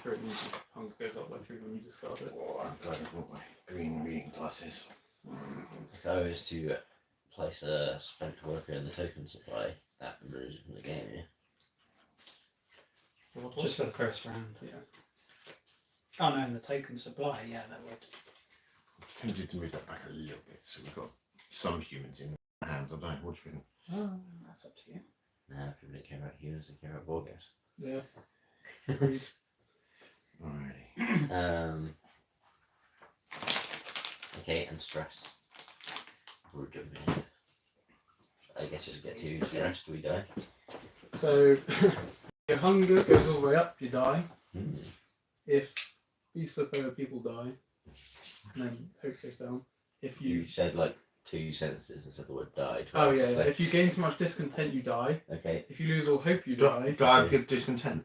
through it, and hunger goes up by 3 when you discard it. Oh, I'm glad I brought my green reading glasses. If I was to place a spent worker in the token supply, that removes it from the game, yeah? Just for the first round. Yeah. Oh no, in the token supply, yeah, that would. Tempted to move that back a little bit, so we've got some humans in our hands. I don't know. What do you think? Oh, that's up to you. Nah, people don't care about humans, they care about board games. Yeah. Agreed. Alrighty. Okay, and stress. We're jumping in. I guess as we get too stressed, we die. So, your hunger goes all the way up, you die. If you flip over, people die. And then hope goes down. If You said like 2 sentences instead of the word die. Oh twice, yeah, so- if you gain too much discontent, you die. Okay. If you lose all hope, you die. Do I have good discontent?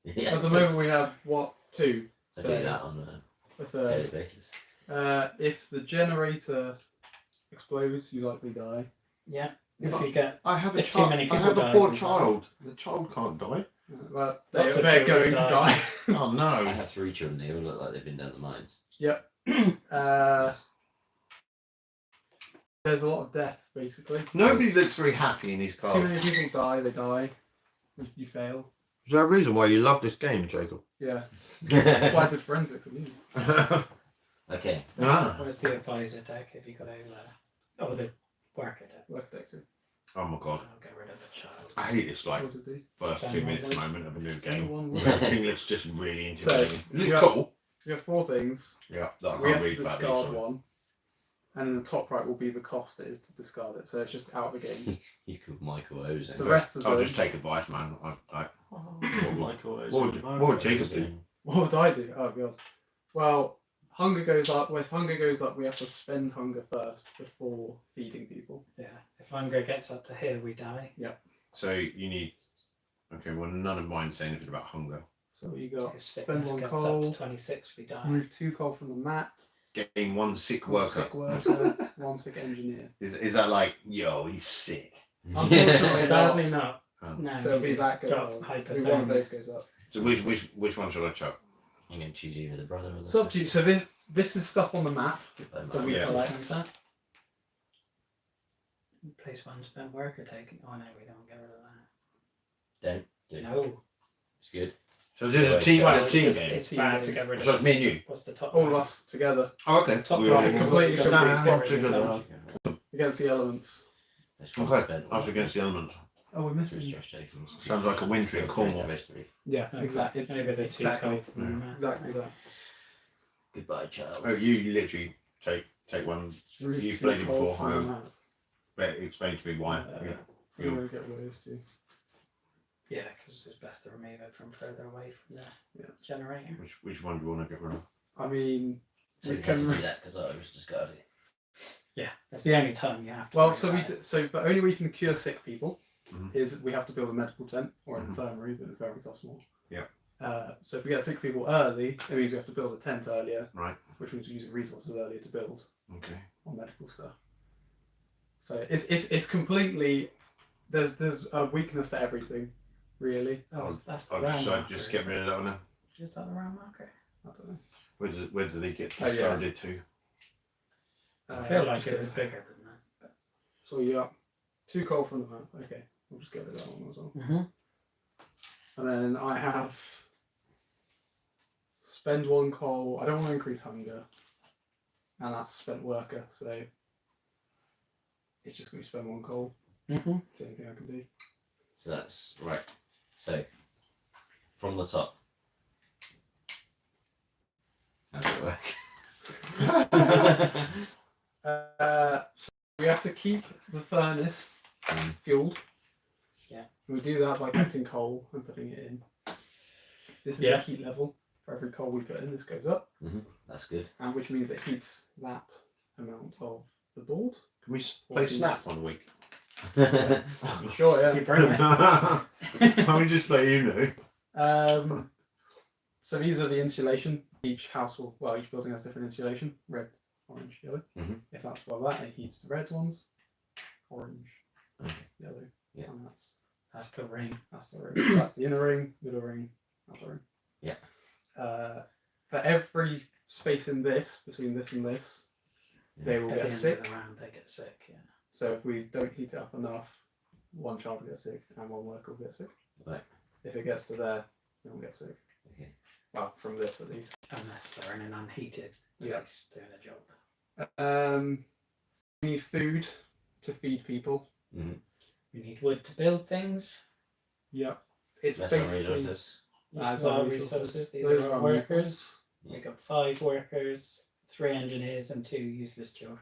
Yeah. At the moment, we have what 2. I do that on A a third. daily basis. If the generator explodes, you likely die. Yeah. If If you get I have a If too many child. I people have a die, poor we die. child. The child can't die. But Lots of they're going children to die. die. Oh I no. have 3 children, they all look like they've been down the mines. Yep. There's a lot of death, basically. Nobody looks very happy in these Too cards. many people die, they die. You fail. Is there a reason why you love this game, Jacob? Yeah. That's why I did forensics with you. Okay. where's the advisor deck if you got over the worker deck? Work detective. Oh my god. I'll get rid of the child. I hate this like What does it do? first 2 minutes moment of a new game. One word. Everything looks just really intimidating. you It's have- cool. We have 4 things. Yeah, that I We have can't to read about discard these. one. And in the top right will be the cost it is to discard it. So it's just out of the game. He's called Michael Ozen. The rest of I'll them. just take advice, man. Michael Ozen. What would Jacob do? What would I do? Oh god. Well, hunger goes up. If hunger goes up, we have to spend hunger first before feeding people. Yeah. If hunger gets up to here, we die. So you need. Okay, well, none of mine say anything about hunger. So you got If spend sickness 1 gets coal, up to 26, we die. remove 2 coal from the map, Getting 1 sick 1 worker. sick worker, 1 sick engineer. Is that like, yo, he's sick? Unfortunately, Sadly not. Oh. No, So it'll be he's that got goes. One of hypothermia. those goes up. So which one should I chuck? I'm going to choose either the brother or the It's up to you. sister. So this is stuff on the map. Goodbye, that Mum. we Yeah. collect. Place 1 spent worker taking. Oh no, we don't get rid of Don't do that. it. No. It's good. So there's a Well, team, Well, a team it's, game. it's bad to get rid of. So it's me and you. What's the top? All of right? us together Oh, okay. Top We right. all- It's a completely Nah, different nah, game. together. against the elements. This one's Okay, spent that's one. against the elements. Oh, we're 3 missing. stress tokens. Sounds like a winter in Cornwall. Yeah, Okay. exactly. Over the 2 Exactly. coal from the map. Exactly that. Goodbye, child. Oh, you literally take one. You've played it before, But explain to me why. I'm Yeah. going to get rid of those 2. Yeah, because it's best to remove it from further away from the Yeah. generator. Which one do you want to get rid of? I mean, So we you had to can. do that because I was discarding it. Yeah, that's the only time you have to. Well, worry so about it. so the only way you can cure sick people Mhm. is we have to build a medical tent or an Mhm. infirmary, but the infirmary costs more. Yeah. So if we get sick people early, it means we have to build a tent earlier, Right. which means we're using resources earlier to build Okay. on medical stuff. So it's completely there's a weakness to everything, really. Oh, that's the I'll round just, just marker. get rid of that one now. Is that the round marker? I don't know. Where do they get Oh, yeah. discarded to? I feel like just it was get- bigger than that. But... So you got 2 coal from the map. Okay, we'll just get rid of that one as well. Mm-hmm. And then I have spend 1 coal. I don't want to increase hunger, and that's spent worker. So it's just going to spend 1 coal. Mm-hmm. It's the only thing I can do. So that's right. So from the top. How does it work? So we have to keep the furnace fueled. Yeah. And we do that by collecting coal and putting it in. This is Yeah. the heat level. For every coal we put in, this goes up, That's good. and which means it heats that amount of the board. Can we play Snap one week? Sure, If you bring it. Can we just play Uno? So these are the insulation. Each house will, well, each building has different insulation. Red, orange, yellow. Mhm. If that's above that, it heats the red ones. Orange, Okay. yellow. Yeah. And That's the ring. that's the ring. So that's the inner ring, middle ring, outer ring. for every space in this, between this and this, they will At get the end sick. of the round, they get sick. Yeah. So if we don't heat it up enough, one child will get sick and one worker will get sick. Right. If it gets to there, they won't get sick. Okay. Well, from this at least. Unless they're in an unheated Yeah. place doing a job. We need food to feed people. Mm-hmm. We need wood to build things. Yeah. It's That's our basically resources. These As are our our resources. resources. These Those are are our our workers. Yeah. We've got 5 workers, 3 engineers, and 2 useless children.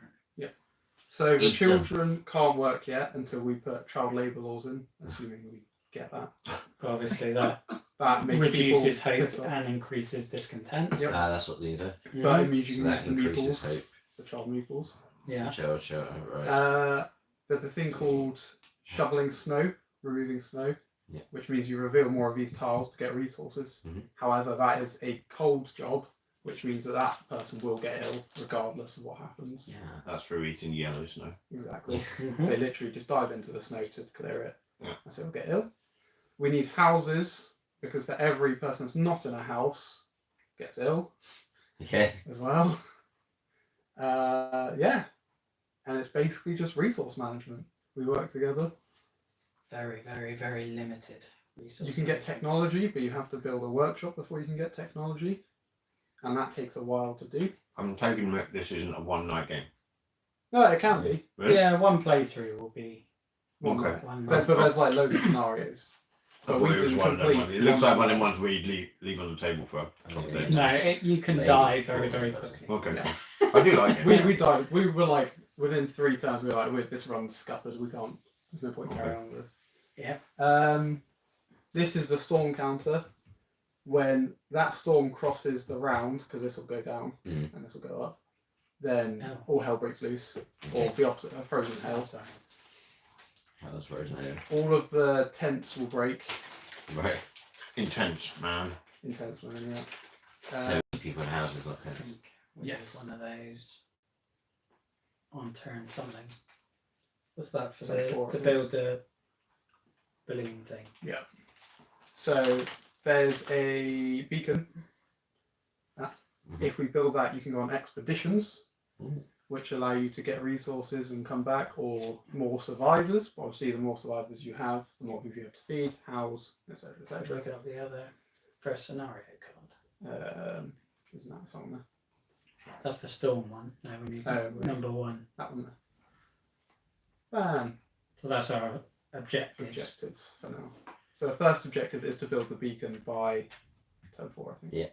So the Eat them. children can't work yet until we put child labour laws in, assuming we get that. But obviously, that That makes reduces people hope pissed off. and increases discontent. Yep. That's what these are. But it means you So can use that the increases meeples, hope. the child meeples. Yeah. Sure, right. There's a thing called shoveling snow, removing snow, Yeah. which means you reveal more of these tiles to get resources. Mhm. However, that is a cold job, which means that that person will get ill regardless of what happens. Yeah. That's through eating yellow snow. Exactly. Mhm. They literally just dive into the snow to clear it, Yeah. and so they'll get ill. We need houses, because for every person that's not in a house gets ill Okay. as well. Yeah. And it's basically just resource management. We work together. Very, very, very limited resources. You can get technology, but you have to build a workshop before you can get technology. And that takes a while to do. I'm taking that this isn't a one night game. No, it can be. Really? Yeah, one playthrough will be One Okay. night. one. But there's like loads of scenarios. I But thought we it was didn't one of them complete ones. It looks like one of them one ones where you leave on the table for a couple of days. No, you can Lady die very, before very it goes. quickly. Okay, Yeah. I do like it. We died. We were like, within 3 turns, we were like, wait, this run's scuppered. We can't, there's no point carrying on with this. Yeah. This is the storm counter. When that storm crosses the round, because this will go down Mm. and this will go up, then Oh. all hell breaks loose. Or the opposite, frozen hell. Sorry. That was frozen here. All of the tents will break. Right. Intense, man. Intense one, yeah. So Uh, many people in houses, not I tents. think we Yes. need one of those on turn something. What's that for So 4 to of them. build the balloon thing? so there's a beacon. Mhm. If we build that, you can go on expeditions, Ooh. which allow you to get resources and come back, or more survivors. Obviously, the more survivors you have, the more people you have to feed, house, etc., etc. Look up the other first scenario card. Isn't that something there? That's the storm one. No, we need Oh, right. number 1. That one there. Bam. So that's our objectives. Objectives for now. So the first objective is to build the beacon by turn 4, I think. Yeah.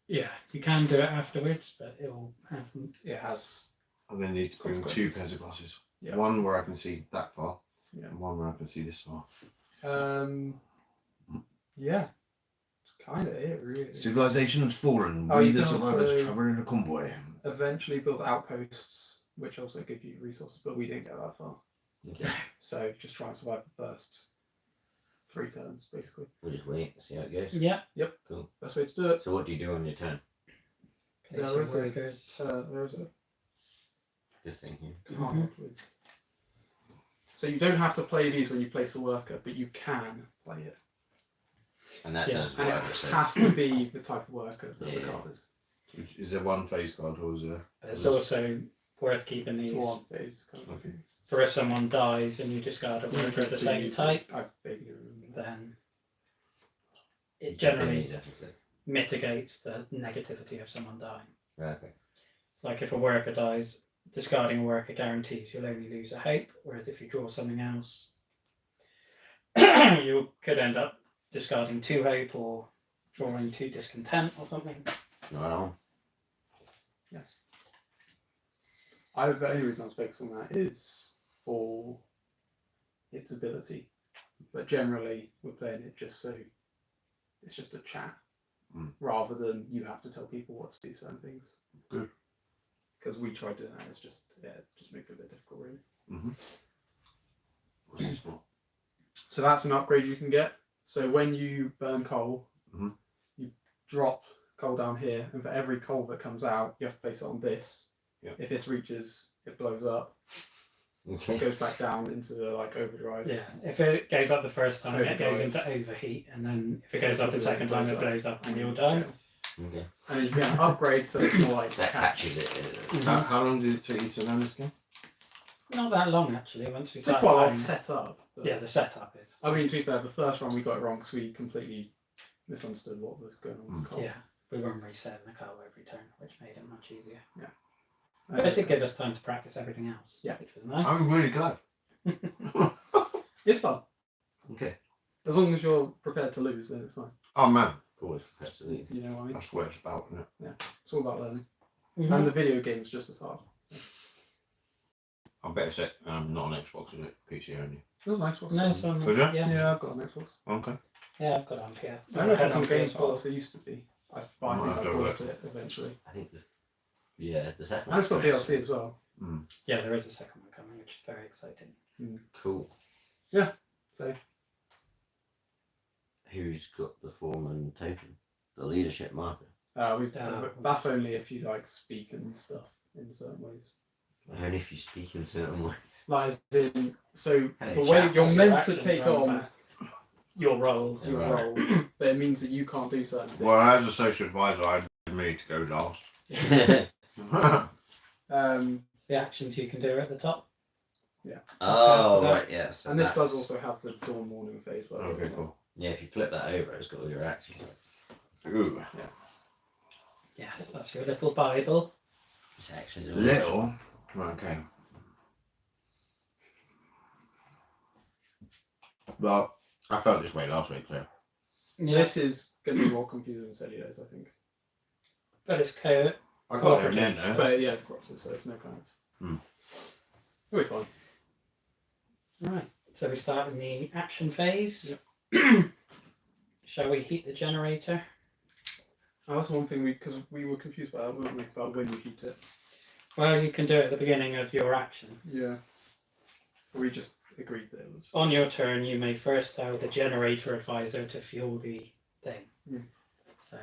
Yeah, you can do it afterwards, but it will happen. It has. I'm going to need to bring 2 Consequences. pairs of glasses. Yeah. One where I can see that far, Yeah. and one where I can see this far. Yeah. It's kind of it, really. Civilization has fallen. Oh, We you the can survivors also- travel in a convoy. Eventually build outposts, which also give you resources, but we didn't get that far. Okay. So just try and survive the first 3 turns, basically. We'll just wait and see how it goes. Yeah. Best way to do it. So what do you do on your turn? Place There your is a- workers. There's a This thing here. card with. So you don't have to play these when you place a worker, but you can play it. And that Yeah. does And it work. So has to be the type of worker that the Yeah. card is. Is there one phase card or is there? But it's also worth keeping these For 1 phase. Kind of. Okay. for if someone dies and you discard a worker of the same type, I vaguely remember that. then it you generally can use it. mitigates the negativity of someone dying. Right, okay. It's like if a worker dies, discarding a worker guarantees you'll only lose a hope, whereas if you draw something else, you could end up discarding 2 hope or drawing 2 discontent or something. Right on. Yes. The only reason I was focused on that is for its ability. But generally, we're playing it just so it's just a chat rather than you have to tell people what to do certain things. Good. Because we tried doing that, it just makes it a bit difficult, really. Mm-hmm. What's this for? So that's an upgrade you can get. So when you burn coal, Mhm. you drop coal down here, and for every coal that comes out, you have to place it on this. Yeah. If this reaches, it blows up. It Okay. goes back down into the overdrive. Yeah, if it goes up the first time, it goes Overdrive. into overheat, and then if it goes up the second time, it blows up and you'll die. Okay. And you get an upgrade, so it's more like That catches it. How long did it take you to learn this game? Not that long actually. Once we It's quite started a lot playing. set up. But Yeah, the setup is. I mean, to be fair, the first run we got it wrong because we completely misunderstood what was going on with the car. Yeah, we weren't resetting the car every turn, which made it much easier. Yeah. But it did give us time to practice everything else. Yeah. Which was nice. I'm really glad. It's fun. Okay. As long as you're prepared to lose, then it's fine. Oh man, Always, absolutely. You know what I mean? that's what it's about, isn't it? It's all about learning. Mhm. And the video game's just as hard. I better say, not on Xbox, is it? PC only. There's an Xbox. No, so Was it? yeah. I've got an Xbox. Okay. Yeah, I've got it on PS. I don't know if it's on on Game PS4. Pass. It used to be. I think Might I have to bought look. it eventually. I think the second And it's got one's DLC as well. Yeah, there is a second one coming, which is very exciting. cool. So Who's got the foreman token? The leadership marker. that's only if you like speak and stuff in certain ways. Only if you speak in certain ways. Like as in, so Hey, the way chaps. you're meant to Actions take roll on back. Your role. Yeah, your right. role, but it means that you can't do certain things. Well, as a social advisor, I'd me to go last. The actions you can do are at the top. Oh, that. right, yeah. So And this does that's- also have the dawn morning phase. Where Okay, cool. Yeah, if you flip that over, it's got all your actions. Ooh. Yes, that's your little Bible. It's actions. Little. Right, okay. Well, I felt this way last week, so. Yeah, This is going to be more confusing than Cellulose, I think. but it's co I got there in the end, though. But yeah, it's crosses, so it's no kind of. It'll be fine. Right, so we start in the action phase. Yep. Shall we heat the generator? That's one thing because we were confused about, weren't we? About when you heat it. Well, you can do it at the beginning of your action. Yeah. We just agreed that it was. On your turn, you may first tell the generator advisor to fuel the thing. Mm. So,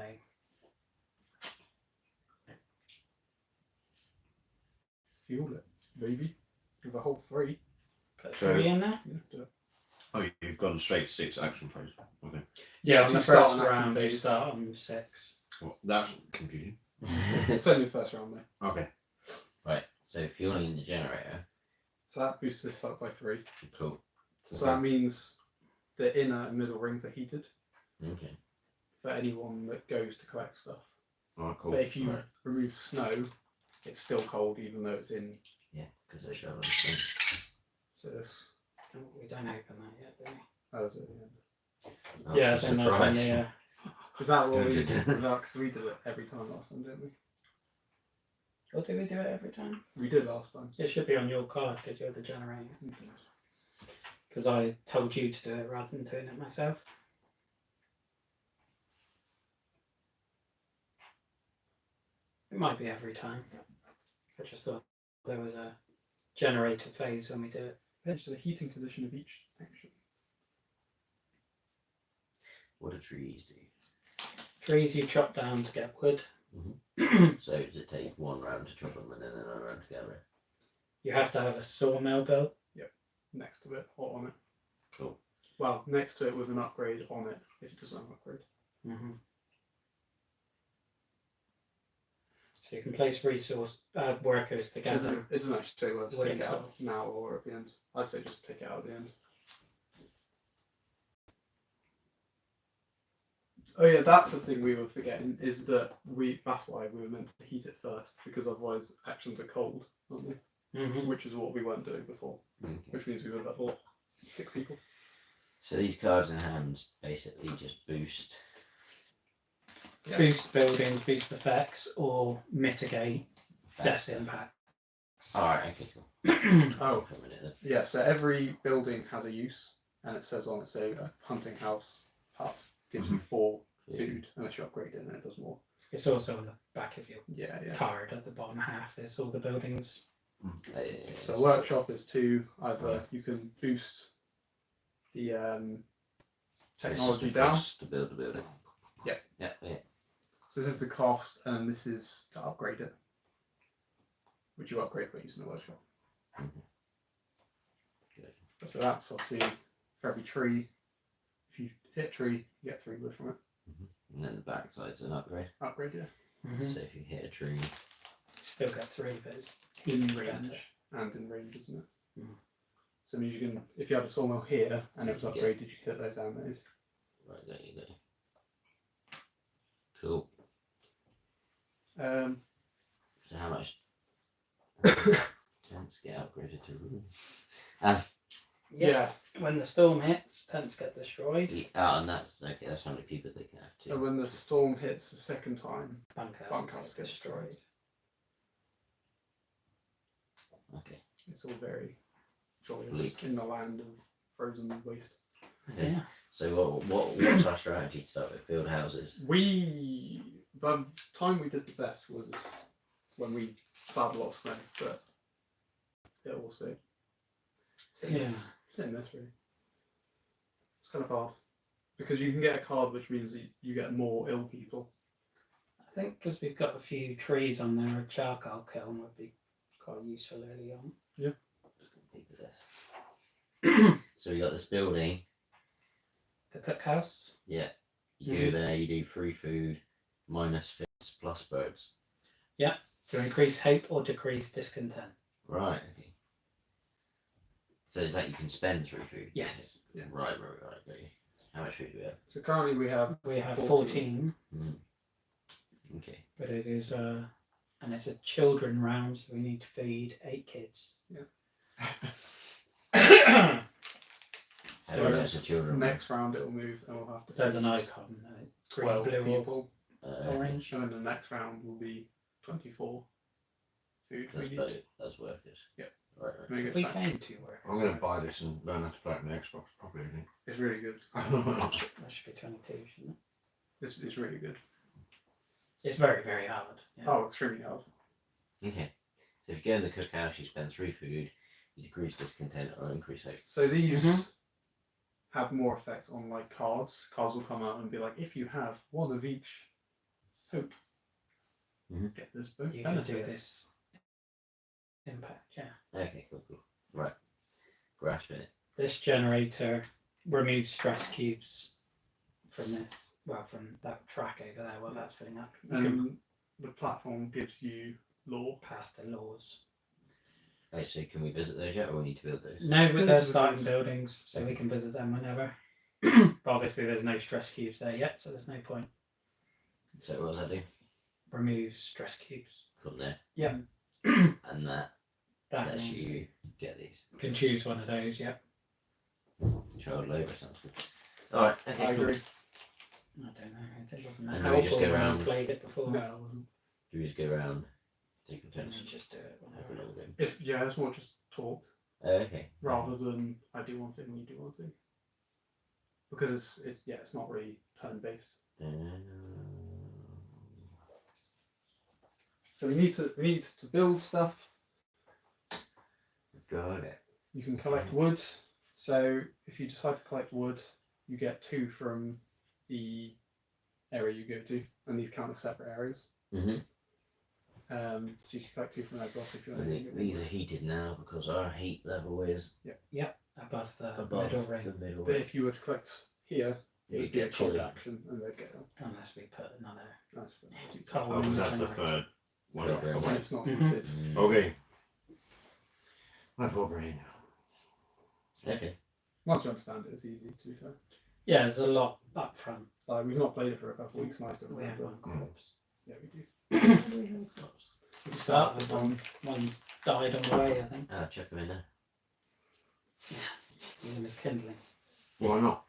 Fuel it, baby. With a whole 3. put So- 3 in there. Yeah, do it. Oh, you've gone straight 6 action phase. Okay. Yeah, on so the you start first on action round, you phase. start on 6. Well, that's confusing. It's only the first round though. Okay. Right, so fueling the generator. So that boosts this up by 3. Cool. So that means the inner and middle rings are heated Okay. for anyone that goes to collect stuff. Alright, cool. But if you Right. remove snow, it's still cold even though it's in. Yeah, because they're shoveling things. So this. Oh, we don't open that yet, do we? That was at the end. That's Yeah, a then that's on surprise. the. Is that what Don't we do did? that. Because we did it every time last time, didn't we? Or do we do it every time? We did last time. It should be on your card because you're the generator. Because I told you to do it rather than doing it myself. It might be every time. I just thought there was a generator phase when we do it. Edge to the heating condition of each action. What do trees do? Trees you chop down to get wood. So does it take one round to chop them and then another round to gather it? You have to have a sawmill built. Next to it or on it. Cool. Well, next to it with an upgrade on it if it doesn't have an upgrade. Mm-hmm. So you can place resource workers It together. doesn't actually say whether to Wouldn't take it out colour. now or at the end. I'd say just take it out at the end. Oh yeah, that's the thing we were forgetting is that that's why we were meant to heat it first because otherwise actions are cold, aren't they? Mm-hmm. Which is what we weren't doing before. Okay. Which means we would have what 6 people. So these cards in hands basically just boost. Yeah. Boost buildings, boost effects, or mitigate death stuff. impact. Alright, okay, cool. Oh For a minute then. yeah, so every building has a use, and it says on it, so a hunting house huts gives you 4 food unless you upgrade it, and it does more. It's also on the back of your Yeah. card at the bottom half. It's all the buildings. So workshop is 2. Either you can boost the technology down. To build the building. Yeah. Yeah, yeah. So this is the cost, and this is to upgrade it, which you upgrade by using the workshop. Good. So that's obviously for every tree. If you hit a tree, you get 3 wood from it. And then the back side's an upgrade. Upgrade, yeah. Mhm. So if you hit a tree, Still get 3, but it's In better. range and in range, isn't it? Mm. So it means you can, if you had a sawmill here and it was You get- upgraded, you could hit those and those. right there you go. Cool. So how much tents get upgraded to rooms? Yeah. When the storm hits, tents get destroyed. Oh, and that's okay. That's how many people they can have And too. when the storm hits the second time, Bunkhouse Bunkhouse gets gets destroyed. Okay. it's all very joyous Bleak. in the land of frozen waste. Okay. Yeah. So what's our strategy to start with build houses? The time we did the best was when we plowed a lot of snow, but it also Yeah. same this really. It's kind of hard because you can get a card, which means that you get more ill people. I think because we've got a few trees on there, a charcoal kiln would be quite useful early on. Just gonna pick this. So we got this building. The cookhouse. Yeah. You go there. You do free food, minus fish plus birds. To increase hope or decrease discontent. Right. Okay. So is that you can spend free food? Yes. Yeah. Right. Okay. How much food do we have? So currently we have We have 14. 14, Okay. but it is and it's a children round, so we need to feed 8 kids. How So many extra children? next round it will move and we'll have to There's an feed icon, green, 12 blue, or people. orange. And then the next round will be 24 food we need. That's workers. Yeah. Right. When it gets We back. came to work. I'm going to buy this and learn how to play it on the Xbox properly. I It's really good. think. That should be 22, shouldn't it? It's really good. It's very, very hard. Yeah. Oh, extremely hard. Okay. So if you go in the cookhouse, you spend 3 food, you decrease discontent or increase hope. So these Mhm. have more effect on like cards. Cards will come out and be like, if you have one of each hope, get this book. You can do this impact, yeah. Okay, cool. Right. Grasping it. This generator removes stress cubes from this. Well, from that track over there while that's filling up. You can And the platform gives you lore. pass the laws. Okay, so can we visit those yet, or we need to build those? No, but Build they're the starting things. buildings, so we can visit them whenever. But obviously, there's no stress cubes there yet, so there's no point. So what does that do? Removes stress cubes. From there. Yeah. And that That lets means you get these. you can choose one of those, yeah. Child labour sounds good. Alright, okay, I cool. agree. I don't know. It wasn't And that then we just helpful go when I around. played it before. No, it wasn't. Do we just go around, take And turns, then just do it have a whenever. little bit? It's more just talk Okay. rather than I do one thing and you do one thing. Because it's not really turn based. So we need to build stuff. Got it. You can collect wood. So if you decide to collect wood, you get 2 from the area you go to, and these count as separate areas. Mm-hmm. So you can collect 2 from that block if you want. And these are heated now because our heat level is Above the above middle ring. the middle But ring. if you were to collect here, it You would be a get cold chilly. action, and they'd get them. Unless we put another Nice. coal Oh, in because the that's the generator. third one. Third round. When Okay. it's not Mhm. heated. Okay. My full brain. Okay. Once you understand it, it's easy to be fair. Yeah, there's a lot up front. Like we've not played it for a couple of weeks. Nice to We have remember. one corpse. Yeah, we do. We start with one died on the way, I think. Chuck them in there. Use them as kindling. Why not?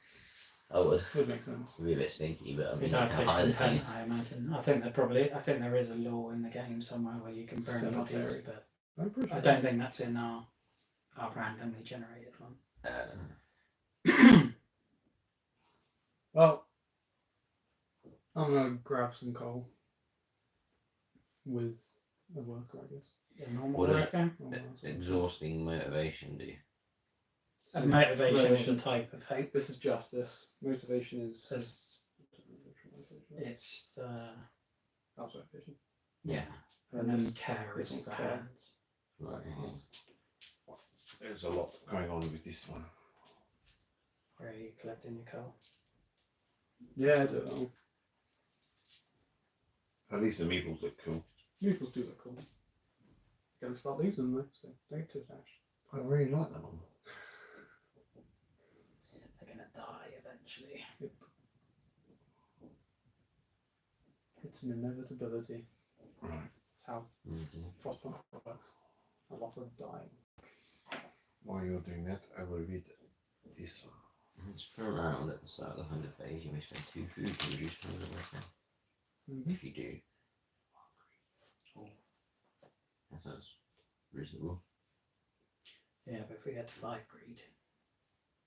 I would. Would make sense. It'd be a bit stinky, but I We mean, died how high this thing discontent, is. I imagine. I think there is a law in the game somewhere where you can burn bodies, Cemetery. but I'm pretty sure I don't think that's in our randomly generated one. Well, I'm gonna grab some coal with a worker, I guess. The normal What is- worker. Exhausting motivation, do you? So And motivation is a motivation. type of hope. This is justice. Motivation is. It's the Motivation. yeah, and then care this is one's the care. hands. Right. There's a lot going on with this one. Where are you collecting your coal? Yeah, I don't know. At least the meeples look cool. Meeples do look cool. Gonna start losing them though, so don't get too attached. I really like that one. They're gonna die eventually. It's an inevitability. Right. That's how FrostPunk works. A lot of dying. While you're doing that, I will read this one. Just put around at the start of the hunger phase, you may spend 2 food to reduce hunger worker. If you do. That sounds reasonable. Yeah, but if we get to 5 greed,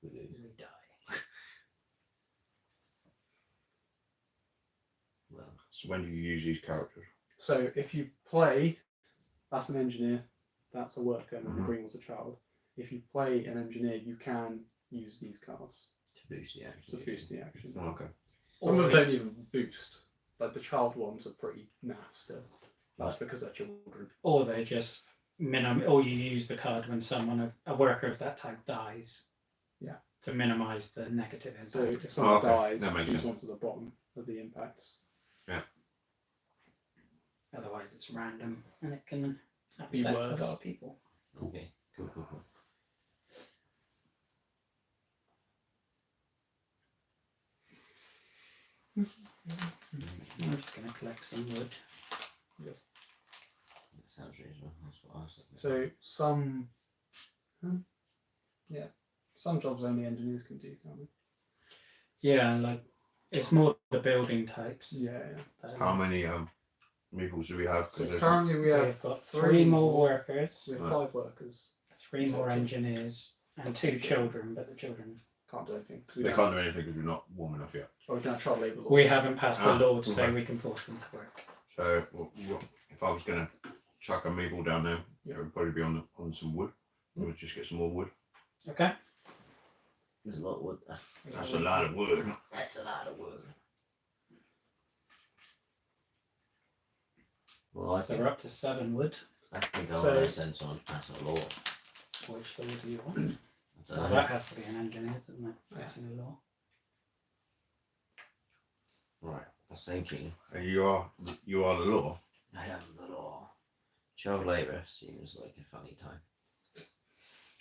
We lose. we die. Well, So when do you use these characters? So if you play, that's an engineer, that's a worker, and the Mhm. green was a child. If you play an engineer, you can use these cards to boost the action. to boost the action. Oh, okay. Some Or of them don't even boost. Like the child ones are pretty naff still. That's Right. because they're children. Or they just or you use the card when someone a worker of that type dies. Yeah. To minimise the negative impact. So if someone okay. dies, That makes these sense. ones are the bottom of the impacts. Otherwise, it's random and it can Be upset a worse. lot of people. Okay, cool. I'm just going to collect some wood. Yes. That sounds reasonable. That's what I was thinking. So some, some jobs only engineers can do, can't they? Yeah, like it's more the building types. Yeah. How many meeples do we have? 'Cause So there's currently we We've have got 3 more workers, We have Right. 5 workers. 3 more engineers, and 2 children. But the children, Can't do anything. they can't do anything because we're not warm enough yet. Or we don't have child labour laws. we haven't passed the Ah, law to say okay. we can force them to work. So if I was going to chuck a meeple down there, it would probably be on some wood. We'll just get some more wood. Okay. There's a lot of wood there. That's a lot of wood. That's a lot of wood. Well, I So think we're up to 7 wood. I want So- to send someone to pass a law. Which law do you want? I don't Well, know. that has to be an engineer, doesn't it? Passing a law. Right, I was thinking. And you are the law. I am the law. Child labour seems like a funny time.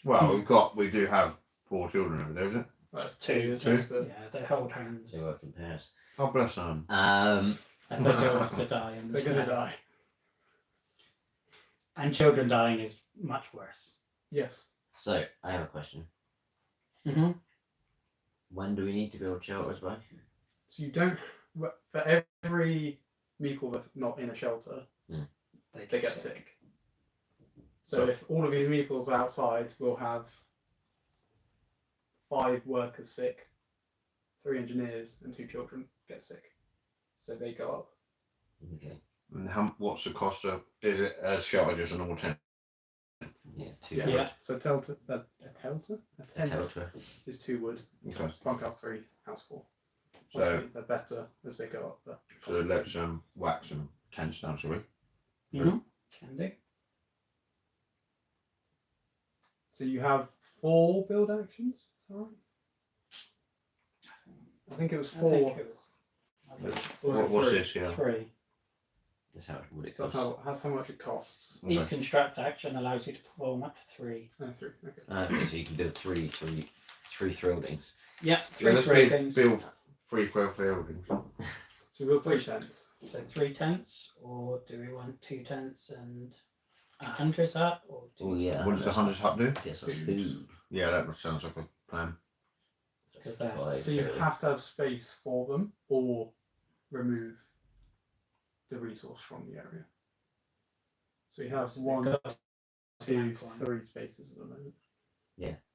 Well, we do have 4 children over there, is it? That's 2. 2. Two? Just the, Yeah, they hold hands They work in pairs. Oh, bless them. Um, as they go off to die. And they're going to die. And children dying is much worse. Yes. so I have a question. Mm-hmm. When do we need to build shelters by? So you don't. For every meeple that's not in a shelter, they get sick. So So- if all of these meeples outside, we'll have 5 workers sick, 3 engineers, and 2 children get sick. So they go up. Okay. And what's the cost of? Is it a shelter just a normal tent? Yeah, 2 Yeah. wood. Yeah. So a tent is 2 wood. Okay. Bunk house 3, house 4. So Obviously, they're better as they go up. But so let's whack some tents down, shall we? Mm-hmm. Can do. So you have 4 build actions. Is that right? I think it was 4. I think it was Or was it What's 3? this? Yeah. 3. That's how would it So that's cost? that's how much it costs. Okay. Each construct action allows you to perform up to 3. No, 3. Okay. Okay, so you can build three buildings. Yeah, Yeah, 3 let's buildings. build 3 buildings. So we build 3 tents. So 3 tents, or do we want 2 tents and a hunter's hut? Or do Oh we- yeah. What does the hunter's hut do? Yes, that's Food. food. Yeah, that sounds like a plan. Because they're- Five So you children. have to have space for them, or remove the resource from the area. So you have So we've 1, got 2, blank one. 3 spaces at the moment.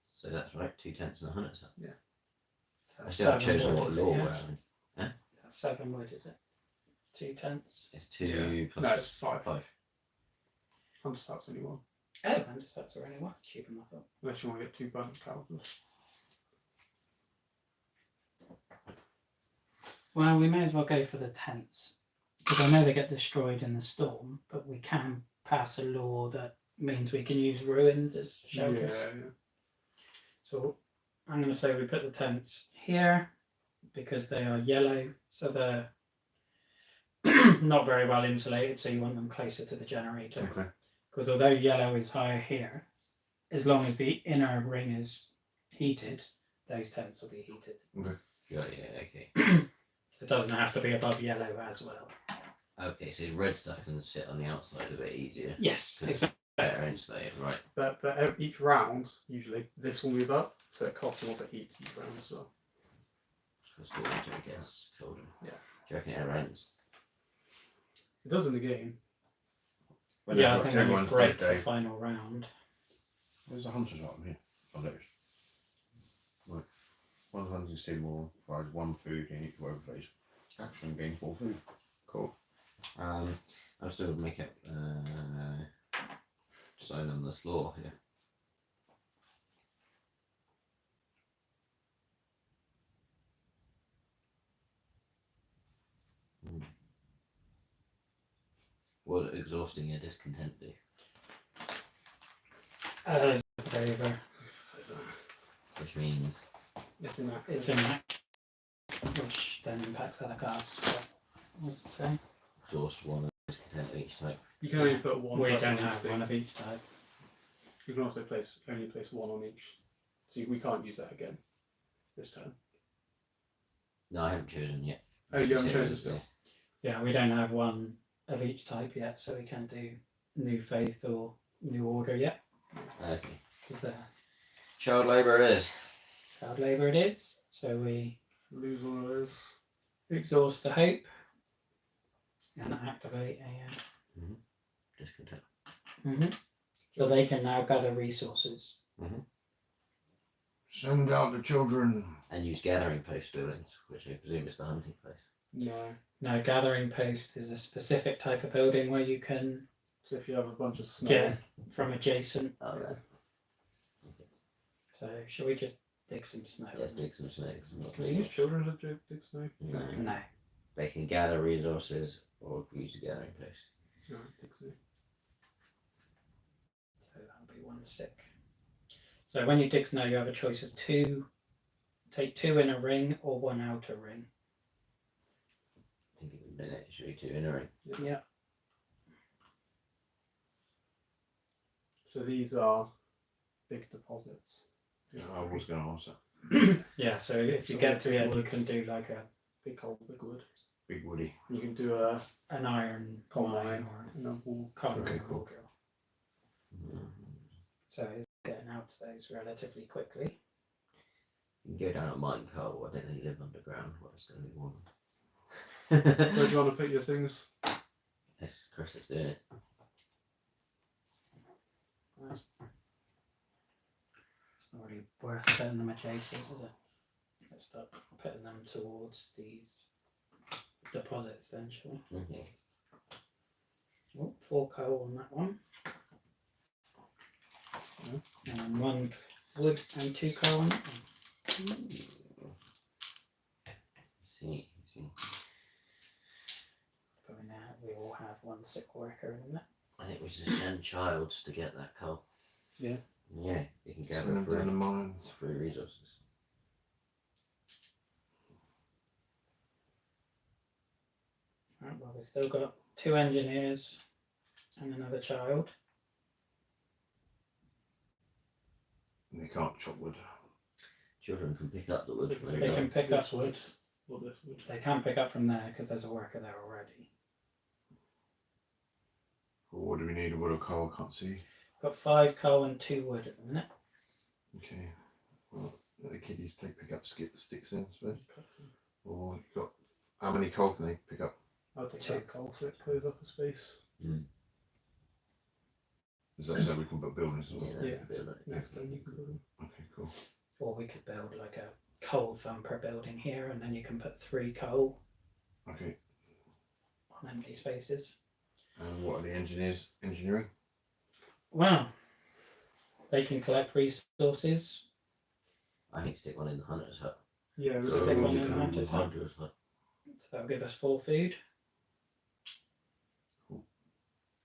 So that's right, 2 tents and a hunter's hut. I That's still haven't 7 chosen wood, what is it, law yeah? we're having. That's 7 wood, is it? 2 tents. It's 2 Yeah. plus No, it's 5. 5. Hunter starts only 1, Oh, hunter's huts are only 1. Cheaper than I thought. unless you want to get 2 bunk houses. Well, we may as well go for the tents. Because I know they get destroyed in the storm, but we can pass a law that means we can use ruins as shelters. Yeah. So I'm going to say we put the tents here because they are yellow. So the not very well insulated, so you want them closer to the generator. Okay. Because although yellow is higher here, as long as the inner ring is heated, those tents will be heated. Okay. Yeah, okay. So it doesn't have to be above yellow as well. Okay, so red stuff can sit on the outside a bit easier. Yes, Because exactly. better insulated, right? But each round, usually, this will move up, so it costs more to heat each round as well. Because the water gets colder. Yeah. Do you reckon it ever ends? It does in the game. Yeah, I think when you everyone's break dead the day. final round. There's a hunter's item here. I noticed. Right. One hunting Seymour provides 1 food in each row phase. Action gain 4 food. Cool. I'm still make it sign on the floor here. What would exhausting your discontent do? Favor. Which means It's in that. It's in that, which then impacts other cards. What does it say? exhaust one of discontent each type. You can only put one. We plus don't on each have thing. one of each type. You can also only place one on each. So we can't use that again this turn. No, I haven't chosen yet. Oh, you haven't Just chosen say still? Yeah, we don't have one of each type yet, so we can't do New Faith or New Order yet. Okay. Because the Child labour it is. child labour it is. So we Lose one of those. exhaust the hope and activate a. Discontent. So they can now gather resources. Send out the children. And use gathering post buildings, which I presume is the hunting place. No. Now, gathering post is a specific type of building where you can So if you have a bunch of snow. get from adjacent. Oh, Yeah. So, shall we just dig some snow? Let's dig some snakes. Can you use children to dig snow? No. No. They can gather resources or use the gathering post. No, dig snow. So that'll be 1 sick. So when you dig snow, you have a choice of 2. Take 2 in a ring or 1 outer ring. I think it would be actually 2 in a ring. Yeah. So these are big deposits. Yeah, I was going to ask that. Yeah, so if you So get to the big end, you wood. can do like a Big coal, big wood. Big Woody. You can do an iron coal mine mine or and a wall. coal Okay, mine cool. drill. So it's getting out to those relatively quickly. You can go down a mine coal. I don't think you live underground. Well, it's going to be warm. Where do you want to put your things? Yes, Chris is doing it. It's not really worth putting them adjacent, is it? Let's start putting them towards these deposits then, shall we? Okay. Oh, 4 coal on that one. And then 1 wood and 2 coal on that one. See. But we all have 1 sick worker in that. I think we should send childs to get that coal. Yeah. Yeah, you can Send gather them down the free, mines. free resources. Right, well, we've still got 2 engineers and another child. They can't chop wood. Children can pick up the wood. They when They they can go. pick up This wood. Or this wood. They can't pick up from there because there's a worker there already. Well, what do we need? A wood or coal? I can't see. Got 5 coal and 2 wood at the minute. Okay. Well, the kiddies pick up sticks then, I suppose. Or you've got how many coal can they pick up? I'll take 2. that coal so it clears up a space. Is that so we can put buildings as well? Yeah, Yeah. build it. Next time you can put them. Okay, cool. Or we could build like a coal thumper building here and then you can put 3 coal Okay. on empty spaces. And what are the engineers engineering? Well, they can collect resources. I think stick one in the hunter's hut. Yeah, Stick we'll one take in the one. hunter's hut. hut. So that'll give us 4 food.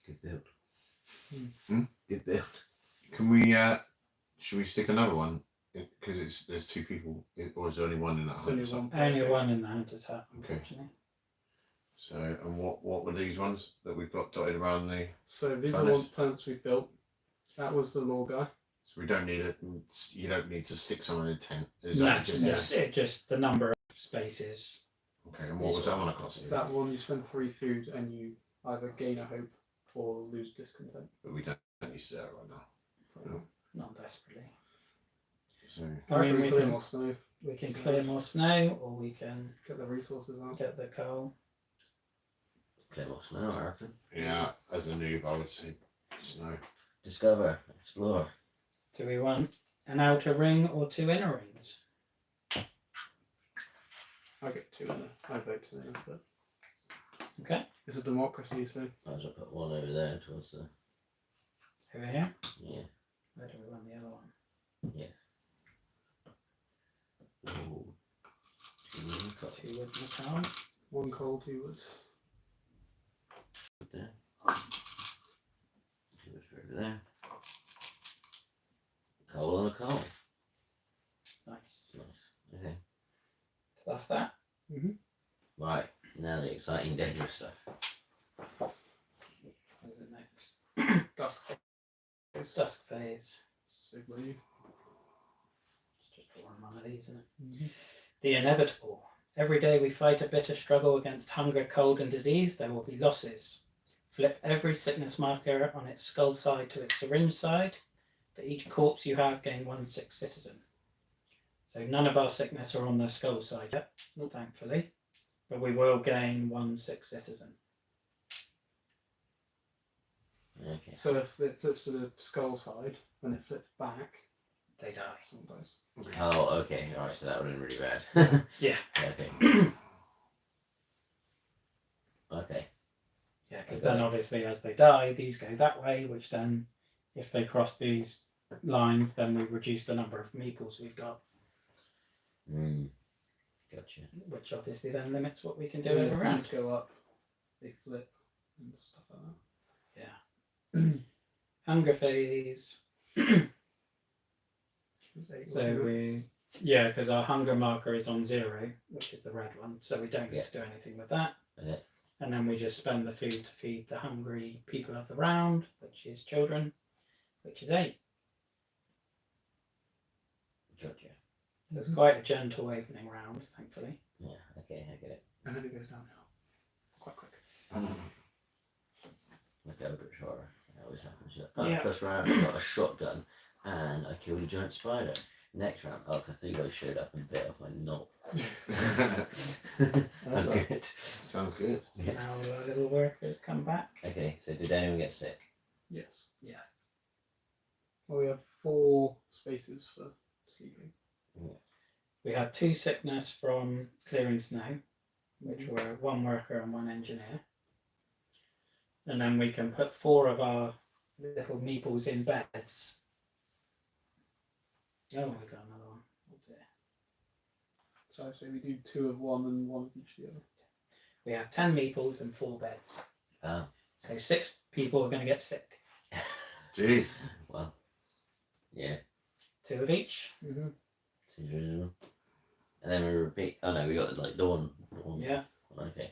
Good build. Hmm? Good build. Can we? Should we stick another one? Because there's 2 people, or is there only one in that There's only hut? one. Only 1 in the hunter's hut, Okay. unfortunately. So, and what were these ones that we've got dotted around the? So these are Furnace. the tents we've built. That was the law guy. So we don't need it. You don't need to stick someone in a tent. Is No, that just just the number of spaces. okay? And what was that one cost you? That one you spend 3 food and you either gain a hope or lose discontent. But we don't need to do that right now. So, Not desperately. So I reckon we we clear can- more snow, We can clear more snow, or we can get the resources out. get the coal. Play more snow, I reckon. yeah, as a noob, I would say snow. Discover, explore. Do we want an outer ring or 2 inner rings? I get 2 in there. I vote 2 in there, but Okay, it's a democracy, so I was put one over there towards the. over here. Yeah. Where do we want the other one? Ooh. 2 2 wood and a coal. 1 coal, 2 wood. there. 2 over there. Coal and a coal. Nice. Nice. Okay. So that's that. Right. Now the exciting, dangerous stuff. What is it next? Dusk. Dusk phase. So blue. Just put one of these, isn't it? The inevitable. Every day we fight a bitter struggle against hunger, cold, and disease, there will be losses. Flip every sickness marker on its skull side to its syringe side. For each corpse you have, gain 1 sick citizen. So none of our sickness are on the skull side yet, thankfully. But we will gain 1 sick citizen. Okay. So if it flips to the skull side, when it flips back, They die. someone dies. Oh, okay. Alright, so that would have been really bad. Yeah. Okay. Okay. Yeah, because then obviously as they die, these go that way, which then, if they cross these lines, then we reduce the number of meeples we've got, Gotcha. which obviously then limits what we can do When over the round. foods go up, they flip and stuff like that. Hunger phase. Because our hunger marker is on 0, which is the red one, so we don't need to do anything with that. Okay. And then we just spend the food to feed the hungry people of the round, which is children, which is 8. Gotcha. So it's quite a gentle opening round, thankfully. Yeah, okay, I get it. And then it goes downhill. Quite quick. Like Eldritch Horror. That always happens. Yeah. First round, I got a shotgun and I killed a giant spider. Next round, Cthulhu showed up and bit off my knob. I'm good. Sounds good. Yeah. Now the little workers come back. Okay, so did anyone get sick? Yes. Yes. Well, we have 4 spaces for sleeping. We had 2 sickness from clearing snow, which were 1 worker and 1 engineer. And then we can put 4 of our little meeples in beds. Oh, we got another one. Oh dear. So I say we do 2 of one and 1 of each of the other. We have 10 meeples and 4 beds. Oh, So 6 people are going to get sick. Jeez. well. Yeah. 2 of each. Seems reasonable. And then we repeat. Oh no, we got like dawn. Yeah. Okay.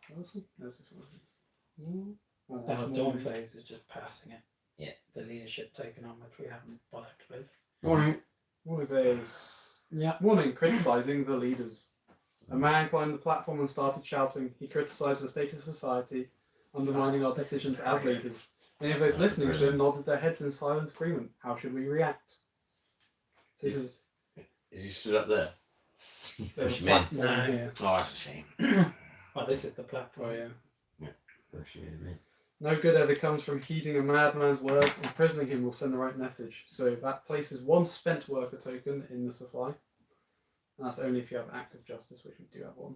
There's this one. Oh, Our that's dawn more. phase is just passing it. Yeah. The leadership taken on, which we haven't bothered with. Morning. Morning phase. Yeah. Morning, criticising the leaders. A man climbed the platform and started shouting. He criticised the state of society, undermining our decisions as leaders. Many of those That's listening to prison. him nodded their heads in silent agreement. How should we react? This is Is he stood up there? there's Push a him in. platform No. here. Oh, that's a shame. Oh, this is the platform. Oh yeah. Push you in, mate. No good ever comes from heeding a madman's words. Imprisoning him will send the right message. So that places 1 spent worker token in the supply. And that's only if you have active justice, which we do have 1.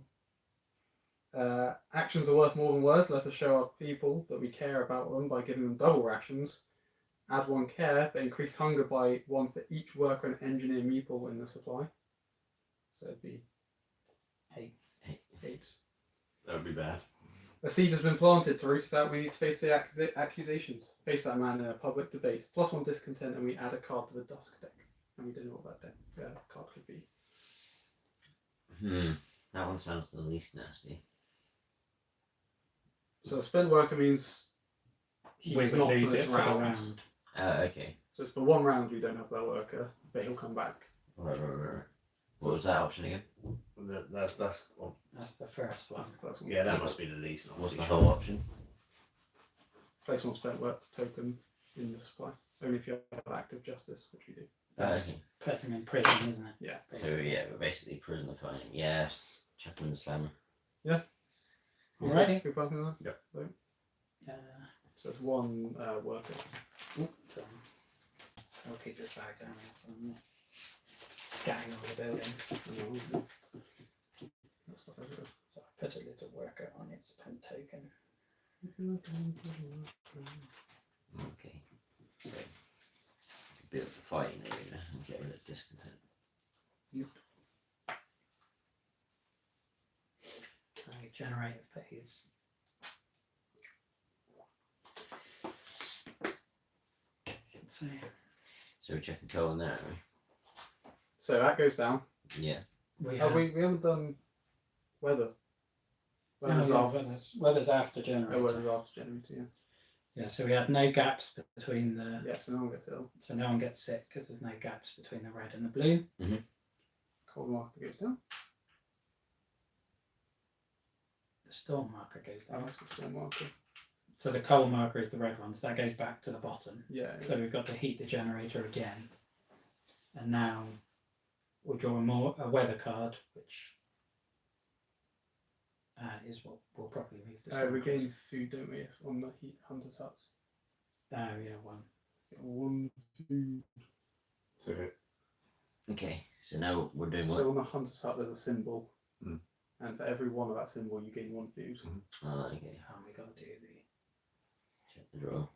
Actions are worth more than words. Let us show our people that we care about them by giving them double rations. Add 1 care, but increase hunger by 1 for each worker and engineer meeple in the supply. So it'd be 8. That would be bad. A seed has been planted. To root it out, we need to face the accusations. Face that man in a public debate. +1 discontent, and we add a card to the dusk deck. And we don't know what that card could be. That one sounds the least nasty. So a spent worker means We he's would not for lose it this for the round. round. Okay. So it's for 1 round we don't have that worker, but he'll come back. Right. What was that option again? That's well, That's the first one. That's the first one. yeah, that must be the least. What's the obviously. whole option? Place one spent work token in the supply. Only if you have active justice, which we do. That's Okay. put him in prison, isn't it? Yeah. So yeah, we're basically prisoner-fying. Yes. Chuck him in the slammer. Alrighty. Who passing that? Yep. Uh, So it's 1 worker. oops, I'll keep this bag down here so I'm not scanning all the buildings. That stuff everywhere. So I put a little worker on its pen token. Okay. So build the fighting arena and get rid of discontent. I generate a phase. So So we're checking coal in there, aren't So that goes down. we? Yeah. we Oh, have we haven't done weather. Weather's after. weather's after generator. Oh, weather's after generator, yeah. Yeah, so we had no gaps between the. Yeah, so no one gets ill. So no one gets sick because there's no gaps between the red and the blue. Cold marker goes down. The storm marker goes Oh, down. that's the storm marker. So the coal marker is the red one, so that goes back to the bottom. Yeah. So we've got to heat the generator again. And now we'll draw a weather card, which is what we'll probably move this. We gain food, don't we, on the heat hunter's huts? Oh, yeah, one. Get 1 food. So Okay. So now we're doing what? So on the hunter's hut there's a symbol. Mm. And for every one of that symbol you gain 1 food. Oh, okay. So we got to do the. Check the draw.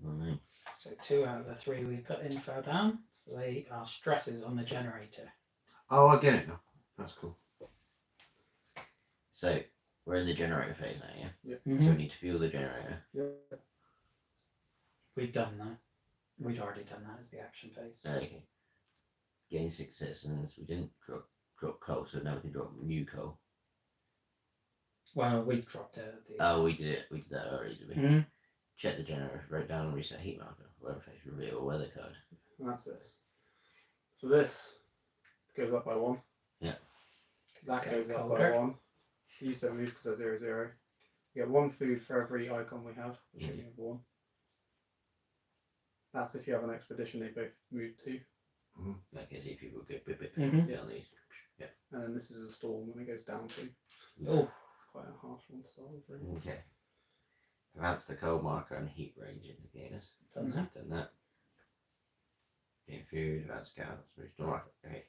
Right. So 2 out of the 3 we put in fell down. So they are stresses on the generator. oh, I get it now. That's cool. So we're in the generator phase now, yeah? Mm-hmm. So we need to fuel the generator. Yeah. We'd done that. We'd already done that as the action phase. Okay. Gain 6 citizens. We didn't drop coal, so now we can drop new coal. Well, we dropped it at the. Oh, we did it. We did that already, did we? Mhm. Check the generator, write down and reset heat marker. Weather phase reveal weather code. And that's this. So this goes up by 1. Yeah. That It's goes getting up by colder. 1. These don't move because they're 0, 0. You get 1 food for every icon we have, which Mhm. only have 1. That's if you have an expedition, they both move 2. That gives you people good bit Mhm. down these. Yeah. And then this is a storm when it goes down 2. Oh, It's quite a harsh one to start with, really. Okay. Advance the coal marker and heat range indicators. done So that. we've done that. Gain food, advance scouts, restore marker. Okay.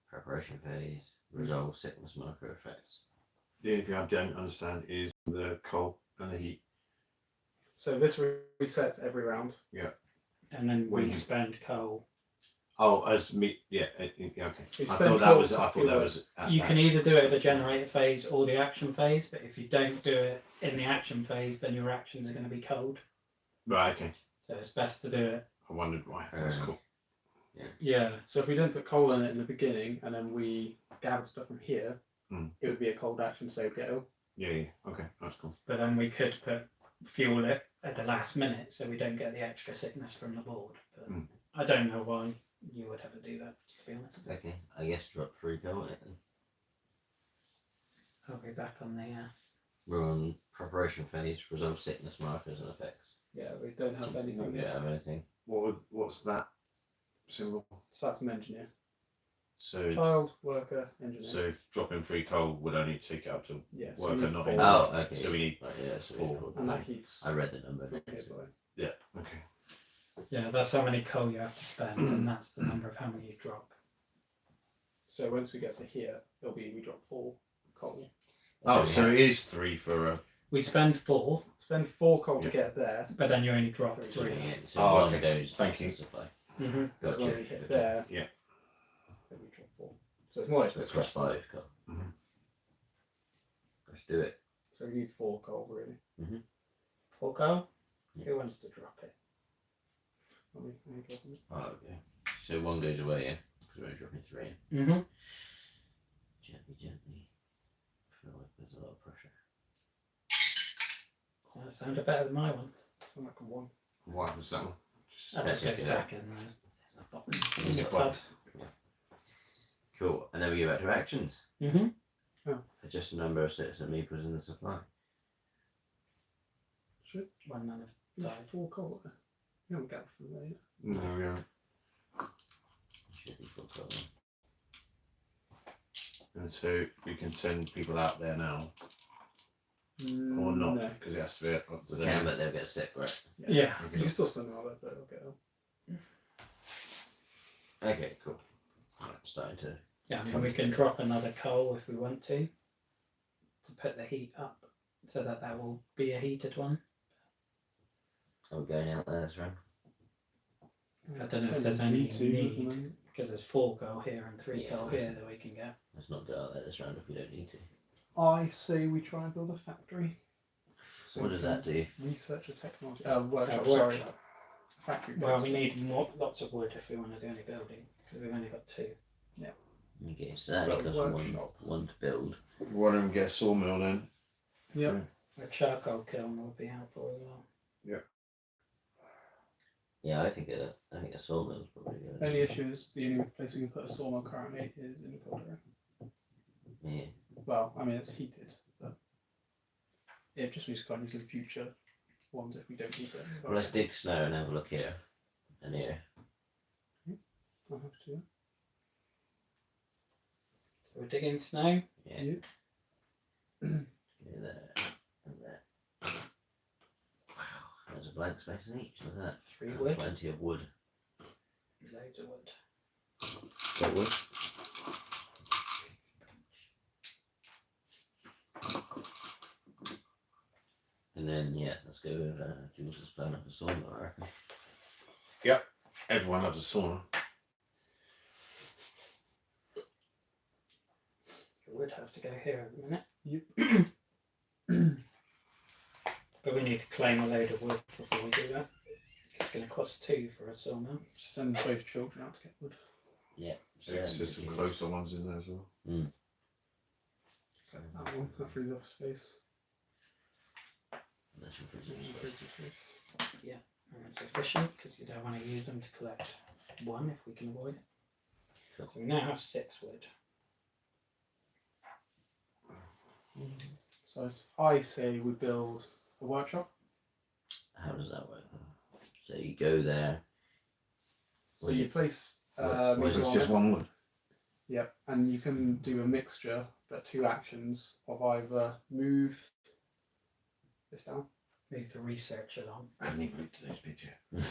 Preparation phase. Resolve sickness marker effects. The only thing I don't understand is the coal and the heat. So this resets every round. And then When we you- spend coal. Oh, as me, yeah, okay. You I spend thought that coal was. to I thought fuel that it. was. At You that. can either do it at the generator phase or the action phase, but if you don't do it in the action phase, then your actions are going to be cold. Right. Okay. So it's best to do it. I wondered why. That's cool. Yeah. So if we don't put coal in it in the beginning and then we gather stuff from here, it would be a cold action, so it'd get ill. Yeah. Okay. That's cool. But then we could fuel it at the last minute so we don't get the extra sickness from the board. But I don't know why you would ever do that, to be honest. Okay. I guess drop 3 coal on it then. I'll be back on the. We're on preparation phase, resolve sickness markers and effects. Yeah, we don't have anything We yet. don't have anything. What's that symbol? So that's an engineer. So Child, worker, engineer. so if dropping 3 coal would only take it up to yeah, so we worker, need not 4. engineer. Oh, okay. So we need. Right, yeah, so we 4. need 4. And that heats. I read the number. from here by. Yeah. Okay. Yeah, that's how many coal you have to spend, and that's the number of how many you drop. So once we get to here, it'll be we drop 4 coal. Oh, we so have- it is 3 for. We spend 4, Spend 4 coal to Yeah. get there. but then you only drop Three. 3. Yeah, so Oh, one okay. goes Thank to you. the supply. Mm-hmm. Because when we Gotcha. hit there, Yeah. then we drop 4. So it's more or less So it's just plus 5 coal. Mhm. Let's do it. So we need 4 coal really. 4 coal? Yeah. Who wants to drop it? Let me drop them. Oh, okay. So one goes away, yeah? Because we're only dropping 3 in. Mm-hmm. Gently, gently. I feel like there's a lot of pressure. That sounded better than my one. I'm like a 1. Why was that one? Just That Let's just just goes do back in the bottom. in your box. Cool. And then we go back to actions. Mm-hmm. Adjust the number of citizen meeples in the supply. Should One none of be died. 4 coal there. You haven't got from there yet. No, we haven't. Should be full cover. And so we can send people out there now, or Mm, not, No. because it has to be up to We them. can, but they'll get sick, right? Yeah. You can still send them out there, but it'll get ill. Okay, cool. Right, starting to. Yeah, I mean, Come we can together. drop another coal if we want to put the heat up, so that will be a heated one. Are we going out there this round? I don't know if there's any need, because there's 4 coal here and 3 Yeah, coal that's here it. that we can get. Let's not go out there this round if we don't need to. I say we try and build a factory. So What we does can that do? Research a technology. Workshop, workshop. sorry. Factory. Well, base. we need lots of wood if we want to do any building, because we've only got 2. Okay, so that Well, equals workshop. one to build. Why don't we get a sawmill then? Yep. A charcoal kiln would be helpful as well. Yeah, I think a sawmill's probably good. Only issue is the only place we can put a sawmill currently is in the builder. Yeah. Well, I mean it's heated, but it just means we can't use the future ones if we don't need them. Well, let's dig snow and have a look here and here. I'll have to do So we're digging snow. Yeah. Yep. Go there and there. Wow, there's a blank space in each. Look at that. 3 wood. Plenty of wood. Loads of wood. That wood. And then yeah, let's go with Jules's plan of the sawmill, I reckon. Everyone loves a sauna. It would have to go here at the Yep. minute. But we need to claim a load of wood before we do that. It's going to cost 2 for a sawmill. Just send both children out to get wood. Yeah. There's some closer ones in there as well. That one, that frees up space. That's your fridge. Frees up space. And it's efficient because you don't want to use them to collect 1 if we can avoid it. Cool. So we now have 6 wood. So I say we build a workshop. How does that work? So you go there. So you place what meter It's on just it. one wood. Yep, and you can do a mixture, but 2 actions of either move this down, Move the research along. I haven't even looked at those bits yet.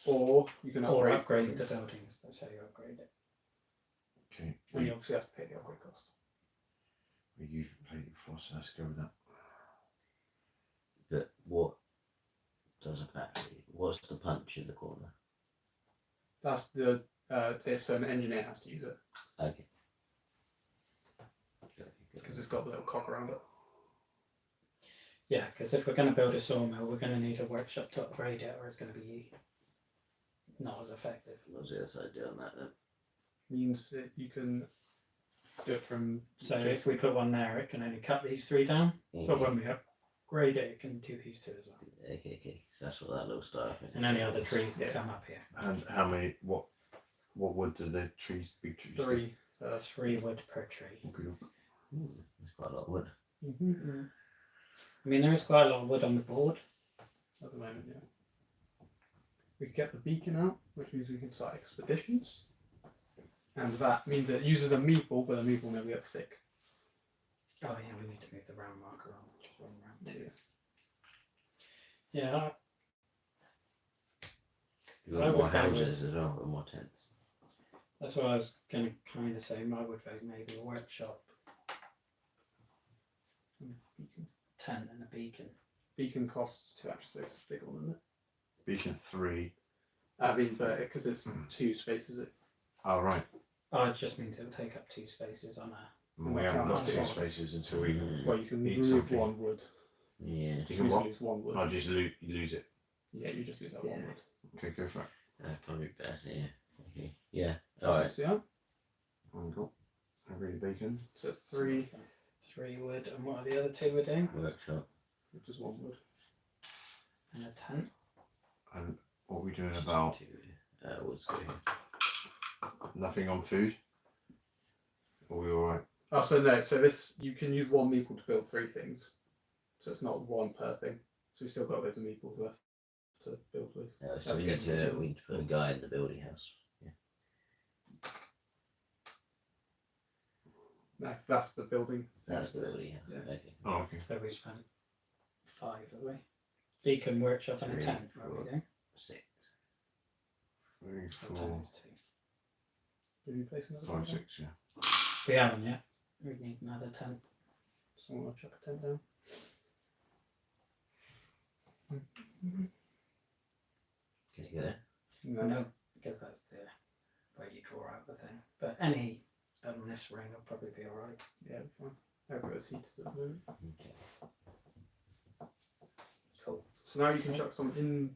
or you can Or upgrade, upgrade the buildings, buildings. That's how you upgrade it. Okay. and you obviously have to pay the upgrade cost. You've played it before, so let's go with that. But what does a factory? What's the punch in the corner? That's the so an engineer has to use it Okay. because it's got the little cock around it. Yeah, because if we're going to build a sawmill, we're going to need a workshop to upgrade it, or it's going to be not as effective. What's the other side doing that then? Means that you can do it from. So if we put one there, it can only cut these 3 down. But when we upgrade it, it can do these 2 as well. Okay. So that's what that little star. And any other trees that Yeah. come up here. And how many? What wood do the trees? Big trees. do? 3. 3 wood per tree. Okay. There's quite a lot of wood. Mm-hmm. I mean, there is quite a lot of wood on the board. At the moment, yeah. We could get the beacon out, which means we can start expeditions. And that means it uses a meeple, but a meeple never gets sick. Oh yeah, we need to move the round marker on. Just one round too. Yeah. Yeah, You've I got would more go houses as well, and more tents. that's what I was going to kind of say. I would vote maybe a workshop, Beacon. tent, and a beacon. Beacon costs 2 actions, so it's a big one, isn't it? Beacon 3. I mean, because it's 2 spaces. Oh right. Oh, it just means it'll take up 2 spaces on a. We haven't got Yeah. 2 spaces until we. Well, you can Eat remove something. 1 wood. Yeah. You You can what? lose 1 wood. Oh, just you lose it. Yeah, you just lose that 1 Yeah. wood. Okay, go for it. Can't be better. Yeah. Okay. Yeah. All right. So, yeah. Cool. Every beacon. So it's 3, 3 wood, and what are the other 2 we're doing? Workshop. which is 1 wood. And a tent. And what are we doing about What's going nothing on food? Are we alright? Oh, so no. So this you can use one meeple to build 3 things. So it's not one per thing. So we still got loads of meeples left to build with. So we need to put a guy in the building house. No, that's the building. That's the building house. Yeah. Okay. Oh, okay. So we spent 5, have we? Beacon, workshop, and a 3, tent. What are 4, we doing? 6. 3, A 4, times 2. Did you place another 5, tent 6, down? yeah. We haven't yet. We need another tent. Someone will chuck a tent down. Can you go there? No, because that's the where you draw out the thing. But any on this ring will probably be alright. Yeah, fine. Everywhere's heated at the moment. Okay. Cool. So now you can chuck some in.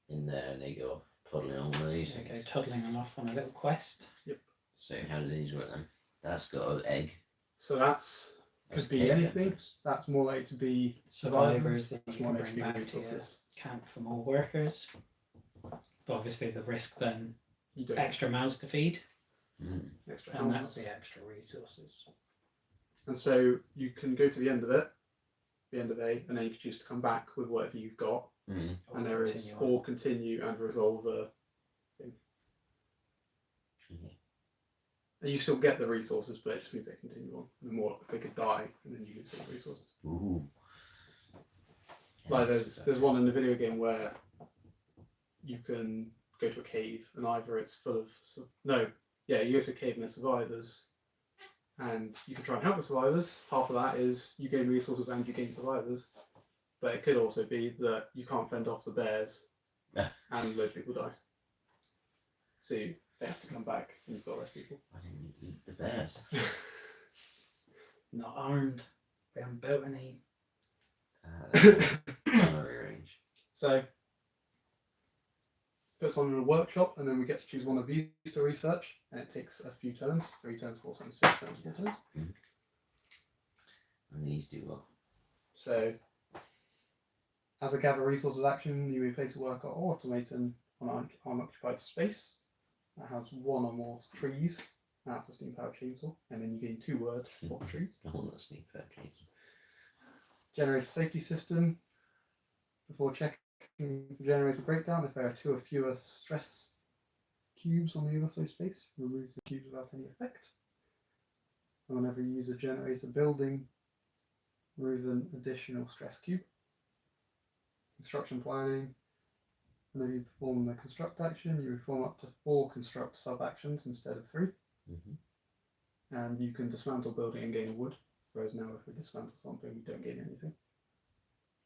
In there, and they go off toddling on one of these There you go, things. toddling them off on a little quest. So how do these work then? That's got an egg. So that's That's could be cave anything. entrance. That's more likely to be Survivors that you That's can more bring likely to back be to your resources. camp for more workers. But obviously the risk then You don't extra mouths to feed, Mm. extra and that houses. would be extra resources. And so you can go to the end of it, the end of A, and then you can choose to come back with whatever you've got. Mm. Or And there is continue on. or continue and resolve a thing. Okay. And you still get the resources, but it just means they continue on. And the more they could die, and then you lose all the resources. Ooh. Like Yeah, there's one in the video game where you can go to a cave and either it's full of you go to a cave and there's survivors, and you can try and help the survivors. Half of that is you gain resources and you gain survivors, but it could also be that you can't fend off the bears and loads of people die. So they have to come back and you've got to rest people. I didn't eat the bears. Not armed. We haven't built any. Gunnery range. So puts on in a workshop, and then we get to choose one of these to research, and it takes a few turns, 3 turns, 4 turns, 6 turns, 4 turns. And these do what? So as a gather resources action, you may place a worker or automaton on an unoccupied space that has 1 or more trees. That's a steam powered chainsaw, and then you gain 2 word for trees. I want that sneak purchase. Generate a safety system before checking for generator breakdown. If there are 2 or fewer stress cubes on the overflow space, remove the cubes without any effect. And whenever you use a generator building, remove an additional stress cube. Construction planning. Whenever you perform the construct action, you perform up to 4 construct sub actions instead of 3. Mm-hmm. And you can dismantle building and gain wood. Whereas now, if we dismantle something, we don't gain anything.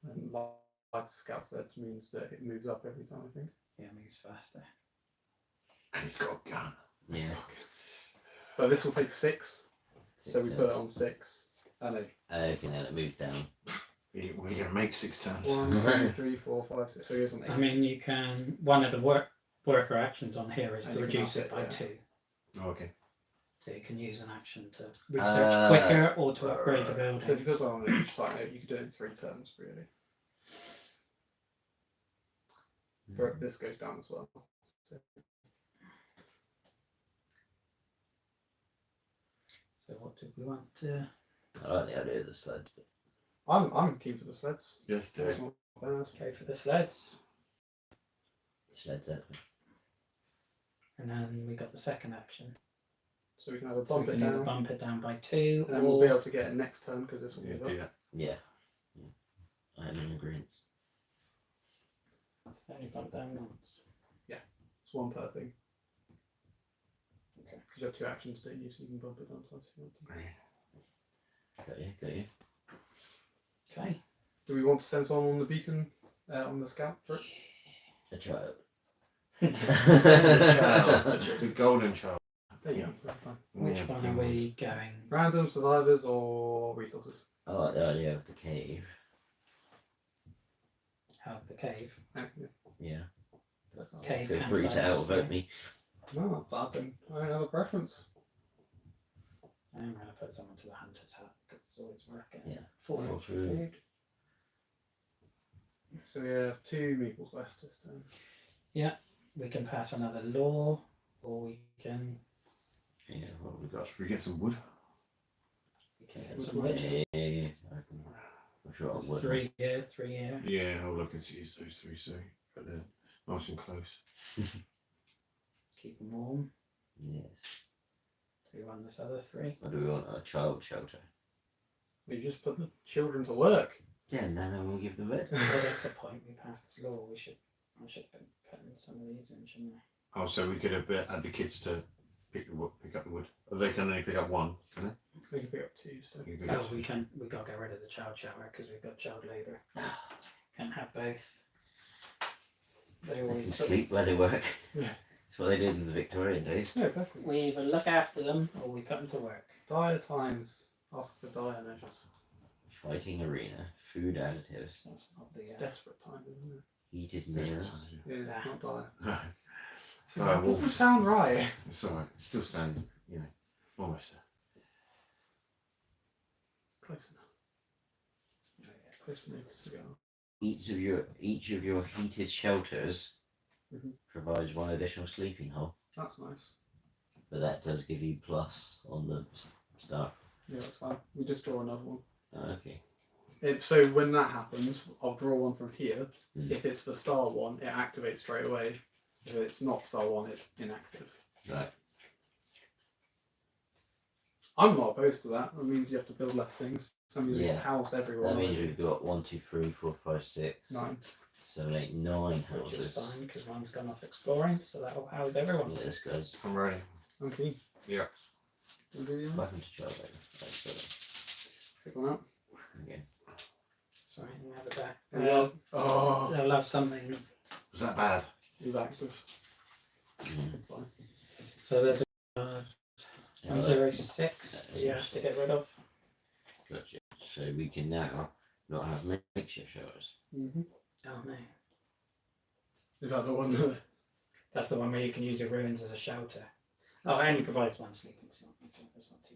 And like scout sleds means that it moves up every time, I think. Yeah, moves faster. And he's got a gun. Yeah. But this will take 6, so we Six put it turns. on 6. I know. Okay, now it moves down. We're going to make 6 turns. 1, 2, 3, 4, 5, 6. So here's on 8. I mean, you can. One of the worker actions on here is And to you can reduce up it it, by yeah. 2. Oh, okay. So you can use an action to research quicker or to upgrade the So building. because I'm on each side, you could do it in 3 turns, really. But this goes down as well. So what did we want to? I like the idea of the sleds, but I'm keen for the sleds. Yes, do It's it. not bad. Go for the sleds, sleds out. and then we got the second action. So we can either So bump we it can either down, bump it down by 2, and then we'll be or able to get it next turn because this will Yeah, move do up. that. Yeah. I am in agreement. only bump down once. It's 1 per thing. Okay. Because you have 2 actions, don't you? So you can bump it down twice if you want to. Right. Got you, got you. Okay. Do we want to send someone on the beacon, on the scout trip? A child. Child. The golden child. There you go. That's fine. Which Yeah, one good are ones. we going? Random, survivors, or resources? I like the idea of the cave. Out of the cave. Yeah. Yeah. That's not Cave Feel campsite free to mostly. outvote me. No, I don't have a preference. I'm going to put someone to the hunter's hut. It's always worth getting Yeah. 4 Yeah, extra true. food. So we have 2 meeples left this turn. We can pass another law, or we can Yeah, what have we got? Should we get some wood? get some wood. Yeah. I'm sure There's I would. 3 here, 3 here. Yeah, all I can see is those 3, so but they're nice and close. Keep them warm. Yes. We run this other 3. Or do we want a child shelter? We just put the children to work. Yeah, and then we'll give them bed. Well, that's the point. We passed this law. I should be putting some of these in, shouldn't I? Oh, so we could have had the kids to pick up the wood. Oh, they can only pick up 1, can they? We can pick up 2. So. You can pick Oh, up we 2. can. We got to get rid of the child shower because we've got child labour. Can't have both. They They can always sleep where they work. Yeah. That's what they did in the Victorian days. Yeah, exactly. We either look after them or we put them to work. Dire times ask for dire measures. Fighting arena, food additives, That's not the. It's desperate times, isn't it? heated That's meals. what it Yeah, Yeah. not dire. No, So Dire that doesn't wolves. sound right. it's alright. It's still standing, you know, almost there. Close enough. Close enough to go. Each of your heated shelters Mhm. provides 1 additional sleeping hole, That's nice. but that does give you plus on the start. Yeah, that's fine. We just draw another one. Okay. So when that happens, I'll draw one from here. Mm. If it's the star one, it activates straight away. If it's not star one, it's inactive. Right. I'm not opposed to that. That means you have to build less things. That means Yeah. we've housed everyone. That means already. we've got 1, 2, 3, 4, 5, 6, 9. 7, 8, 9 Which is houses. fine because one's gone off exploring, so that'll house everyone. Yeah, this goes I'm ready. I'm keen. Yeah. Wanna do the other? back into child labour. That's Pick one up. again. Sorry, you have it back. There we go. Oh, They'll have something. Was that bad? he's active. Mm. It's fine. So there's a Yeah, 106 that you have to get rid of. Gotcha. So we can now not have makeshift shelters. Mm-hmm. Oh no. Is that the one that... That's the one where you can use your ruins as a shelter. Oh, it only provides 1 sleeping slot. Okay, that's not too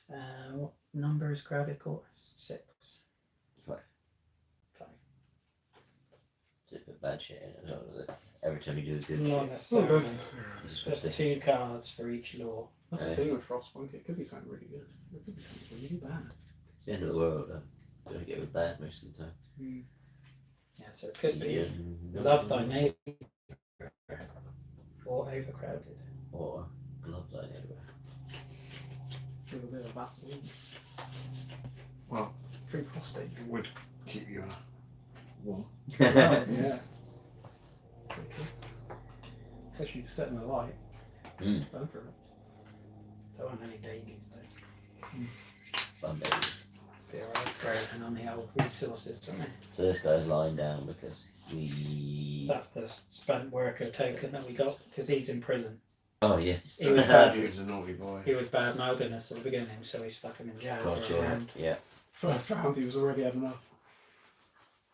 bad. What number is crowded quarters? 6. 5. 5. It's a bit bad shit in it as well, is it? Every time you do a good Not shit. necessarily. it's There's specific 2 shit. cards for each law. That's the thing with FrostPunk. It could be something really good. It could be something really bad. It's the end of the world, though. You don't get it bad most of the time. Yeah, so it could be Yeah. love thy neighbour or overcrowded. Or love thy neighbour. A little bit of battle. Well, Free prostate. it would keep you warm. Yeah. Pretty cool. Especially if you're setting the light. Mm. Burn through it. Don't want any babies though. Fun babies. They're overcrowding on the old resources, don't they? So this guy's lying down because we. That's the spent worker token that we got because he's in prison. Oh yeah. He was bad. He was a naughty boy. He was bad mouthing us at the beginning, so we stuck him in jail for a Gotcha. round. Yeah. First round, he was already had enough.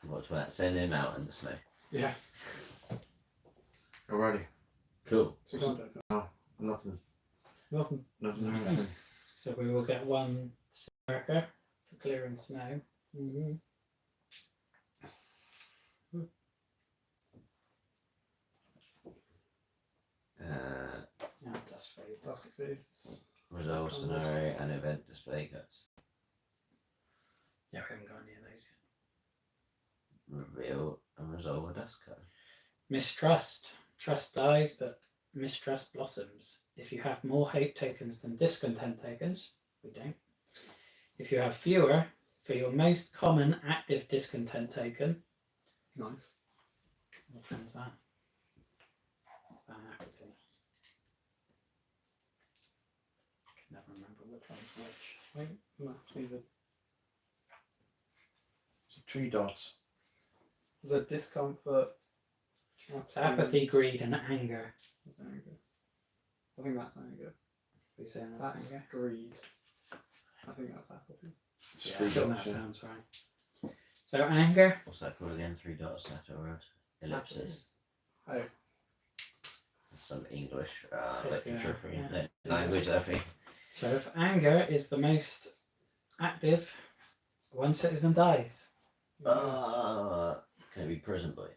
What's that? Send him out in the snow. Yeah. Alrighty. Cool. So you can't do it. Nothing. Nothing. Nothing. So we will get 1 worker for clearing snow. Mm-hmm. Oh, dust phase. That's the face. Resolve scenario and event display cuts. Yeah, we haven't got any of those yet. Reveal and resolve a dust cut. Mistrust. Trust dies, but mistrust blossoms. If you have more hate tokens than discontent tokens, we don't. If you have fewer, for your most common active discontent token, Nice. which one's that? What's that apathy? I can never remember which one's which. Wait, no, neither. So 3 dots. There's a discomfort. It's apathy, greed, and anger. That's anger. I think that's anger. We saying that's That's anger? greed. I think that's apathy. It's Yeah, 3 I think dots. that Yeah. sounds right. So anger, What's that called again? 3 dots, that or ellipsis. Oh, Some English Yeah, literature for you. yeah. Language, I think. so if anger is the most active, 1 citizen dies. Can it be prison boy?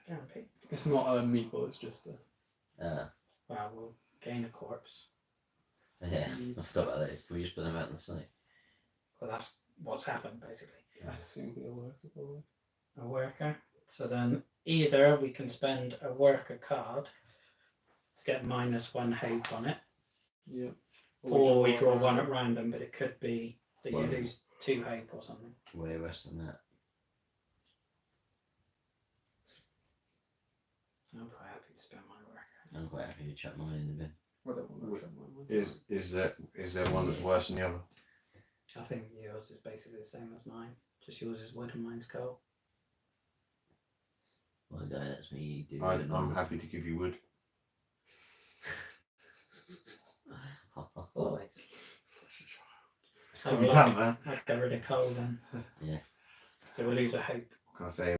Guarantee. It's not a meeple, it's just a. Well, we'll gain a corpse. Yeah, Jeez. I'll stop at those. Can we just put them out in the site? Well, that's what's happened basically. I assume it'll be a worker, probably. A worker. So then either we can spend a worker card to get -1 hope on it, Yeah. or we draw one at random, but it could be that you Well- lose 2 hope or something. Way worse than that. I'm quite happy to spend my worker. I'm quite happy to chuck mine in the bin. I don't want to check mine. Is there one that's worse than the other? I think yours is basically the same as mine. Just yours is wood and mine's coal. Well, the guy that's me do. I'm happy to give you wood. Always. Such a child. So Calm we'll down, man. I'd get rid of coal then. Yeah. So we'll lose a hope. What can I say?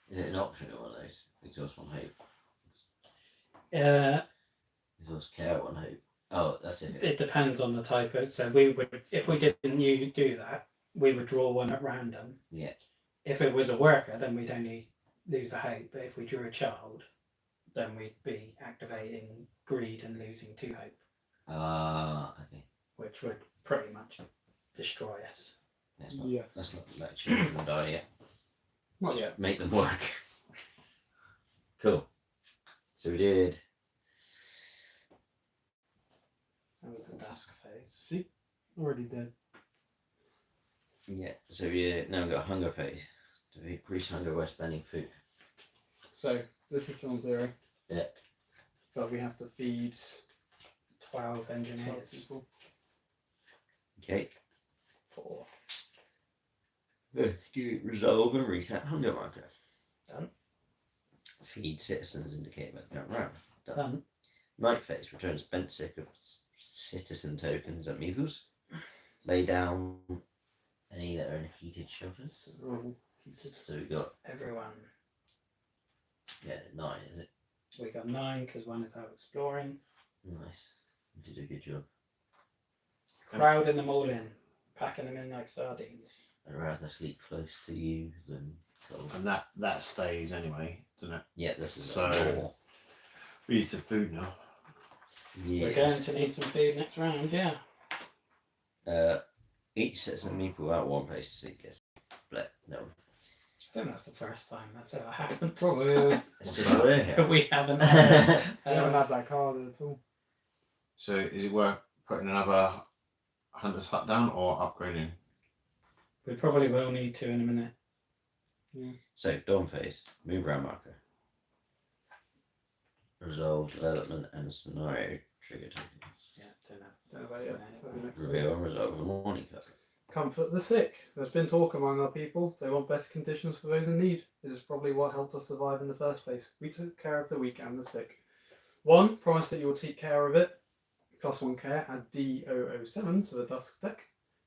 Is it an option or one of those? Exhaust one hope. Exhaust care one hope. Oh, that's it. It depends on the type of. So we would, if we didn't do that, we would draw one at random. Yeah. If it was a worker, then we'd only lose a hope. But if we drew a child, then we'd be activating greed and losing 2 hope, Okay. which would pretty much destroy us. That's not, Yes. that's not like children die yet. Not yet. Make them work. Cool. So we did. That was the dusk phase. See? Already dead. Yeah. So we now we've got a hunger phase. To increase hunger by spending food. So, this is still 0. Yeah. But we have to feed 12 12 engineers. people. Okay. 4. You resolve and reset hunger marker. Done. Feed citizens indicated by the current round. Done. Night phase. Return spent sick of citizen tokens and meeples. Lay down any that are in heated shelters. So, they're all heated. So we got Everyone. 9, is it? We got 9 because one is out exploring. Nice. You did a good job. Crowding them all in. Packing them in like sardines. I'd rather sleep close to you than cold. And that stays anyway, doesn't it? Yeah, this is So- more. We need some food now. We're Yes. going to need some food next round, yeah. Each citizen meeple out one place to sleep gets split. No. I think that's the first time that's ever happened. Probably. It's What's just that? we're here. We haven't had I haven't had that card at all. So is it worth putting another hunter's hut down or upgrading? We probably will need to in a minute. So, dawn phase, move round marker. Resolve development and scenario trigger tokens. Yeah, don't have. Don't know about yet. Maybe next time. Reveal and resolve the morning cup. Comfort the sick. There's been talk among our people. They want better conditions for those in need. This is probably what helped us survive in the first place. We took care of the weak and the sick. 1. Promise that you will take care of it. +1 care. Add D007 to the dusk deck.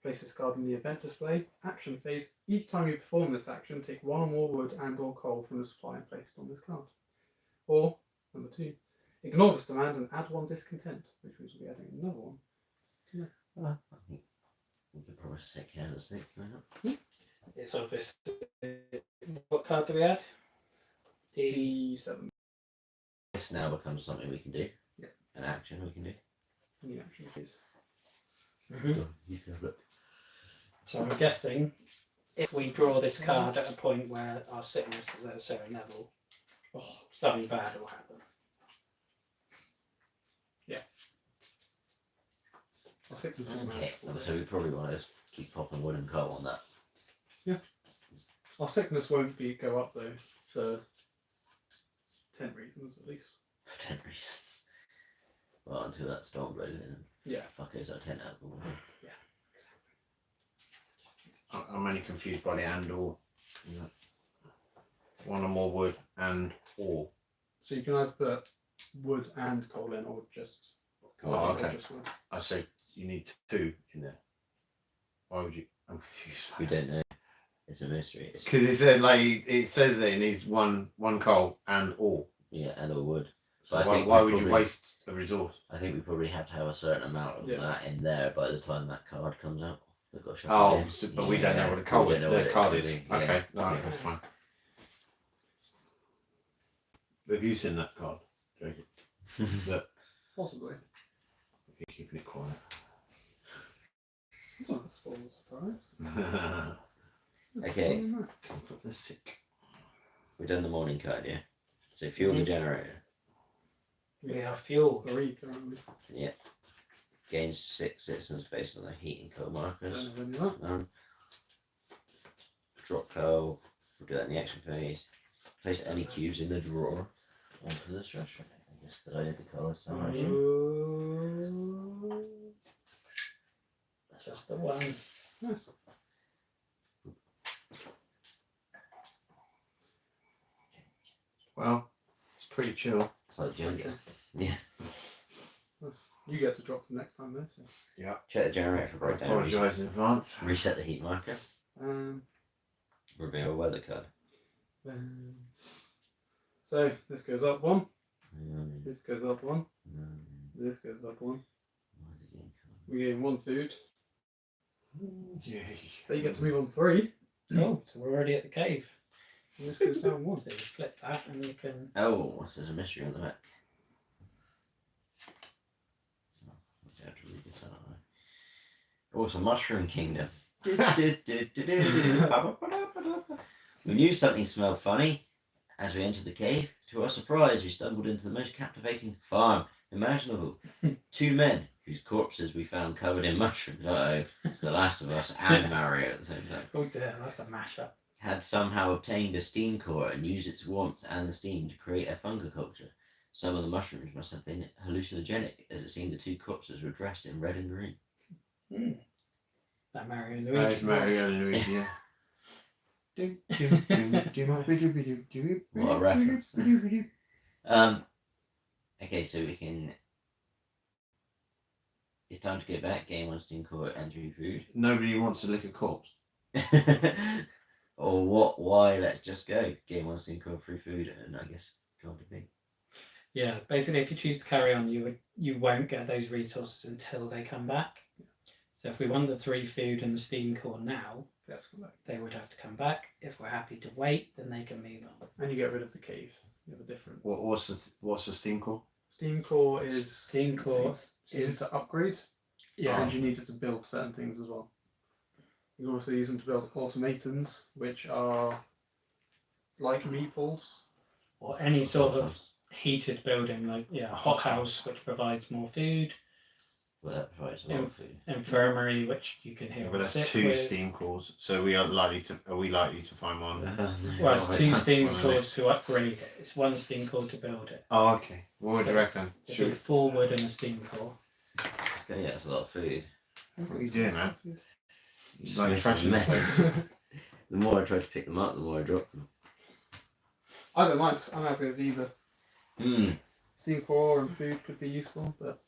Place this card in the event display. Action phase. Each time you perform this action, take 1 or more wood and or coal from the supply placed on this card. Or, number 2, ignore this demand and add 1 discontent, which means we'll be adding another one. I think we could probably take care of the snake coming up. It's obvious. What card do we add? D7. This now becomes something we can do. Yeah. An action we can do. The action phase. So you can have a look. So I'm guessing if we draw this card at a point where our sickness is at a certain level, something bad will happen. I'll stick this in Okay, now. so we probably want to keep popping wood and coal on that. Our sickness won't go up though for 10 reasons at least. For 10 reasons. Well, until that storm blows in and Yeah. fuckers our tent out the window. I'm only confused by the and or. 1 or more wood and or. So you can either put wood and coal in or just coal Oh, or okay. just wood. I say you need 2 in there. Why would you? I'm confused. We don't know. It's a mystery. It's, Because it said it says that it needs one coal and or. yeah, and or wood. So But I why, think why we would you probably- waste a resource? I think we probably have to have a certain amount of Yeah. that in there by the time that card comes out. They've got to shut Oh, it in. so, but we don't know what the We card, don't know what the it's card gonna is. be, yeah. Okay, no, Yeah. that's fine. Have you seen that card, Jacob? That Possibly. you're keeping it quiet. It's not a spoil surprise. There's Okay. fun in that. Come put the sick. We've done the morning card, yeah. So fuel the generator. We have fuel. 3 currently. Gains 6 citizens based on the heat and coal markers. Don't have any of that. Drop coal. We'll do that in the action phase. Place any cubes in the drawer onto the structure. I guess that I did the colours. Just the one. Nice. Well, it's pretty chill. It's like Jenga. Yeah. You get to drop them next time, though. So. Yeah. Check the generator for I breakdown. apologise in advance. Reset the heat marker. Um, Reveal a weather card. so this goes up 1. Mm, This goes up 1. mm, This goes up 1. what is it again called? We gain 1 food. Yay. But you get to move on 3. Oh, so we're already at the cave. And this goes down 1. So you flip that and you can. Oh, there's a mystery on the back. Oh, I have to read this out. Oh, it's a mushroom kingdom. We knew something smelled funny. As we entered the cave, to our surprise, we stumbled into the most captivating farm imaginable. 2 men, whose corpses we found covered in mushrooms. Uh-oh, it's The Last of Us and Mario at the same time. Oh dear, that's a mashup. Had somehow obtained a steam core and used its warmth and the steam to create a fungiculture. Some of the mushrooms must have been hallucinogenic, as it seemed the 2 corpses were dressed in red and green. That Mario and That Luigi. is Mario and Luigi, yeah. What a reference. Okay, so we can. It's time to get back. Game 1 steam core and 3 food. Nobody wants to lick a corpse. Or what? Why? Let's just go. Game 1 steam core, 3 food, and I guess God to be. Yeah, basically, if you choose to carry on, you won't get those resources until they come back. So if we want the 3 food and the steam core now, They have to come back. they would have to come back. If we're happy to wait, then they can move on. And you get rid of the cave. You have a different. What's the steam core? Steam core is. Steam core it's used to upgrade. Yeah, And you need it to build certain things as well. You can also use them to build automatons, which are like meeples. or any sort of heated building, like a hothouse, which provides more food. Well, that provides a lot of food. Infirmary, which you can Yeah, heal but the that's sick 2 with. steam cores. So we are likely to find one? Well, it's 2 steam One of cores those. to upgrade it. It's 1 steam core to build it. Oh, okay. What do you reckon? If Should we we, forward and a steam core. Yeah, that's a lot of food. what are you doing, man? Just Like making trashing a the mess. place. The more I try to pick them up, the more I drop them. I don't mind. I'm happy with either. Hmm. Steam core and food could be useful, but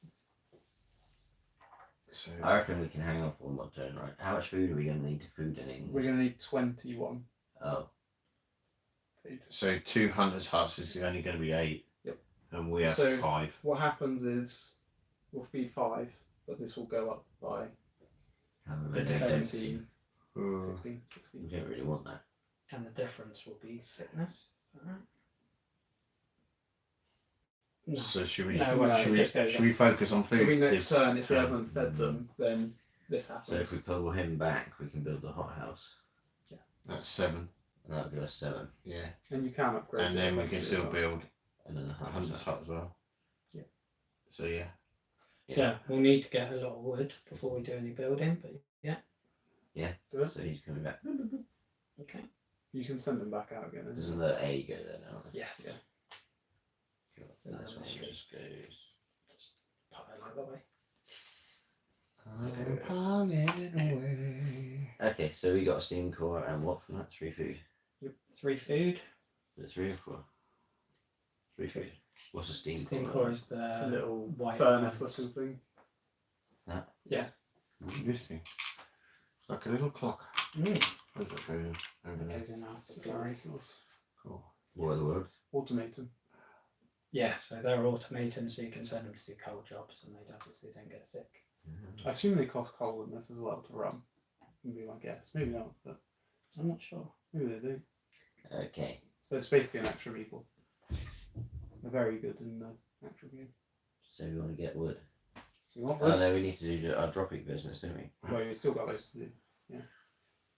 So, I reckon we can hang on for 1 more turn, right? How much food are we going to need to food anything? we're going to need 21 Oh, food. so 2 hunters' huts is only going to be 8. Yep. And we have So- 5. What happens is we'll feed 5, but this will go up by however They many don't. days. 17, Ooh. 16, We 16. don't really want that. And the difference will be sickness. Is that right? No. So should we, No, well, should, we just go should we focus on food? If we next This turn, if we turn? haven't fed them, then this happens. So if we pull him back, we can build the hothouse. That's 7. And that'll give us 7. Yeah. And you can upgrade And it then we can eventually still as well. build And then the a hunter's hut as well. Yeah. So yeah. Yeah, we'll need to get a lot of wood before we do any building, but Do it. So he's coming back. okay. You can send them back out again. isn't Doesn't it? the A go there now? Yes. Yeah. Cool. That's what it just goes. Put it like that way. I'm piling away. Okay, so we got a steam core and what from that? 3 food. 3 food. Is it 3 or 4? 3 food. What's a steam, Steam core? core is It's a the little white furnace ones. looking thing. This thing. It's like a little clock. Where's that going over It there? goes in our It's a supply. resource. Cool. What are the words? Automaton. Yeah, so they're automatons, so you can send them to do coal jobs, and they obviously don't get sick. I assume they cost coal in this as well to run. would be my guess. Maybe not, but I'm not sure. maybe they do. Okay. So it's basically an extra meeple. They're very good in the actual game. So we want to get wood. So you want Oh this? no, we need to do our dropping business, don't we? Well, you've still got those to do.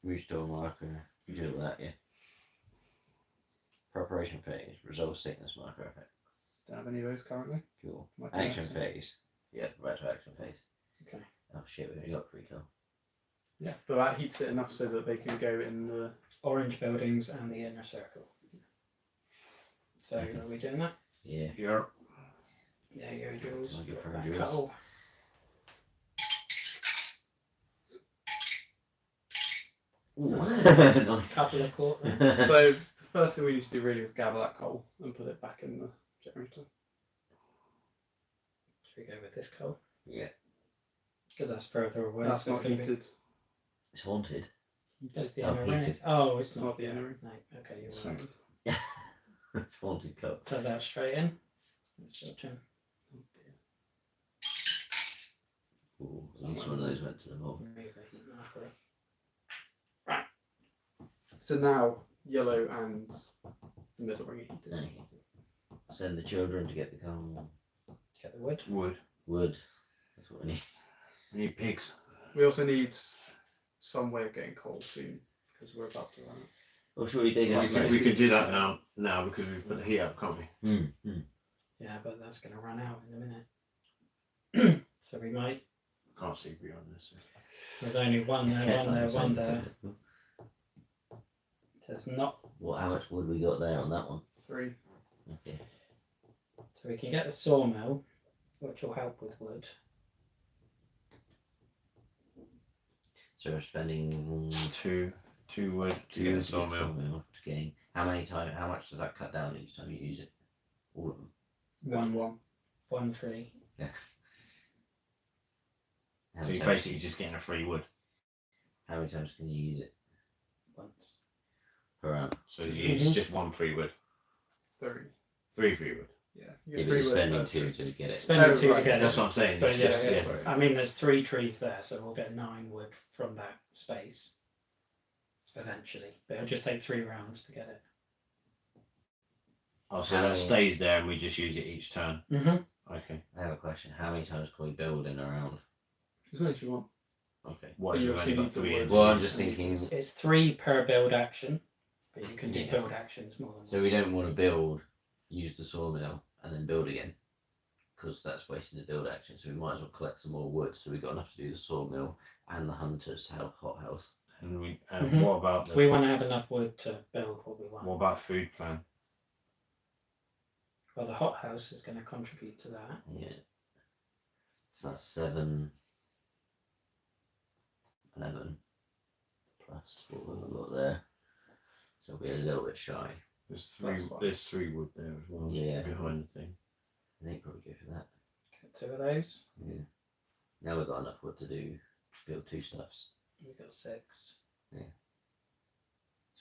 Restore marker. You do all that, yeah. Preparation phase. Resolve sickness marker effects. Don't have any of those currently. Cool. Might do Action next phase. Yeah, right to action phase. Okay. Oh shit, we only got 3 kill. Yeah, but that heats it enough so that they can go in the. Orange buildings and the inner circle. So are we doing that? Yeah. Yeah. Yeah, you're yours. I'll give her That yours. cuddle. Nice. Couple of quarters. So the first thing we need to do really is gather that coal and put it back in the generator. Should we go with this coal? Yeah. Because that's further away. That's so not it's gonna be- heated. It's haunted. That's the It's inner ring. unheated. Oh, it's It's not. not the inner ring. No, okay, you're So right. it's- It's haunted cup. Put that straight in. It's your turn. oh dear. Ooh, at least one of those went to the mob. Move the heat marker. So now yellow and the middle ring are heated. Okay. Send the children to get the coal. Get the wood. Wood. Wood. That's what we need. We need pigs. We also need some way of getting coal soon because we're about to run out. Or should we dig Well, a we space? We could do that now because we've put the heat up, can't we? Yeah, but that's going to run out in a minute. So we might. Can't see beyond this. There's only one there, one there, one there. So it's not. What? How much wood we got there on that one? 3. Okay. So we can get the sawmill, which will help with wood. So we're spending Two wood to two get to a sawmill. to getting. How much does that cut down each time you use it? All of them. One tree. How So many you're times- basically just getting a free wood. How many times can you use it Once. per round? So you use just one free wood. 3. 3 free wood. Yeah. You Yeah, get but 3 you're wood spending per 2 tree. to get it. Spending Oh, two right, to get That's it. what I'm saying. But It's yeah, just, yeah, yeah. sorry. I mean, there's 3 trees there, so we'll get 9 wood from that space. Eventually. But it'll just take 3 rounds to get it. Oh, so How that many- stays there and we just use it each turn. Mm-hmm. Okay. I have a question. How many times can we build in a round? As many as you want. Okay. What But if you you've obviously only need got the 3 wood. in? Well, I'm just thinking. It's 3 per build action, but you can do Yeah. build actions more than So we don't want to build, use the sawmill, and then build again, because that's wasting the build action. So we might as well collect some more wood. So we've got enough to do the sawmill and the hunters hothouse. And Mhm. what about We want to have enough wood to build what we want. what about food plan? Well, the hothouse is going to contribute to that. Yeah. So that's 7, 11 plus what we've got there. So we'll be a little bit shy. There's That's fine. There's 3 wood there as well. Yeah. Behind the thing. I think probably go for that. Get 2 of those. Yeah. Now we've got enough wood to build 2 stuffs. We've got 6. So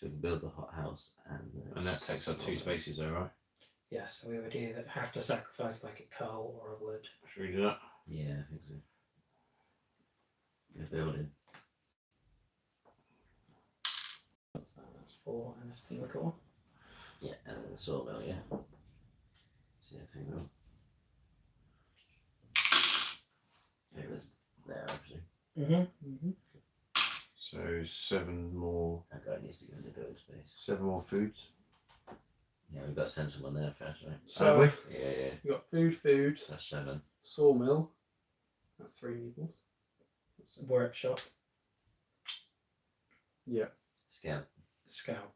we can build the hothouse and. And that takes up 2 spaces though, right? Yeah, so we would either have to sacrifice like a coal or a wood. Should we do that? Yeah, I think so. We're building. What's that? That's 4 and a steam core. Yeah, and then the sawmill, yeah. See if we will. It was there, I presume. Mm-hmm. So 7 more. That guy needs to go into build space. 7 more foods. Yeah, we've got to send someone there first, right? So we? Yeah. we've got food, That's 7. sawmill. That's 3 meeples. Workshop. Yeah. Scout. Scout.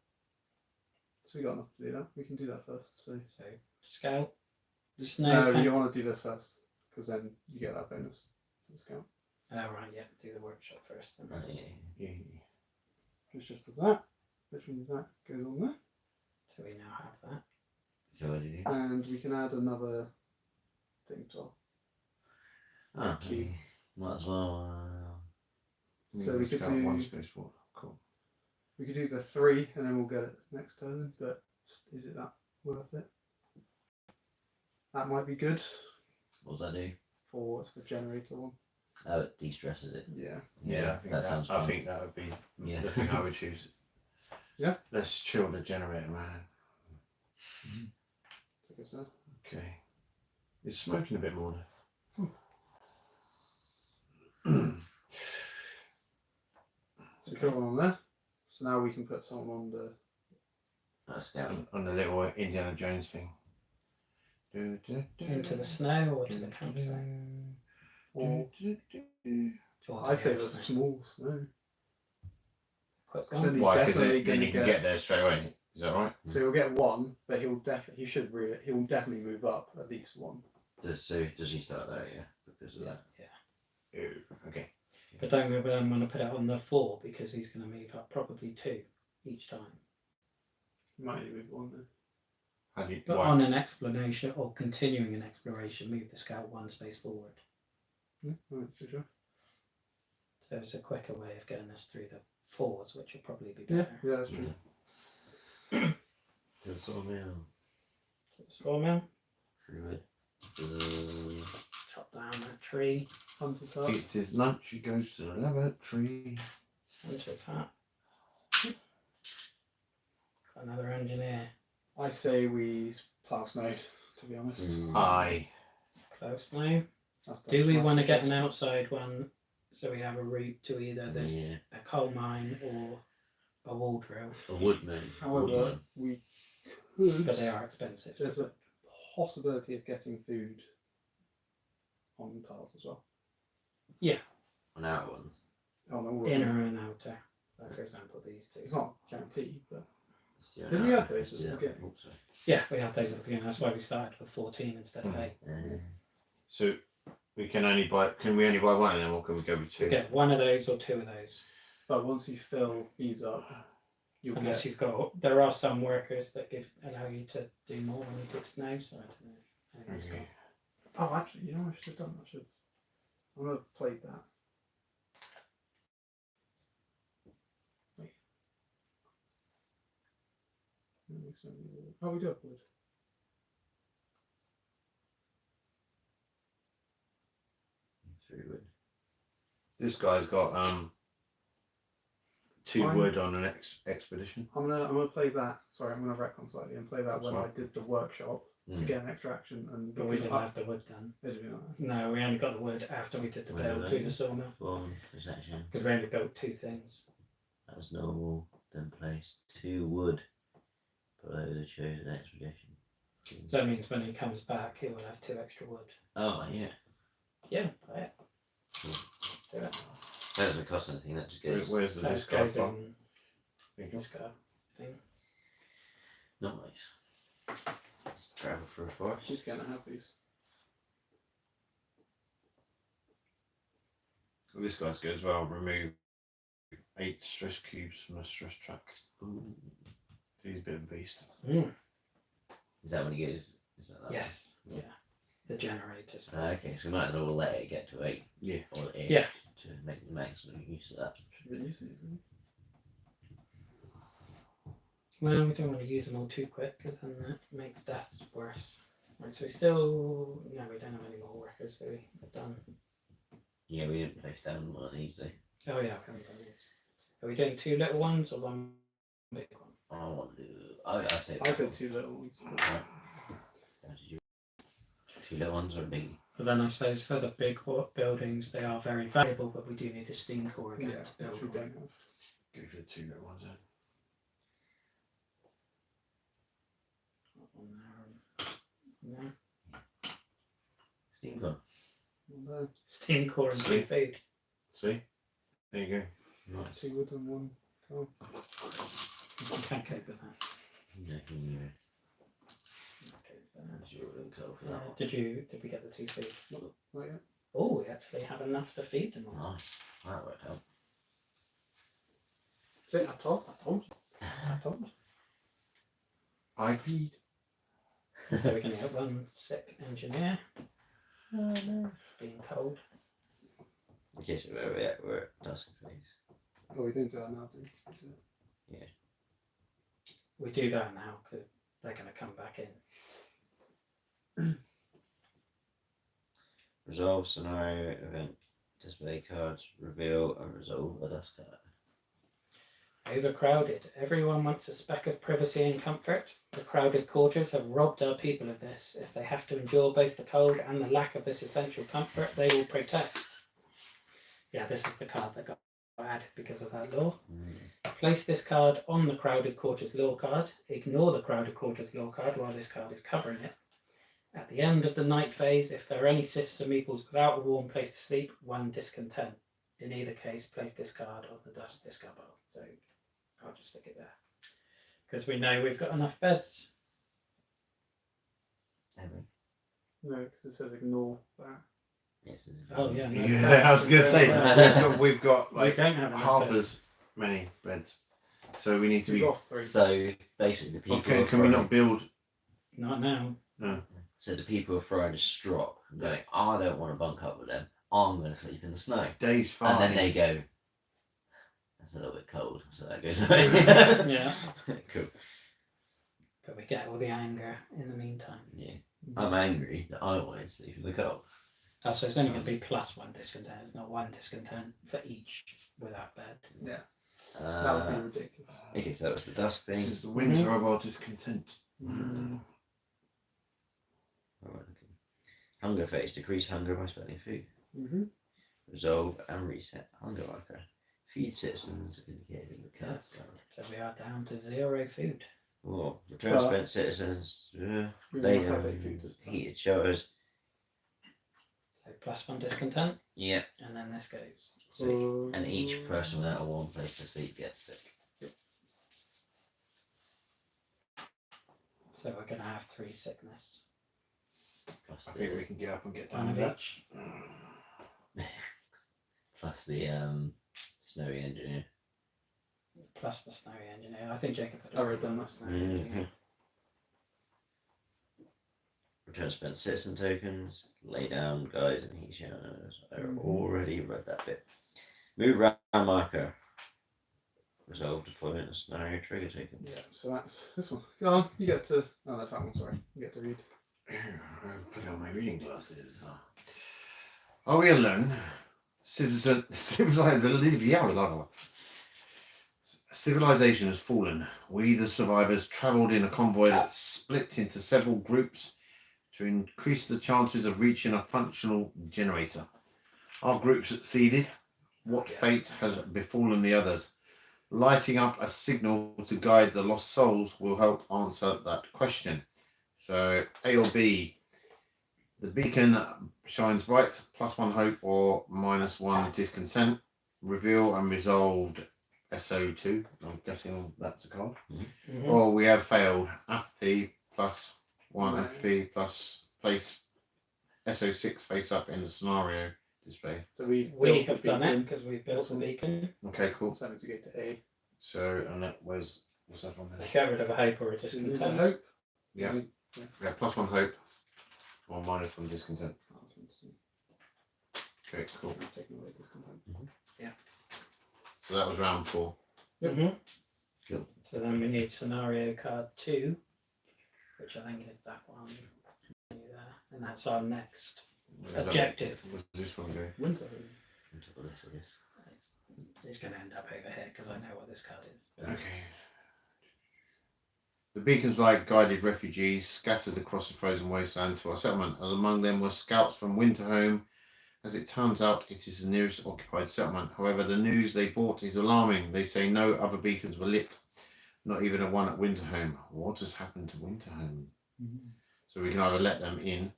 So we got enough to do that. We can do that first. So So scout. no, Snow. you want to do this first because then you get that bonus to the scout. Oh right, yeah. Do the workshop first. Then. Right, yeah. Yeah. Which just does that. Which means that goes on there. So we now have that. So what did you do? And we can add another thing to our Oh, Key. okay. Might as well. So we could do- 1 space more. Cool. We could do the 3 and then we'll get it next turn, but is it that worth it? That might be good What does that do? for what's the generator one. Oh, it de-stresses it. Yeah. Yeah, I think that sounds fun. I think that would be Yeah. the thing I would choose. Yeah. Let's chill the generator, man. Take us there. Okay. It's smoking a bit more. So put one on there. So now we can put someone on the. That's down. On the little Indiana Jones thing. Into the snow or to the campsite? Or Or I to say the the snow. small snow. Quick So one. he's Why? Because definitely then going to you can get there straight away. Is that right? So he'll get one, but he'll definitely move up at least one. Does he start there? Yeah, because of that. Oh, okay. But don't we then want to put it on the 4 because he's going to move up probably 2 each time. He might only move one then. How do you, But why? on an explanation or continuing an exploration, move the scout 1 space forward. Yeah, right, sure. So it's a quicker way of getting us through the 4s, which will probably be Yeah, better. yeah, that's true. To the sawmill. Sawmill, Druid. chop down that tree, Hunter's hut. It's his lunch. He goes to the laboratory. hunter's hat. Got another engineer. I say we plough snow, to be honest. Aye. Close now. That's Do we my want to get an suggestion. outside one so we have a route to either this a coal mine or a wall drill? A woodman. However, Woodman. we could. But they are expensive. There's a possibility of getting food on tiles as well. On our ones. On all of Inner them. and outer. Like for example, these two. It's not guaranteed, but Yeah, Didn't we have those at the yeah, beginning? also. Yeah, we had those at the beginning. That's why we started with 14 instead of 8. So we can only buy. Can we only buy one of them, or can we go with two? Get one of those or 2 of those. but once you fill these up, you'll Unless get. you've got, there are some workers that allow you to do more when you dig snow. So I don't know. If anyone's Okay. Oh, actually, you know what I should have done? I'm gonna play that. Wait. Oh, we do have wood. Three wood. This guy's got 2 Fine. wood on an expedition. I'm gonna play that. Sorry, I'm gonna retcon slightly and play that That's when fine. I did the workshop to get an extra action and. But we didn't have the wood done. Did we not? No, we only got the wood after we did the Where build are to they? the sawmill. Form, perception. Because we only built 2 things. That was normal. Then place 2 wood below the chosen expedition. So that means when he comes back, he will have 2 extra wood. Oh yeah. Yeah, play it. Cool. Do it. That doesn't cost anything. That just goes. Where's the That discard goes from? in There you go. discard thing. Nice. Just travel through a forest. Who's gonna have these? Well, this guy's good as well. Remove 8 stress cubes from a stress track. Ooh. He's a bit of a beast. Mm. Is that when he goes? Is that Yes. Yeah. The generators. Okay, so we might as well let it get to 8. Yeah. Or 8 Yeah. to make the maximum use of that. Should have been using it. Really. Well, we don't want to use them all too quick because then that makes deaths worse. Right, so we still. No, we don't have any more workers, so we're done. Yeah, we didn't place down one of these though. Oh, yeah, we haven't done these. Are we doing 2 little ones or 1 big one? I want to do. I say. I said 2 little ones. Right. Down to you. 2 little ones or a big. But then I suppose for the big buildings, they are very valuable, but we do need a steam core again Yeah, to build which we one. don't have. Go for the 2 little ones then. One there and there. Steam gun. One there, Steam core and 2 Sweet. food. See? There you go. Nice. 2 wood and 1 coal. I can't cope with that. No, you That goes there. that's your own code for that one. Did we get the 2 food? Not yet. Oh, we actually have enough to feed them all. Nice. That worked out. See, I told you. I feed. So we're going to get 1 sick engineer. Oh no. Being cold. Okay, so we're at dusk phase. Oh, we didn't do that now, did we? We do that now because they're going to come back in. Resolve scenario event display cards, reveal and resolve a dust card. Overcrowded. Everyone wants a speck of privacy and comfort. The crowded quarters have robbed our people of this. If they have to endure both the cold and the lack of this essential comfort, they will protest. Yeah, this is the card that got added because of that law. Place this card on the crowded quarters law card. Ignore the crowded quarters law card while this card is covering it. At the end of the night phase, if there are any citizen meeples without a warm place to sleep, 1 discontent. In either case, place this card on the dust discard pile. So I'll just stick it there. Because we know we've got enough beds. Evan? No, because it says ignore that. Yes, it's Oh, yeah. No, Yeah, I was going to say, we've got we like don't have enough half beds. as many beds. So we need to We've be. lost 3. So basically, the people. Okay, are can we throwing- not build? Not now. No. So the people are throwing a strop and going, I don't want to bunk up with them. I'm going to sleep in the snow. Dave's fine. And then they go, that's a little bit cold. So that goes away. Yeah. Cool. But we get all the anger in the meantime. Yeah. I'm angry that I wanted to sleep in the cold. Oh, so it's only going to be plus 1 discontent. It's not 1 discontent for each without bed. Yeah, that would be ridiculous. Okay, so that was the dusk thing. This is the winter of our discontent. Alright, okay. Hunger phase. Decrease hunger by spending food. Mm-hmm. Resolve and reset hunger marker. Feed citizens indicated in the card. Yes. So we are down to 0 food. Oh, return Well, spent citizens. We They must have 8 food to start. heated shelters. So plus 1 discontent, Yeah. and then this goes. So, and each person without a warm place to sleep gets sick. So we're going to have 3 sickness. Plus I the, think we can get up and get 1 down of with that. each. plus the snowy engineer. Plus the snowy engineer. I think Jacob had I already read done that. that snowy engineer. Return spent citizen tokens. Lay down guys and heat shelters. I already read that bit. Move round marker. Resolve deployment of scenario trigger token. Yeah, so that's this one. Go on, you get to. Oh, that's that one, sorry. You get to read. I'll put on my reading glasses. Are we alone? Civilization has fallen. We, the survivors, travelled in a convoy that split into several groups to increase the chances of reaching a functional generator. Our group succeeded. What fate has befallen the others? Lighting up a signal to guide the lost souls will help answer that question. So A or B, the beacon shines bright, +1 hope or -1 discontent. Reveal and resolved SO2. I'm guessing that's a card. Mm-hmm. Or we have failed. Apathy +1 apathy plus place SO6 face up in the scenario display. So we have done it because we built the beacon. Okay, cool. So to get to A. So and that was what's that on there? Get rid of a hope or a So you lose discontent. a hope. Yeah. Yeah, +1 hope or -1 discontent. Okay, cool. I'm taking away discontent. So that was round 4. Mm-hmm. Cool. So then we need scenario card 2, which I think is that one. There. And that's our next objective. What does this one go? Winter. Into the list of this. It's going to end up over here because I know what this card is. Okay. The beacons like guided refugees scattered across the frozen wasteland to our settlement, and among them were scouts from Winterhome. As it turns out, it is the nearest occupied settlement. However, the news they brought is alarming. They say no other beacons were lit, not even a one at Winterhome. What has happened to Winterhome? So we can either let them in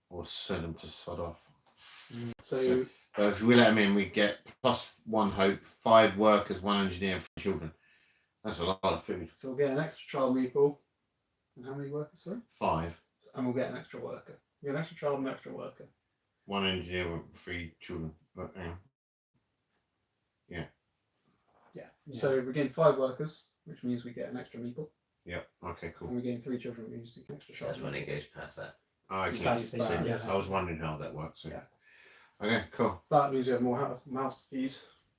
or send them to sod off. So But if we let them in, we get +1 hope, 5 workers, 1 engineer, and 4 children. That's a lot of food. we'll get an extra child meeple. And how many workers, sorry? 5. And we'll get an extra worker. We'll get an extra child and an extra worker. 1 engineer with 3 children. Yeah. Yeah. So we're getting 5 workers, which means we get an extra meeple. Yep. Okay, cool. And we're getting 3 children, which means we get an extra child. That's when it goes past that. Okay. Past the- So yeah. I was wondering how that works. So. Yeah. Okay, cool. That means we have more mouths to feed.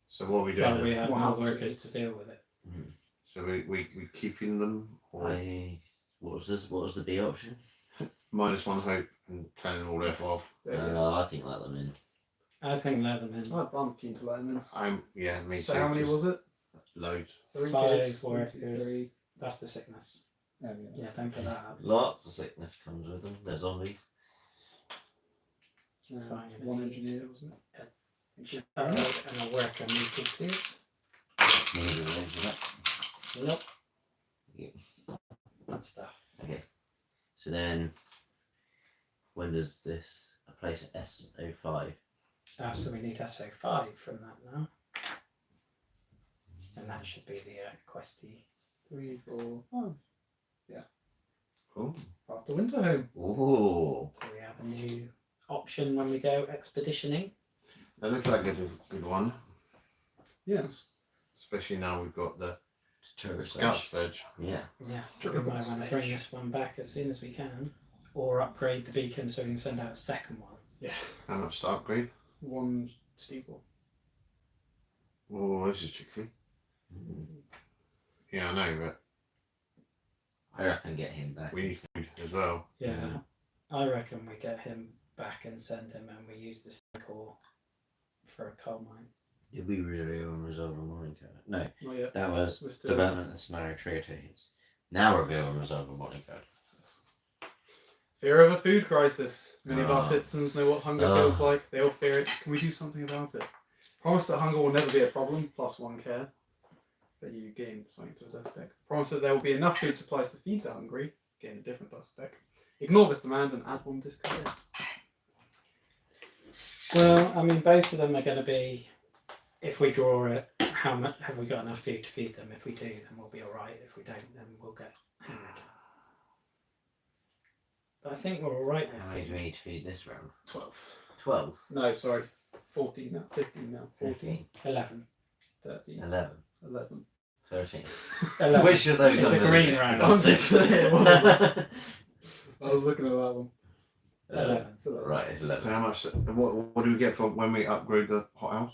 So what are we doing? Well, we then? have What more happens workers is- to deal with it. So we keeping them or What was this? What was the B option? -1 hope and telling them all F off. I think let them in. I think let them in. I'm keen to let them in. Me So too. how many 'cause was it? Loads. 3 5 kids. 1, 2, workers. 3. That's the sickness. Oh, yeah. Yeah, don't put that up. Lots of sickness comes with them. They're zombies. Fine, One you engineer, wasn't it? And a worker meeting, please. Neither of that. Nope. Yeah. That stuff. Okay. So then, when does this a place at SO5? So we need SO5 from that now. And that should be the questy. 3, 4, 5. Cool. After winter home. Ooh. So we have a new option when we go expeditioning. That looks like a good one. Yes. Especially now we've got the Turbo scout Sledge. sledge. Yeah. Yes, we Turbo might want to bring this one back as soon as we can. Or upgrade the beacon so we can send out a second one. Yeah. How much to upgrade? 1 steeple. Oh, this is tricky. Yeah, I know, but I reckon get him back. we need food as well. Yeah. Yeah. I reckon we get him back and send him and we use the stink ore for a coal mine. Did we really resolve a morning code? No, Not yet. that was We're still- development and scenario trigger to hits. Now reveal and resolve a morning code. Fear of a food crisis. Many of our Ah. citizens know what hunger feels like. They all fear it. Can we do something about it? Promise that hunger will never be a problem, +1 care. That you gain something to the dust deck. Promise that there will be enough food supplies to feed the hungry. Gain a different dust deck. Ignore this demand and add 1 discontent. Well, I mean, both of them are going to be, if we draw it, how much have we got enough food to feed them? If we do, then we'll be alright. If we don't, then we'll get hammered. But I think we're alright with How many do food. we need to feed this round? 12. 12. No, sorry. 14 now. 15 now. 14. 11. 13. 11. 11. 13. 11. Which of those It's a numbers green is it? round. I was Right, looking at that one. 11. So that- it's So 11. how much? What do we get for when we upgrade the hothouse?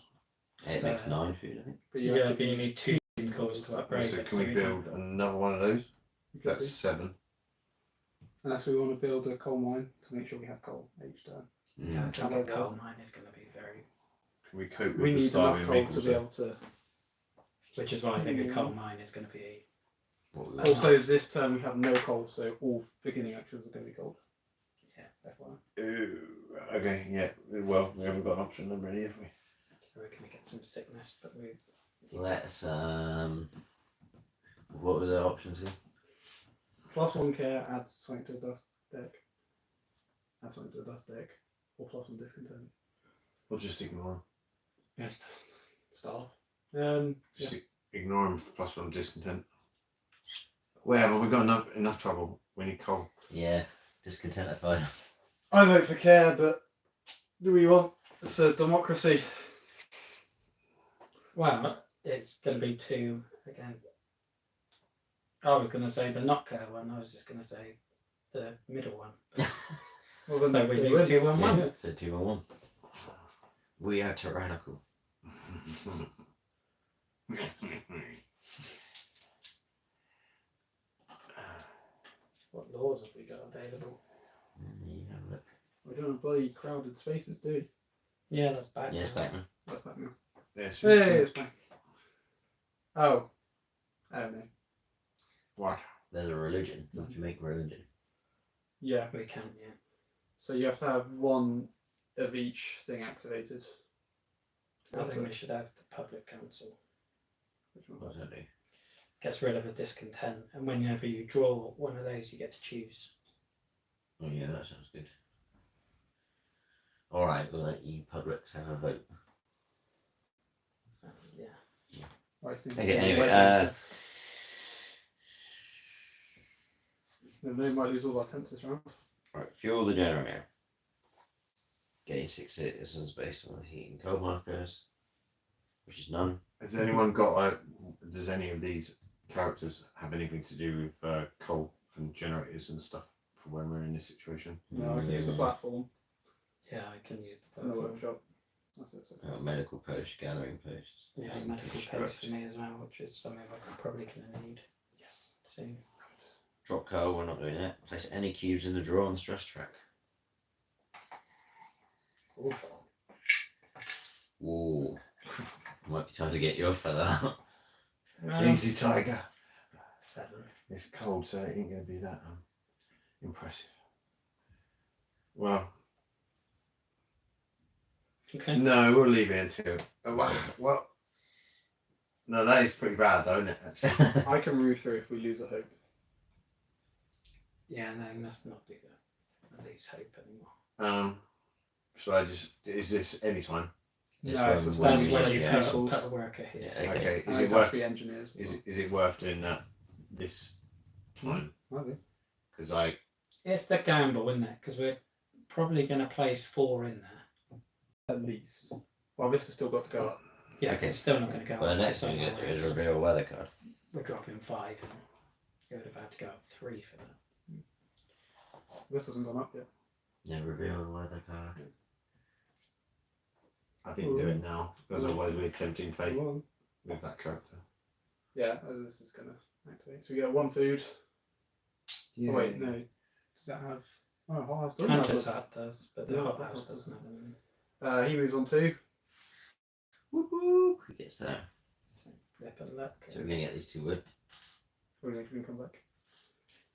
It makes 9 food, I think. But Yeah, you have but to you use need 2 cores to upgrade So it. can we build another one of those? You could That's do. 7. Unless we want to build a coal mine to make sure we have coal each time. Yeah, I Mm. think a coal mine is going to be very... Can we cope with We the need starving enough coal people? to be able to. Which is why I think a coal mine is going to be... What we Also, this term we have no coal, so all beginning actions are going to be cold. Yeah. FYI. Ooh, okay, yeah. Well, we haven't got an option then, really, have we? So we're going to get some sickness, but we... Let's, what were the options here? +1 care, add something to the dust deck. Add something to the dust deck. Or +1 discontent. We'll just ignore them. Yes. Starve. Just ignore them, +1 discontent. Whatever, we've got enough trouble. We need coal. Yeah, discontentified. I vote for care, but do we want? It's a democracy. Well, it's going to be 2 again. I was going to say the knocker one. I was just going to say the middle one. Well, then So we they lose win. 2 on 1. Yeah, so 2 and 1. We are tyrannical. What laws have we got available? You have a look. We don't have bloody crowded spaces, do we? Yeah, that's back. Yeah, it's now. back now. That's back now. Yes. Hey, it's back. Oh. I don't know. What? There's a religion. Don't you make religion? Yeah. We can, yeah. So you have to have 1 of each thing activated. I think we should have the public council. Which one? What does that do? Gets rid of a discontent, and whenever you draw one of those, you get to choose. Oh yeah, that sounds good. Alright, we'll let you publics have a vote. Yeah. Right, so Okay, anyway, then they might lose all our temps this round. right, fuel the generator. Gain 6 citizens based on the heat and cold markers, which is none. Has anyone got does any of these characters have anything to do with coal and generators and stuff for when we're in this situation? No, I can use the platform Yeah, I can use the in the platform. workshop. That's it. So. Medical posts, gathering posts. Yeah, and medical construct. post for me as well, which is something I'm probably going to need. Yes. Soon. Drop coal, we're not doing that. Place any cubes in the drawer on the stress track. Ooh. Ooh. Might be time to get your feather out. Easy, tiger. 7. It's cold, so it ain't going to be that impressive. Well, Okay. no, we'll leave it until. Well, no, that is pretty bad, though, isn't it? Actually, I can move through if we lose a hope. Yeah, no, let's not do that. I lose hope anymore. should I just? Is this any time? This No, it's one just will when That's be- we when use you yeah. vehicles. put a worker here. Yeah, okay. Okay. And Is it's it worth? actually engineers. Is it worth doing that this time? Okay. Because I. It's the gamble, isn't it? Because we're probably going to place 4 in there. At least. Well, this has still got to go up. Yeah, Okay. it's still not going to go Well, the up. next to thing you somewhere get to do is else. reveal a weather card. We're dropping 5 in. You would have had to go up 3 for that. This hasn't gone up yet. Yeah, reveal the weather card. I think do it now because otherwise we're tempting fate Well, with that character. yeah, this is going to activate. So we get 1 food. Yeah. Oh, wait, no. Does that have. Oh, Hot House doesn't have Hunter's it. Hut does, but the Yeah, Hot Hot House House doesn't have doesn't. anything. He moves on 2. Whoop whoop. Who gets there? Flip and look. So we're going to get these 2 wood. We're going to come back.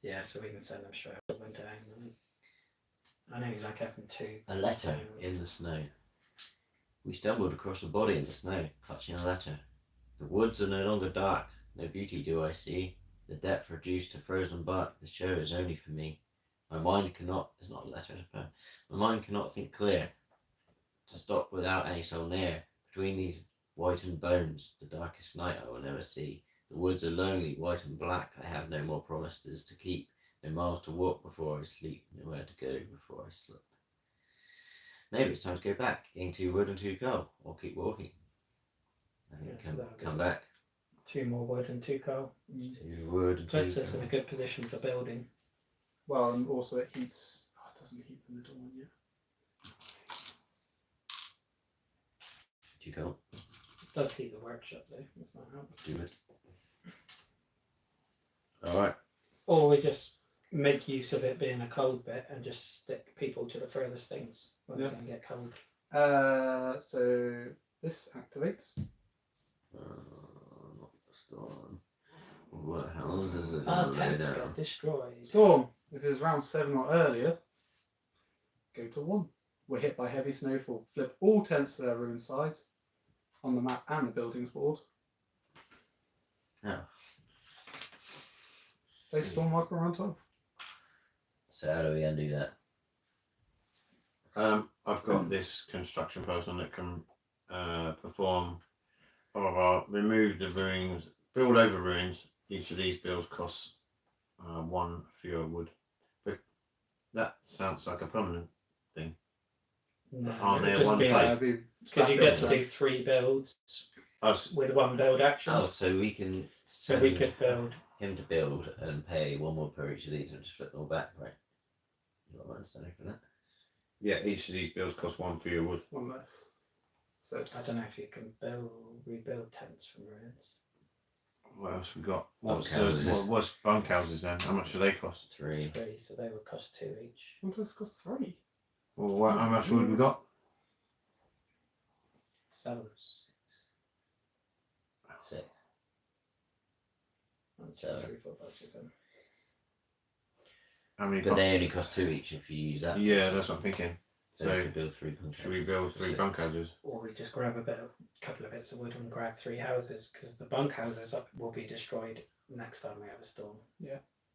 Yeah, so we can send them straight up and down. I know you like having 2. A letter in the snow. We stumbled across a body in the snow, clutching a letter. The woods are no longer dark, no beauty do I see. The depth reduced to frozen bark, the show is only for me. My mind cannot, it's not a letter, it's a poem. My mind cannot think clear, to stop without any soul near. Between these whitened bones, the darkest night I will never see. The woods are lonely, white and black, I have no more promises to keep. No miles to walk before I sleep, nowhere to go before I slip. Maybe it's time to go back, getting 2 wood and 2 coal, or keep walking. I think Yeah, so that'll come be- back. 2 more wood and 2 coal. 2 wood and 2 Puts us in a coal. good position for building. Well, and also it heats. Oh, it doesn't heat the middle one yet. 2 coal, It does heat the workshop though, if that helps. 2 wood. Alright, Or we just make use of it being a cold bit and just stick people to the furthest things when Yeah. they're going to get cold. So this activates. not the storm. What houses are Our going to lay tents down? get destroyed. Storm. If it's round 7 or earlier, go to 1. We're hit by heavy snowfall. Flip all tents to their ruined sides on the map and the buildings board. Oh, Place storm marker around 12. so how do we undo that? I've got this construction person that can perform blah, blah, blah, remove the ruins, build over ruins. Each of these builds costs 1 fewer wood. But that sounds like a permanent thing. No, Aren't it they would just one be plate? like, Be because you get to build, do 3 builds Us, with 1 build action. Oh, so we can So we send could build. him to build and pay 1 more per each of these and just flip them all back, right? You got my understanding for that? yeah, each of these builds cost 1 fewer wood. 1 less. So it's, I don't know if you can rebuild tents from ruins. What else we got? Bunkhouses. What's bunkhouses then? How much do they cost? 3. 3, so they would cost 2 each. what does it cost 3? Well, how much wood we got? 7. 6. 1, 2, So- 3, 4, 5, 6, 7. How many? But they only cost 2 each if you use that. Yeah, that's what I'm thinking. So, So you could build 3 bunkhouses. should we build for 3 6. bunkhouses? Or we just grab a couple of bits of wood and grab 3 houses because the bunkhouses will be destroyed next time we have a storm.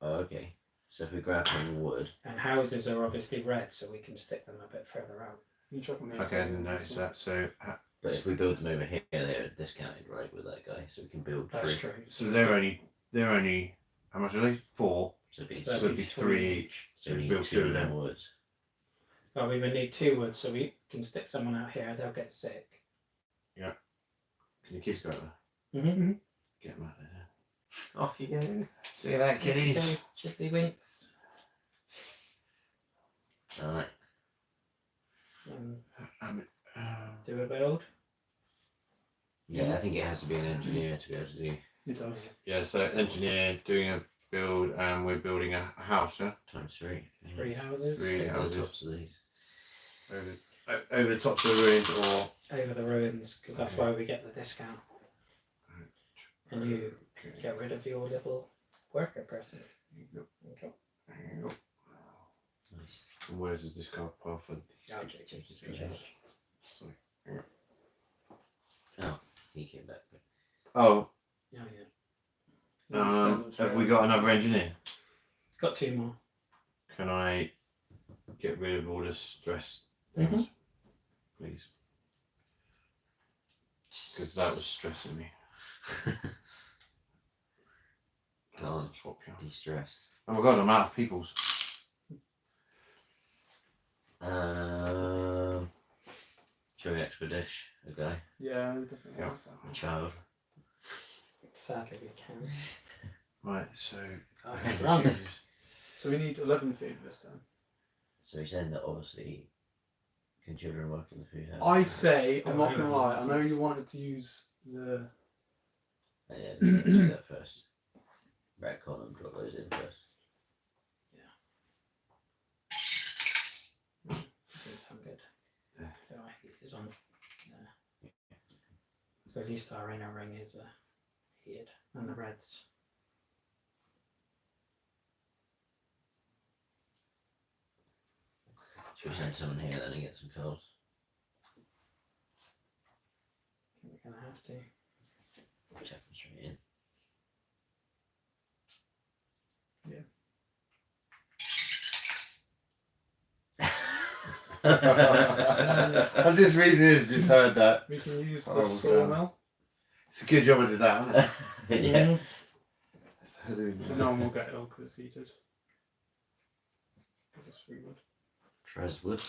Oh, okay. So if we grab some wood, And houses are obviously red, so we can stick them a bit further out. You check on the Okay, I didn't notice that. So, but if we build them over here, they're discounted, right, with that guy. So we can build 3. That's true. so they're only. How much are they? 4. So it'd be, That'd So it'd be be 3 3 each. so So we we need build 2 of them. woods. Well, we would need 2 wood, so we can stick someone out here. They'll get sick. Can your kids go out there? Mm-hmm. Get them out there. Off you go. See you later, kiddies. Chiddly winks. Alright. Do a build. Yeah, I think it has to be an engineer to be able to do It does. Yeah, so engineer doing a build, and we're building a house. Yeah. times 3. 3 houses. Three Yeah, on houses. tops of these. Very good. over the tops of the ruins, or over the ruins, because that's Okay. why we get the discount. And you Okay. get rid of your little worker person. Yep. Okay. Yep. Nice. And where's the discard pile for? Oh, just treasures. So, Oh, he came back. oh, Oh yeah. have we got another engineer? Got 2 more. Can I get rid of all the stress things, please? Because that was stressing me. Can't Swap you. de-stress. Oh my god, I'm out of peoples. Show we expedition a guy, Yeah, definitely. Yeah. Like that. a child. Sadly, we can. Right, so. Oh, he's run. So we need 11 food this time. So he's saying that obviously, can children work in the food house? I say, I'm not gonna lie. I know you wanted to use the. Yeah, we need to do that first. Retcon and drop those in first. Does sound good. Yeah. So he's on. So at least our inner ring is heated, and the reds. Should we send someone here then and get some coals? We're gonna have to. Check them straight in. I'm just reading this, just heard that. We can use the Horrible sawmill. It's a good job I did that, wasn't Yeah. it? No one will get ill because it's heated. Give us 3 wood. Treswood.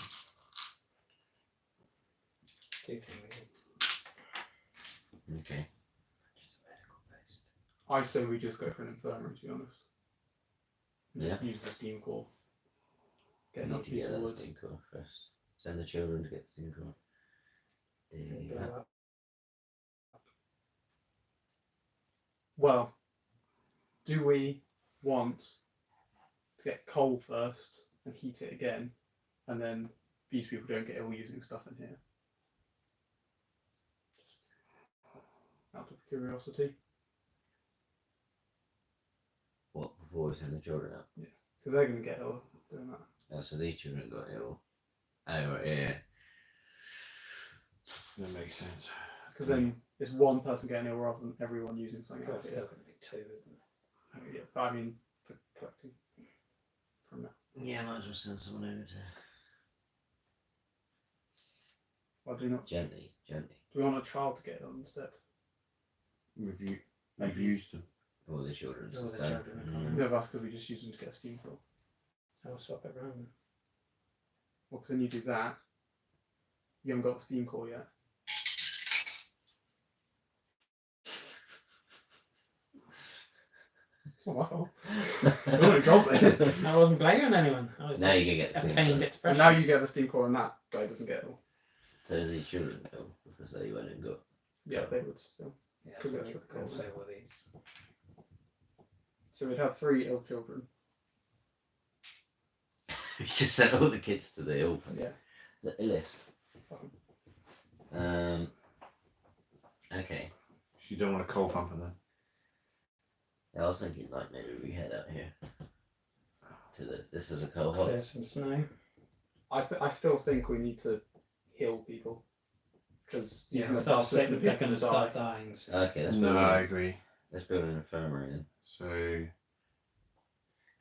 Do you think we can? Okay. I say we just go for an infirmary, to be honest. Yeah. Use the steam core. Get We enough need to piece get of that wood. steam core first. Send the children to get the steam core. Blow Yeah. up. Well, do we want to get coal first and heat it again, and then these people don't get ill using stuff in here? Just out of curiosity. What, before we send the children out? Because they're going to get ill doing that. Oh, so these children got ill. Oh, right, yeah. That makes sense. Because then it's one person getting ill rather than everyone using something Well, else. it's still going to be 2, isn't it? Yeah, but I mean, for collecting from that. Yeah, might as well send someone over to. Well, do Gently. we want a child to get ill instead? We've used them. All the children. All the since then. children are coming. No, that's because we just use them to get a steam fill. I'll swap it round. Well, because then you do that. You haven't got the steam core yet. It's not my fault. I don't dropped it. I wasn't blaming anyone. I was Now just you can get the a steam pained core. And expression. now you get the steam core and that guy doesn't get ill. So is these children ill because they went and got. Yeah, they would still. Yeah, Because so that's we what the can colour say is. all these. So we'd have 3 ill children. We just sent all the kids to the ill. Yeah. The illest. Fine. Okay. You don't want a coal thumper then? Yeah, I was thinking like maybe we head out here. To the. This is a coal hole. There's some snow. I still think we need to heal people. Because Yeah, without saying they're going to start dying. So. Okay, let's No, build. I agree. Let's build an infirmary then. So,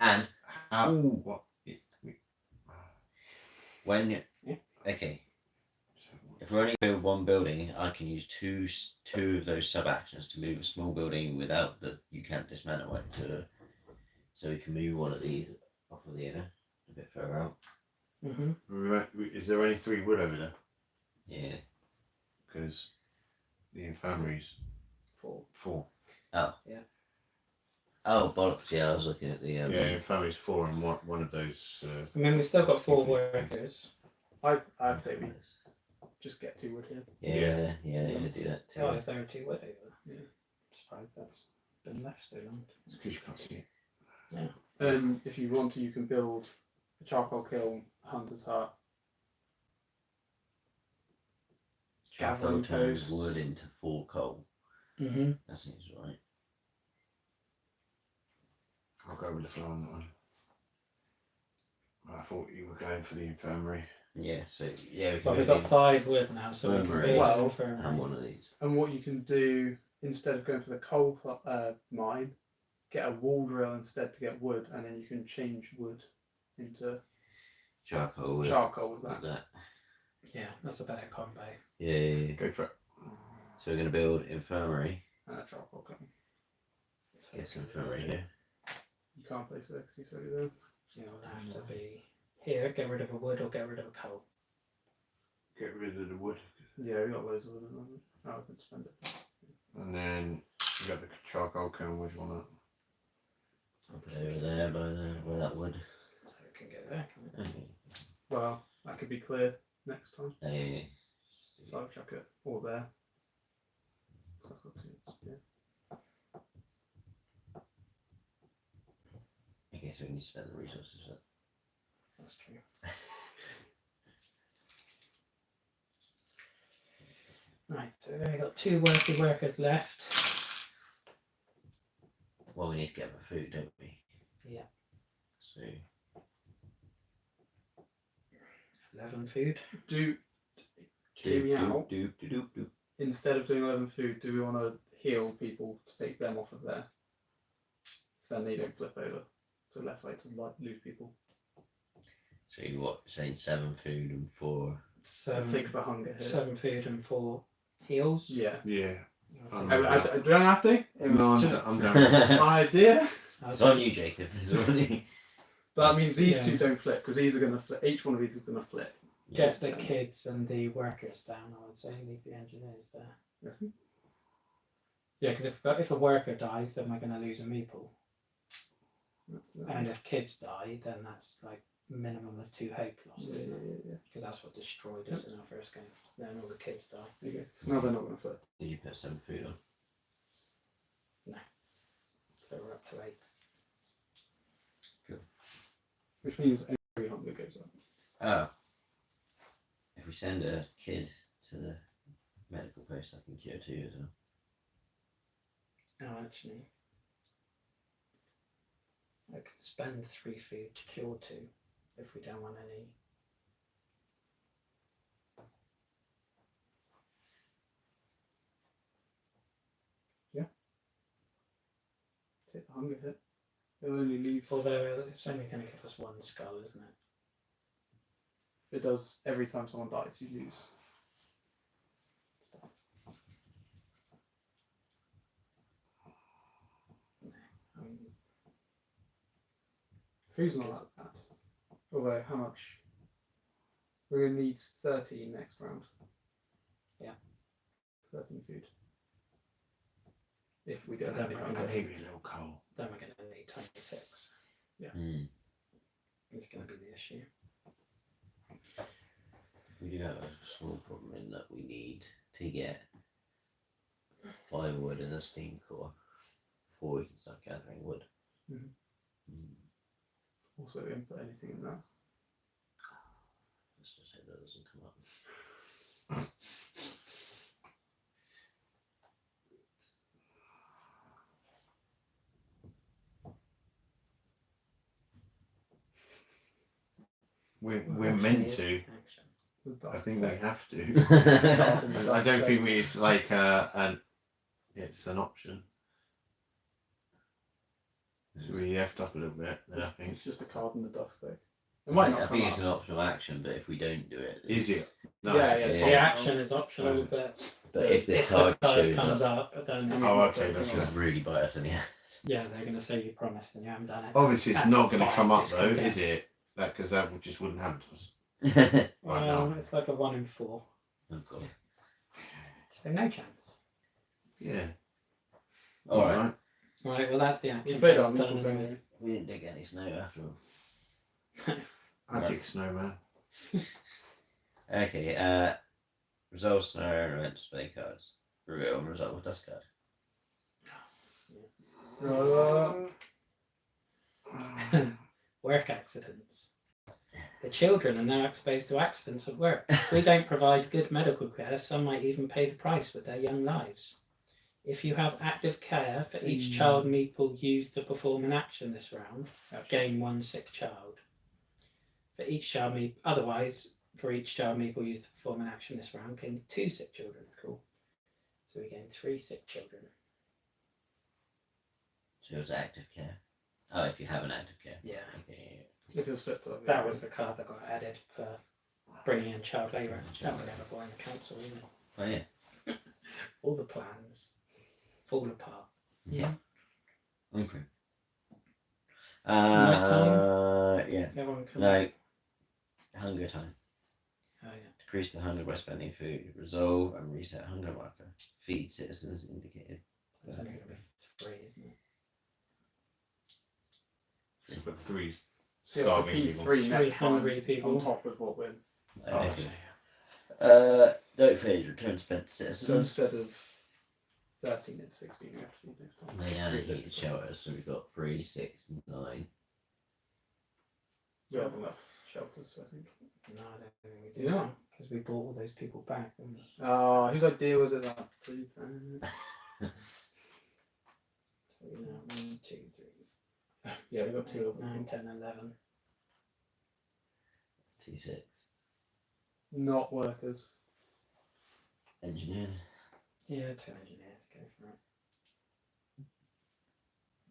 And how? Ooh. What? when you. Yeah. Okay. If we're only building one building, I can use two of those sub actions to move a small building without the you can't dismantle it. So we can move one of these off of the inner a bit further out. Is there only 3 wood over there? Yeah. Because the infirmary's 4. 4. Oh bollocks! Yeah, I was looking at the. Yeah, infirmary's 4, and one of those. I mean, we've still got 4 workers. I'd say we just get 2 wood here. Yeah, I need to do that too. Oh, is there a 2 wood over there? Yeah. I'm surprised that's been left so long. It's because you can't see it. And if you want to, you can build a charcoal kiln, a hunter's hut, Charcoal gathering turns posts. wood into 4 coal. Mm-hmm. That seems right. I'll go with the flow on that one. I thought you were going for the infirmary. Yeah, so yeah, we can Well, we've maybe got 5 wood now, so we can Infirmary. build Well, an infirmary. have one of these. And what you can do instead of going for the coal mine, get a wall drill instead to get wood, and then you can change wood into Charcoal wood. charcoal with Like that. that. Yeah, that's a better combo. Yeah. Go for it. So we're going to build infirmary. And a charcoal kiln. So Get some we can infirmary build- here. You can't place it because he's already there. It'll have to be here, get rid of a wood or get rid of a coal. Get rid of the wood. Yeah, we got loads of wood at the moment. Oh, I can spend it. And then you got the charcoal kiln, which one? I'll put it over there by that wood. So we can get there. Can we? Okay. Well, that could be clear next time. Hey. So I'll chuck it all there. So that's got two. Yeah. Okay, so we need to spend the resources for that. That's true. Right, so we've only got 2 workers left. Well, we need to get them food, don't we? Yeah. So 11 food. Hear me out. do. Instead of doing 11 food, do we want to heal people to take them off of there? So then they don't flip over. So less like to lose people. So you what? Saying 7 food and 4. It takes the hunger hit. 7 food and 4 heals. Yeah. Yeah. That's I don't have to. It was No, just I'm down. my idea. It's on you, Jacob. It's on you. But that means these Yeah. two don't flip because these are going to flip. Each one of these is going to flip. Get the kids and the workers down, I would say. Leave the engineers there. Mhm. Yeah, because if a worker dies, then we're going to lose a meeple. And if kids die, then that's like minimum of 2 hope lost, Yeah, isn't it? yeah. Because that's what destroyed us in our first game. Then all the kids die. There you go. So now they're not going to flip. Did you put 7 food on? So we're up to 8. Which means every hunger goes up. Oh. If we send a kid to the medical post, I can cure 2 as well. Oh, actually, I could spend 3 food to cure 2 if we don't want any. Take the hunger hit. It'll only leave. Although it's only going to give us 1 skull, isn't it? It does every time someone dies, you lose stuff. Who's not that bad? Although, how much? We're going to need 13 next round. Yeah. 13 food. If we don't Then have any we're hunger. gonna Maybe a little coal. Then we're going to need 26. Hmm. It's going to be the issue. We do have a small problem in that we need to get firewood and a steam core before we can start gathering wood. Mhm. Mm. Also, input anything in that. Let's just hope that doesn't come up. We're meant to. Action. The I dust think we effect. have to. Garden I dust don't think effect. it's like it's an option. So we effed up a little bit there, I think. It's just a card in the dust though. It might not I come think it's up. an optional action, but if we don't do it, Is it's- it? No. Yeah, yeah. Yeah. The action is optional, Oh. but But if this if card the card shows comes up, up, then Oh, okay, it that's should right. really bite us in the ass. yeah, they're going to say you promised and you haven't done it. Obviously, it's At not going to 5, come up this though, can is get- it? That because that just wouldn't happen to us. Oh Right Well, now. it's like a 1 in 4. god. So no chance. Yeah. All right. Right, well that's the We action. played phase on done, Nichols isn't anyway. it? We didn't dig any snow after all. I Right. dig snowman. Okay, resolve snow and event display cards. Reveal and resolve a dust card. Uh, Work accidents. The children are now exposed to accidents at work. If we don't provide good medical care, some might even pay the price with their young lives. If you have active care for each child meeple used to perform an action this round, gain 1 sick child. For each child meeple, otherwise, for each child meeple used to perform an action this round, gain 2 sick children. Cool. So we gain 3 sick children. So it's active care. Oh, if you have an active care. Yeah. Okay. If you're split up. That was the card that got added for bringing in child labour. That would have a boy in the council, wouldn't it? Oh yeah. All the plans fall apart. Yeah. Okay. Nighttime? Yeah. Everyone can... No. Hunger time. Oh, yeah. Decrease the hunger by spending food. Resolve and reset hunger marker. Feed citizens indicated. It's only going to be 3, isn't it? So we've got 3 So you have to starving feed people. 3 3 next time hungry people. on top of what we're. Oh, Okay. Don't phase. Return spent to So citizens. instead of 13, it's 16 we have to feed next time. Lay down and heat the shelters. So we've got 3, 6, and 9. We have enough shelters, I think. No, I don't think we do. Yeah. Because we brought all those people back, didn't we? Whose idea was it that? Please. So we now 1, 2, 3. Yeah, we got 2 of them. 9, 10, 11. 2, 6. Not workers. Engineers. Yeah, 2 engineers, go for it.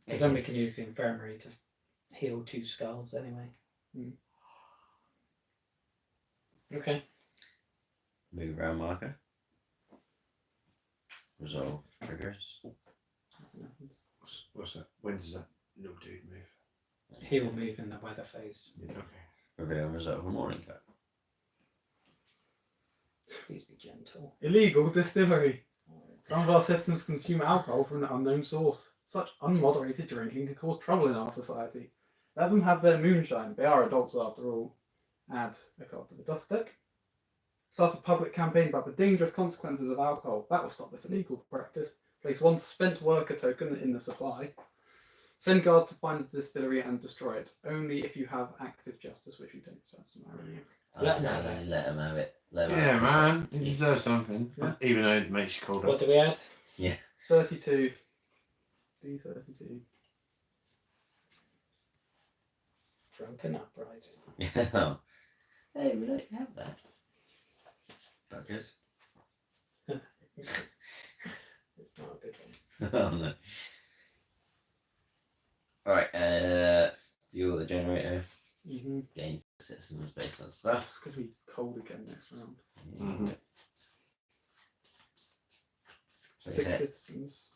Because then we can use the infirmary to heal 2 skulls anyway. Okay. Move around marker. Resolve triggers. What's that? When does that little dude move? He will move in the weather phase. Okay. Reveal and resolve a morning cut. Please be gentle. Illegal distillery. Some of our citizens consume alcohol from an unknown source. Such unmoderated drinking can cause trouble in our society. Let them have their moonshine. They are adults after all. Add a card to the dust deck. Start a public campaign about the dangerous consequences of alcohol. That will stop this illegal practice. Place 1 spent worker token in the supply. Send guards to find the distillery and destroy it. Only if you have active justice, which you don't. So that's an irony. Let Let 'em have it. Let them have it. Let 'em Yeah, have man. You deserve something. Yeah. Even though it makes you colder. What do we add? 32. D32. Drunken uprising. Yeah. Hey, we don't have that. Buggers. It's not a good one. Oh no. Alright, fuel the generator. Mm-hmm. Gain citizens based on stuff. That's going to be cold again next round. Mhm. So 6 yeah, citizens.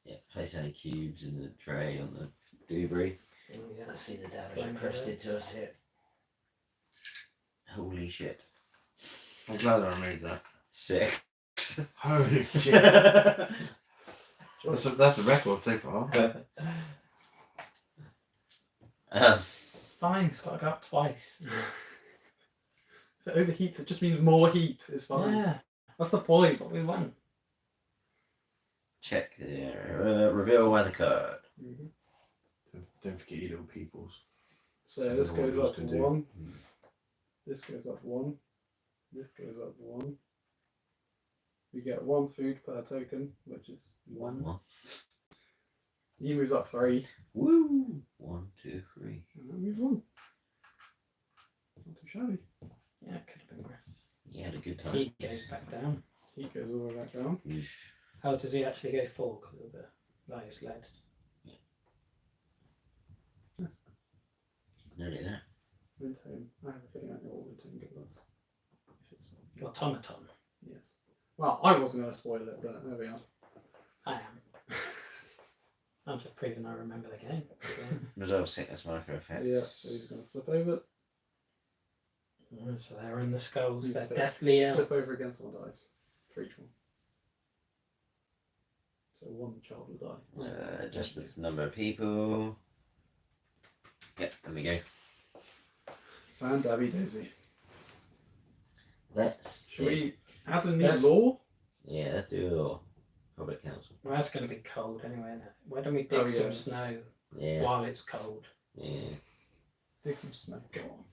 yeah, place any cubes in the tray on the debris. Oh, yeah. Let's see the damage Flame encrusted birds. to us here. Holy shit. I'm glad I removed that. 6. Holy shit. That's a record so far. It's fine, it's got to go up twice. If it overheats, it just means more heat. It's fine. Yeah, That's the point. that's what we want. Check the reveal weather card. Mm-hmm. Don't forget your little peoples. So this Everyone goes else up can do. 1. This goes up 1. This goes up 1. We get 1 food per token, which is 1. One. He moves up 3. Woo! 1, 2, 3. And that moves 1. Not too shabby. Yeah, it could have been worse. You had a good time. He goes back down. He goes all the way back down. How does he actually go 4 because of the lightest lead? Nearly there. Windhome. I have a feeling I know what Windhome gives us. If it's Automaton. yes. Well, I wasn't going to spoil it, but there we are. I am. I'm just proving I remember the game. Resolve sickness marker effects. Yeah, so he's going to flip over. So they're in the skulls, He's they're flip- deathly ill. Flip over against all dice. For each one. So 1 child will die. Just its number of people. Yep, there we go. Fan Dabby Daisy. Let's Should we add a new Yes. law? Yeah, let's do a public council. Well, that's going to be cold anyway, isn't it? Why don't we dig Oh, some yes. snow Yeah, while it's cold? yeah. Dig some snow. Go on.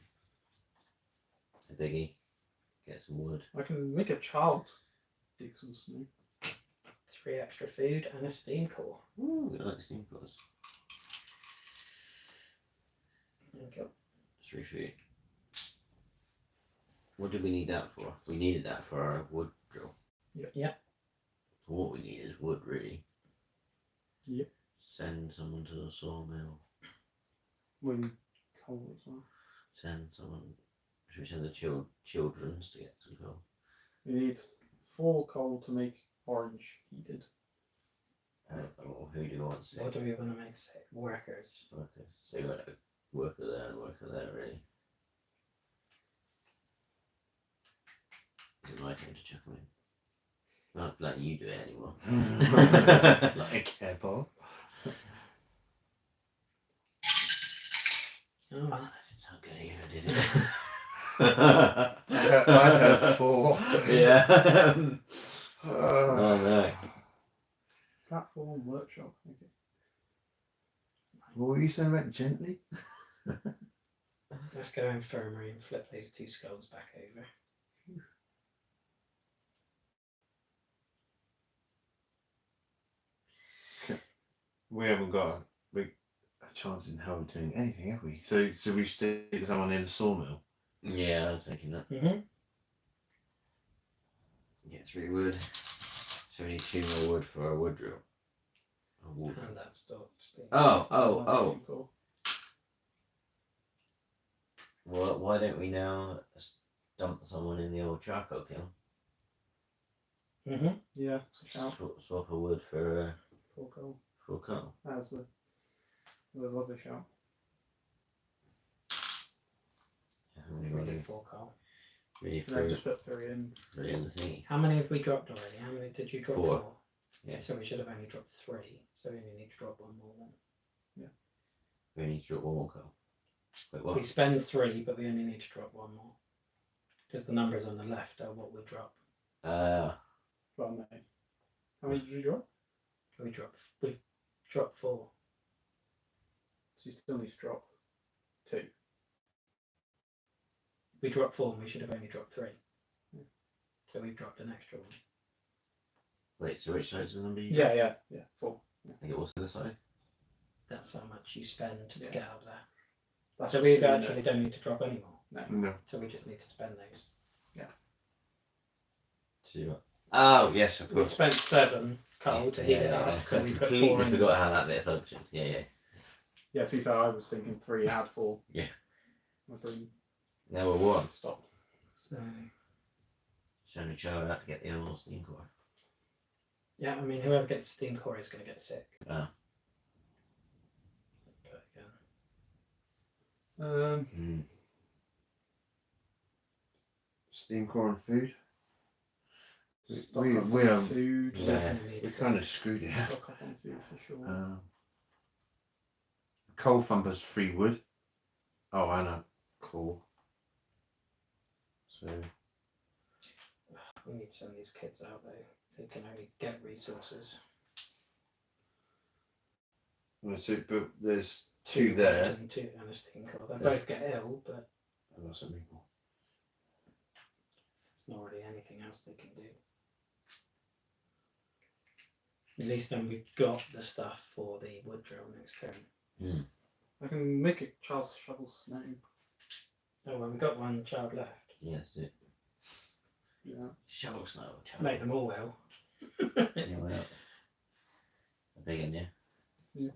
A diggy. Get some wood. I can make a child dig some snow. 3 extra food and a steam core. Ooh, we like steam cores. There we go. 3 food. What did we need that for? We needed that for our wood drill. Yep. What we need is wood, really. Yep. Send someone to the sawmill. We need coal as well. Send someone. Should we send the children's to get some coal? We need 4 coal to make orange heated. Or who do you want to say? What do we want to make say? Workers. Workers. So you want a worker there and worker there, really. Is it my turn to chuck them in? Not letting you do it anymore. Like a care ball. Oh, Oh, that didn't sound good either, did it? I heard 4. Yeah. Oh, Oh no. Platform workshop. Okay. what were you saying about gently? let's go infirmary and flip these 2 skulls back over. We haven't got a chance in hell of doing anything, have we? So we stick someone in the sawmill. Yeah, I was thinking that. Mm-hmm. Get 3 wood. So we need 2 more wood for our wood drill. A wood drill. And that's dog steam. Oh. Steam core. Well, why don't we now dump someone in the old charcoal kiln? Mm-hmm. Yeah, it's a shout. Swap a wood for 4 coal. coal. That's a lovely shout. We need 4 coal. Really And then throw just put 3 in. really in the thingy. How many have we dropped already? How many did you drop? 4. 4. Yeah. So we should have only dropped 3. So we only need to drop 1 more then. We need to drop 1 more coal. Wait, what? We spend 3, but we only need to drop 1 more. Because the numbers on the left are what we drop. Well, no. How many did you drop? We drop 4. So you still need to drop 2. We dropped 4 and we should have only dropped 3. So we've dropped an extra 1. Wait, so which side's the number you Yeah, 4. I think it was the other side. That's how much you spend to Yeah. get out of there. That's So just we sitting there. actually don't need to drop any more. No. No. So we just need to spend those. Oh, yes, of We course. spent 7 coal to heat it up. So we put 4 completely in. forgot how that bit functioned. Yeah. Yeah, to be fair, I was thinking 3, add 4. Yeah. My brain Now we're 1. stopped. So Send a child out to get the animal steam core. yeah, I mean whoever gets steam core is going to get sick. Ah. But again, Steam core and food. Stock We up on are food. Yeah. definitely need we food. kind of screwed it. Stock up on food for sure. Coal thumpers 3 wood. Oh, and a coal. So We need to send these kids out though. They can only get resources. but there's 2 there. And 2 and a steam core. They There's- both get ill, but And that's some people. there's not really anything else they can do. At least then we've got the stuff for the wood drill next turn. I can make a child shovel snow. Oh well, we've got 1 child left. Yes, do. Yeah. Shovel snow. Child. Make them all well. Yeah, why not? A big one, yeah.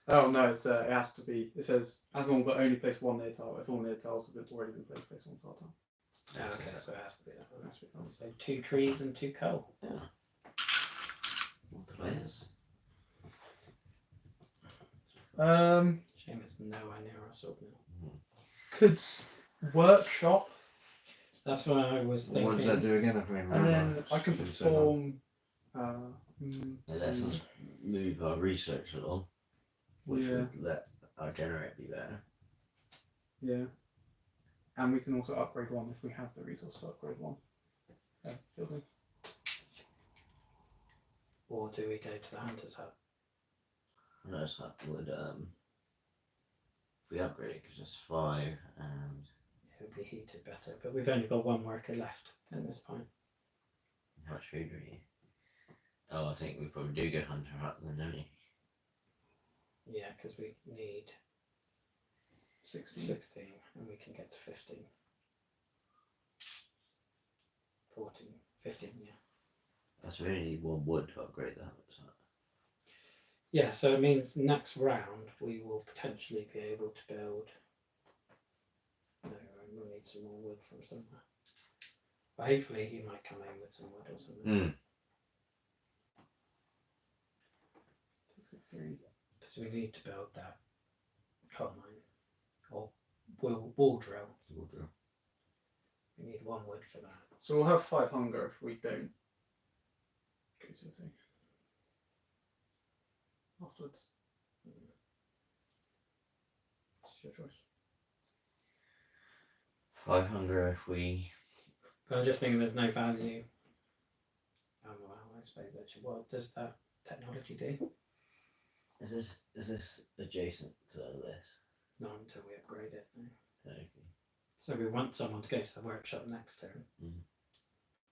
Oh no, it has to be. It says as normal, but only place 1 near tile. If all near tiles have already been placed, place 1 tile. Oh, okay, so it has to be that one. That's what it was. So 2 trees and 2 coal. Yeah. Multipliers. Shame it's nowhere near our sawmill. Could workshop, That's what I was thinking. What does that do again? I can't remember. and then I can It's been so long. perform. It lets us move our research along, which Yeah. would let our generator be better. Yeah. And we can also upgrade 1 if we have the resource to upgrade 1. Building. Or do we go to the hunter's hut? Nurse hut would If we upgrade it, gives us 5 and It would be heated better, but we've only got one worker left at this point. how much food do we need? Oh, I think we probably do go hunter up then, don't we? Yeah, because we need 16. 16 and we can get to 15. 14, 15, yeah. That's really need 1 wood to upgrade that. So. Yeah, so it means next round we will potentially be able to build. No, we'll need some more wood from somewhere. But hopefully he might come in with some wood or something. Because we need to build that coal mine or wall drill. We need 1 wood for that. So we'll have 5 hunger if we don't go to the thing afterwards. It's your choice. 5 hunger if we. But I'm just thinking there's no value. Oh well, I suppose actually, what does that technology do? Is this adjacent to this? Not until we upgrade it. No. Okay. So we want someone to go to the workshop next turn. Mm.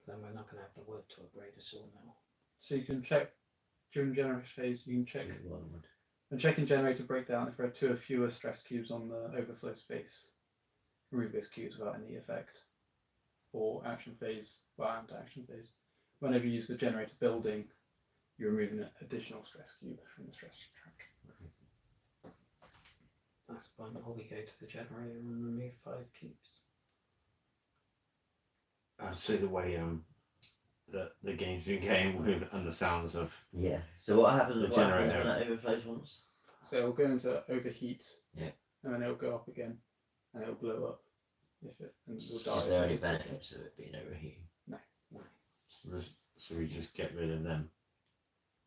Then we're not going to have the wood to upgrade a sawmill. So you can check during generation phase. You can check 1 wood. and check in generator breakdown if there are 2 or fewer stress cubes on the overflow space. Remove those cubes without any effect. Or action phase, and action phase. Whenever you use the generator building, you're removing an additional stress cube from the stress track. That's fine. Or we go to the generator and remove 5 cubes. I'd say the way the game's been going with and the sounds of Yeah. So what happens The what happens generator. when that overflows once? So it'll go into overheat. Yeah. And then it'll go up again. And it'll blow up. If it and it'll die. Is there any if it's- benefits of it being overheating? so we just get rid of them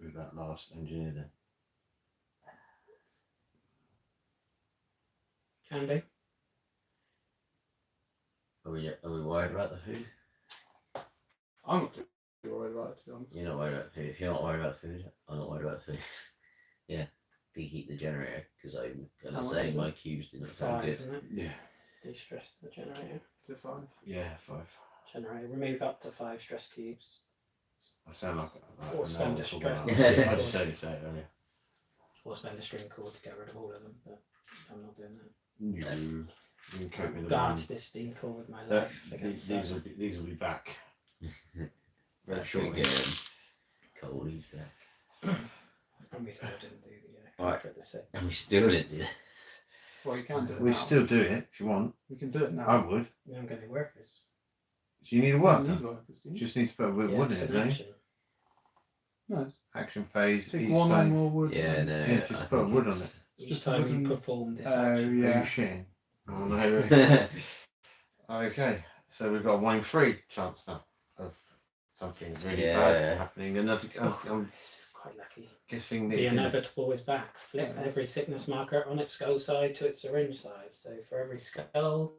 with that last engineer then. Can do. Are we worried about the food? I'm not too worried about it, to be honest. You're not worried about the food. If you're not worried about the food, I'm not worried about the food. Yeah. Deheat the generator because I'm How gonna much say is my it? cubes didn't sound 5, good. isn't it? Yeah. De-stress the generator. To 5. Yeah, 5. Generator. Remove up to 5 stress cubes. I sound like Or I know spend what a I'm stress. talking about. I just said it earlier. Or spend a string cord to get rid of all of them, but I'm not doing that. You can cope with Guard them. this steam core with my That- life against These that. will be back very That's shortly. pretty good. Cold, he's back. And we still didn't do the Right. for the sick. And we still didn't do it. Well, you can do it We now. still do it if you want. We can do it now. I would. We haven't got any workers. Do you need a You worker? need workers, do You you? just need to put a wood in it's it, an don't you? action. No, it's Action phase. take each 1 or time. more wood. Yeah, and- no. Yeah, just I put think wood it's- on it. Each just time wooden- you perform this Oh, action. Are yeah. you shitting? Oh no. Okay, so we've got a 1 in 3 chance now of something really Yeah. bad happening. And I'm Quite lucky. guessing The that inevitable is back. Flip Yeah. every sickness marker on its skull side to its syringe side. So for every skull,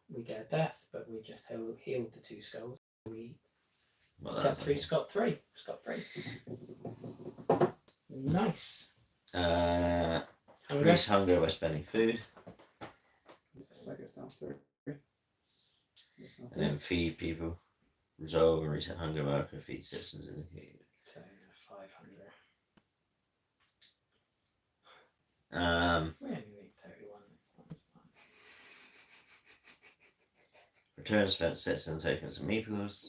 we get a death, but we just healed the 2 skulls. We Well, get that's 3 Scott 3. Scott 3. Nice. Hunger. Increase hunger by spending food, So that goes down to 3. and then feed people. Resolve and reset hunger marker. Feed citizens in the cave. So 500. We only need 31 next time. It's fine. Return spent citizen tokens and meeples.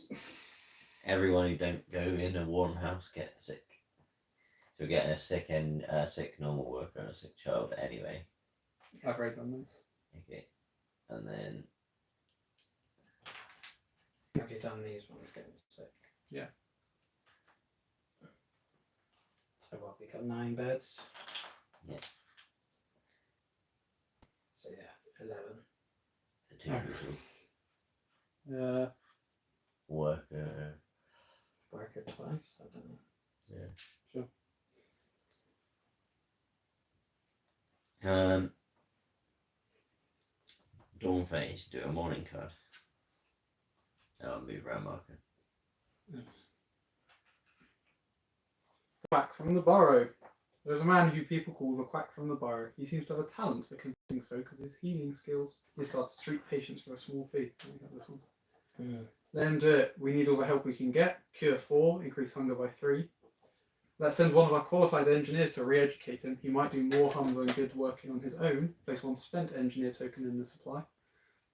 Everyone who don't go in a warm house get sick. So we're getting a sick and sick normal worker and a sick child anyway. I've read on this. Okay, and then Have you done these ones getting sick? Yeah. So what, we got 9 beds? Yeah. So yeah, 11. the 2 Oh. people worker. Worker twice? I don't know. Yeah. Sure. Dawn phase. Do a morning card. I'll move around marker. Back from the burrow. There is a man who people call the Quack from the Burrow. He seems to have a talent for convincing folk of his healing skills. He starts to treat patients for a small fee. I think I got this one. Let him do it. We need all the help we can get. Cure 4, increase hunger by 3. Let's send one of our qualified engineers to re-educate him. He might do more harm than good working on his own. Place one spent engineer token in the supply.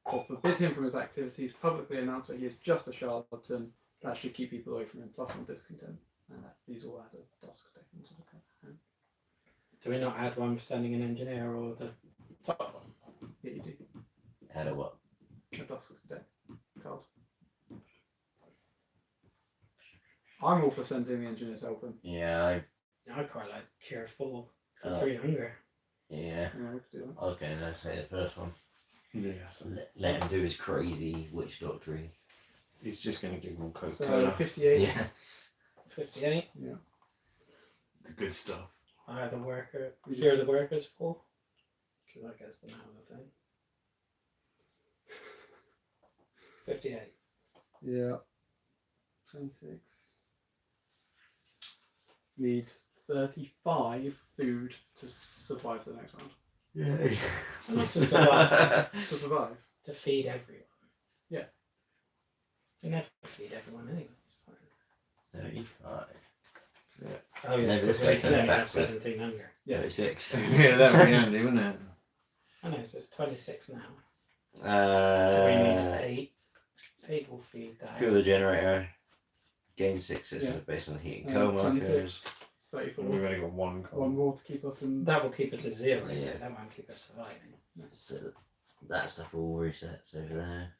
Or forbid him from his activities. Publicly announce that he is just a charlatan. That should keep people away from him. Plus one discontent. And these all add a dusk statement to the card. Do we not add one for sending an engineer or the top one? Yeah, you do. Add a what? A dusk deck card. I'm all for sending the engineer to help him. Yeah, I quite like Cure 4 for Oh. 3 hunger. yeah. Yeah, we could do that. I was going to say the first one. Yeah. Let him do his crazy witch doctoring. He's just going to give them So Coca-Cola. 58. Yeah. 58. Yeah. The good stuff. The worker. We Cure just- the workers 4. Because I guess the name of the thing. 58. Yeah. 26. Need 35 food to survive the next round. Yeah. Not to survive, To survive? to feed everyone. Yeah. You never feed everyone anyway. It's fine. 35. Oh yeah, Maybe this because guy we can can only back have then. 17 hunger. Yeah. 36. Yeah, that would be handy, wouldn't it? I know, so it's 26 now. So we need 8. 8 will feed that. Fuel the generator. Gain 6 systems Yeah. based on heat and cold 26. markers. 34. We've only got one call. One more to keep us in. That will keep us at 0. Yeah. Yeah. That won't keep us surviving. So that stuff all resets over there.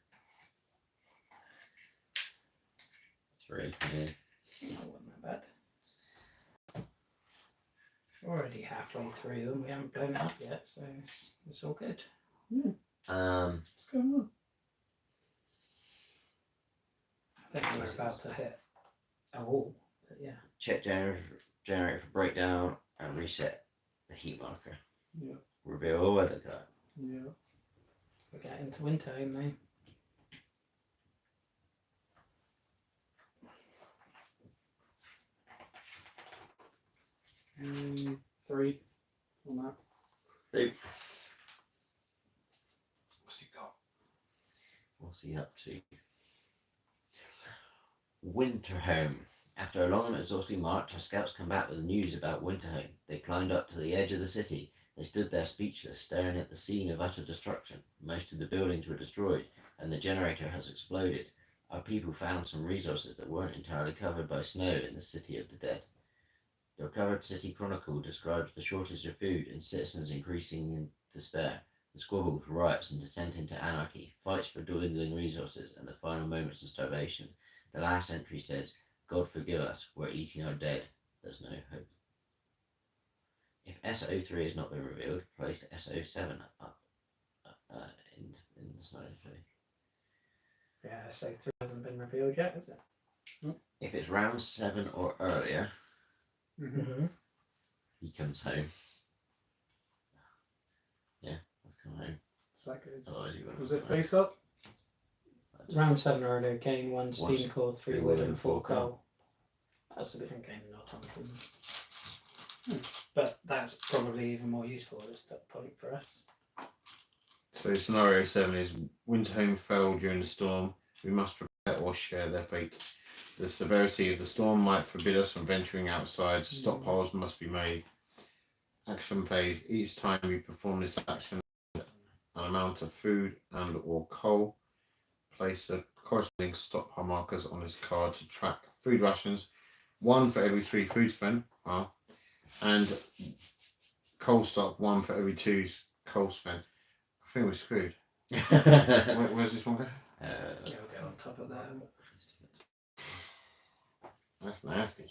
3. Yeah. That wasn't that bad. Already halfway through and we haven't blown it up yet, so it's all good. What's going on? I think we're about to hit a wall, but yeah. Check generator for breakdown and reset the heat marker. Yeah. Reveal a weather card. Yeah. We're getting to winter, ain't we? Mm, 3 on that. What's he got? What's he up to? Winterhome. After a long and exhausting march, our scouts come back with news about Winterhome. They climbed up to the edge of the city. They stood there speechless, staring at the scene of utter destruction. Most of the buildings were destroyed, and the generator has exploded. Our people found some resources that weren't entirely covered by snow in the City of the Dead. The recovered city chronicle describes the shortage of food and citizens increasing in despair. The squabbles, riots, and descent into anarchy, fights for dwindling resources, and the final moments of starvation. The last entry says, "God forgive us, we're eating our dead. There's no hope." If SO3 has not been revealed, place SO7 up in the snow. Yeah, so 3 hasn't been revealed yet, has it? If it's round 7 or earlier, Mm-hmm. he comes home. Yeah, let's come home. So that goes. Otherwise he won't Was come it home. face up? Round 7 earlier, gain 1 steam core, 3 wood and 4 coal. coal. That's a different game, not on them. But that's probably even more useful at that point for us. So scenario 7 is Winterhome fell during the storm. We must prepare or share their fate. The severity of the storm might forbid us from venturing outside. Stockpiles must be made. Action phase. Each time you perform this action, an amount of food and or coal. Place the corresponding stockpile markers on this card to track food rations. 1 for every 3 food spent. Wow. And coal stock 1 for every 2 coal spent. I think we're screwed. Where's this one go? Yeah, we'll go on top of that. That's nasty.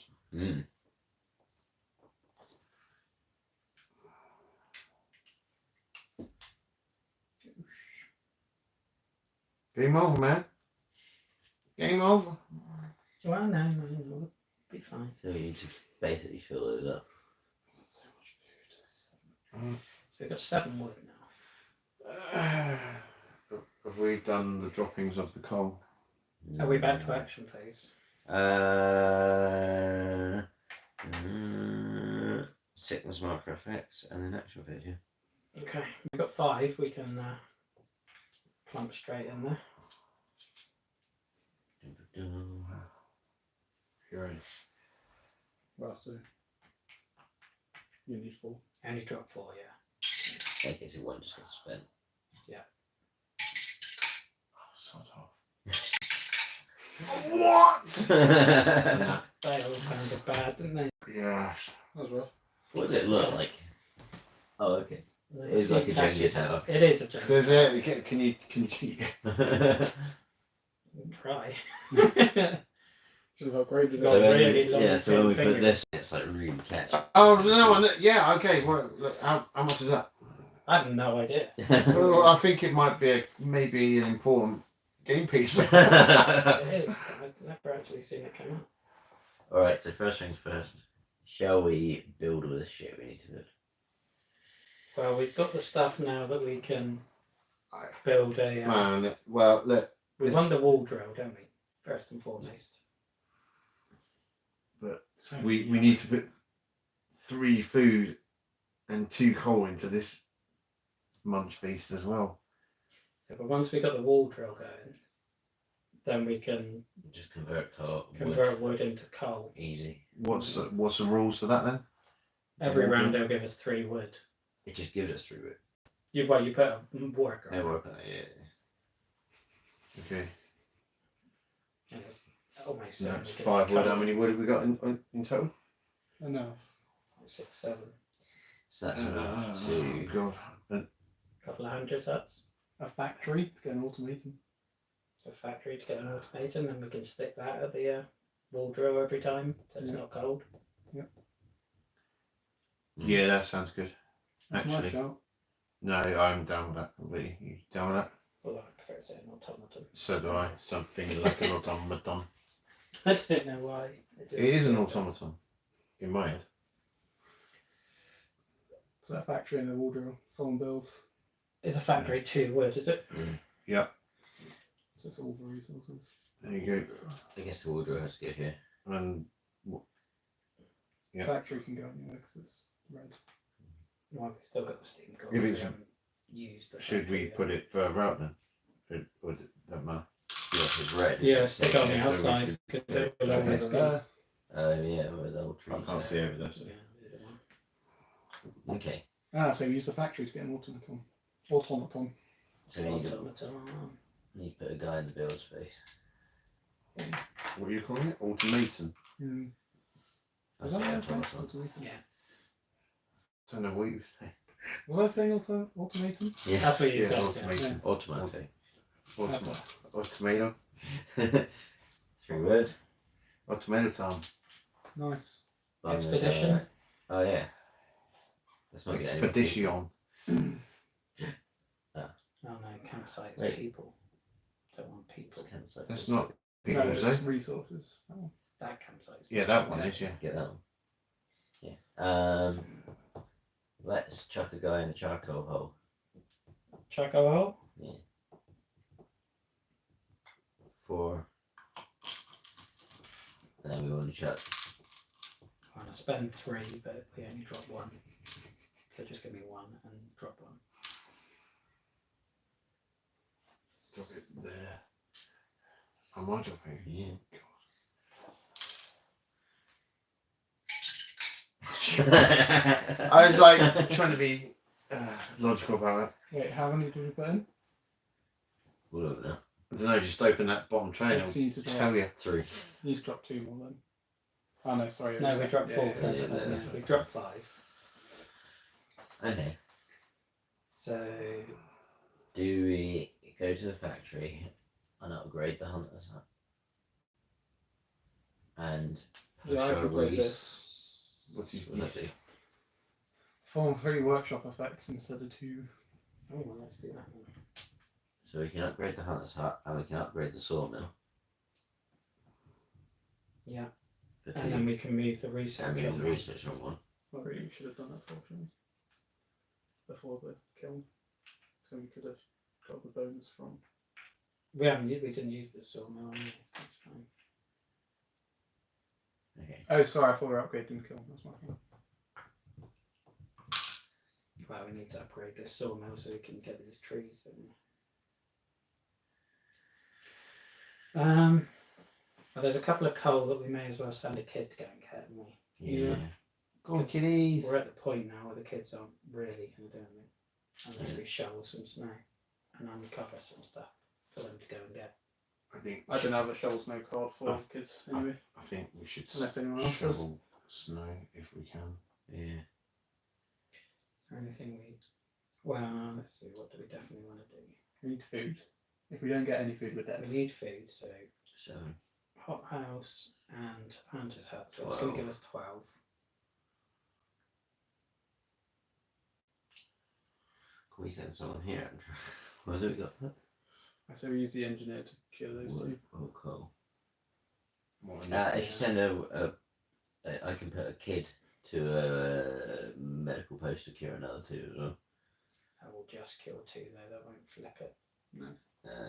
Game over, man. Game over. Well, no, we'll be fine. So you need to basically fill it up. So much food. So we've got 7 wood now. Have we done the droppings of the coal? Are we back to action phase? sickness marker effects, and then actual video. Okay, we've got 5. We can plump straight in there. You're right. Well, so you need 4. Only drop 4, yeah. In case it won't just get spent. Sod off. What? They all sounded bad, didn't they? Yeah. That was rough. What does it look like? Oh, okay. It is like a Jenga tower. It is a Jenga. So is there, can you cheat? Try. Should have upgraded Got it. when, really long yeah, so when we fingers. put this, it's like really catchy. Oh no! Yeah, okay. Well, look, how much is that? I have no idea. Well, I think it might be maybe an important game piece. It is. I've never actually seen it come up. Alright, so first things first. Shall we build all this shit we need to build? Well, we've got the stuff now that we can Aye. build a. Man, well, look. We this- want the wall drill, don't we? First and foremost. But we need to put 3 food and 2 coal into this munch beast as well. Yeah, but once we got the wall drill going, then we can Just convert coal. convert wood into coal. Easy. What's the rules for that then? Every Wall round drill? they'll give us 3 wood. It just gives us through it. You put a worker. No work on it, yeah. Okay. And it's almost That's certainly 5 gonna wood. be How many wood have we got in total? Enough. 6, 7. So that's enough to. God. Couple of hundred huts. A factory to get an automaton. So factory to get an automaton, and we can stick that at the wall drill every time, so it's Yeah. not cold. Yeah, that sounds good. That's my Actually, shout. no, I'm down with that. Completely. You down with that? Although I prefer to say an automaton. So do I. Something like an automaton. I don't know why. It is an automaton. In my head. So a factory and a wall drill. Someone builds. It's a factory 2 wood, is it? Yeah. So it's all the resources. There you I guess the wardrobe has to go here. go. And Yeah. Factory can go anywhere because it's red. Well, we've still got the steam core. If We it's- haven't used the should we factory put yet. it further out then? Or that matter? Yeah, it's red. Yeah, stick it on the Yeah, so we outside should- because yeah, it will okay. always Over be. there. Yeah, with the old trees. I can't see over there. So. Yeah, either one. Okay, So we use the factory to get an automaton. Automaton. so we need to Automaton. put a guy in the build space. What are you calling it? Automaton. Mm. That's Was the that what I said? automaton. Automaton? Yeah. Don't know what you say. Was I saying automaton? Yeah, That's what you Yeah, said. automaton. automatic. Automato. 3 word. Automato time. Nice. Expedition. Oh yeah. Let's not get any more Expedition. Oh no, campsites, Wait. people. Don't want people. people. Campsite. That's not No, people, it's eh? resources. Oh. That campsite. Yeah, that one is, yeah. Get that one. Yeah. Let's chuck a guy in a charcoal hole. Charcoal hole? 4. And then we want to chuck. I'm gonna spend 3, but we only drop 1. So just give me 1 and drop 1. Drop it there. Am I dropping? Yeah. I was like trying to be logical about it. Wait, how many did we put in? All over now. I don't know, just open that bottom tray and So you need to it'll drop. tell you. 3. You need to drop 2 more then. Oh no, sorry. No, we dropped 4 yeah, first. yeah, then. yeah. We dropped 5. Okay. So Do we go to the factory and upgrade the hunter's hut? And Yeah, I show could play Reese- this. What do you Let's see. Form 3 workshop effects instead of 2. oh well, let's do that one. So we can upgrade the hunter's hut and we can upgrade the sawmill. Yeah. For And then 2. we can move the research And move on the one. research on 1. Well, really, we should have done that fortunately. Before the kiln. So we could have got the bonus from. We didn't use the sawmill on it. That's fine. Okay. Oh, sorry, I thought we were upgrading the kiln. That's my fault. Well, we need to upgrade this sawmill so we can get these trees. Well, there's a couple of coal that we may as well send a kid to go and get, haven't we? Yeah. Go on, Because kiddies. We're at the point now where the kids aren't really going to do anything unless we shovel some snow and uncover some stuff for them to go and get. I think I don't have a shovel snow card for kids anyway. I think we should Unless anyone else does. shovel snow if we can. Yeah. Is there anything we? Well, let's see. What do we definitely want to do? We need food. If we don't get any food, we're dead. We need food, so So hot house and hunter's hut. So it's going to give us 12. can we send someone here? What have we got? I say we use the engineer to cure those two. Oh, cool. What If you send I can put a kid to a medical post to cure another 2 as well. That will just kill 2 though. That won't flip it. No.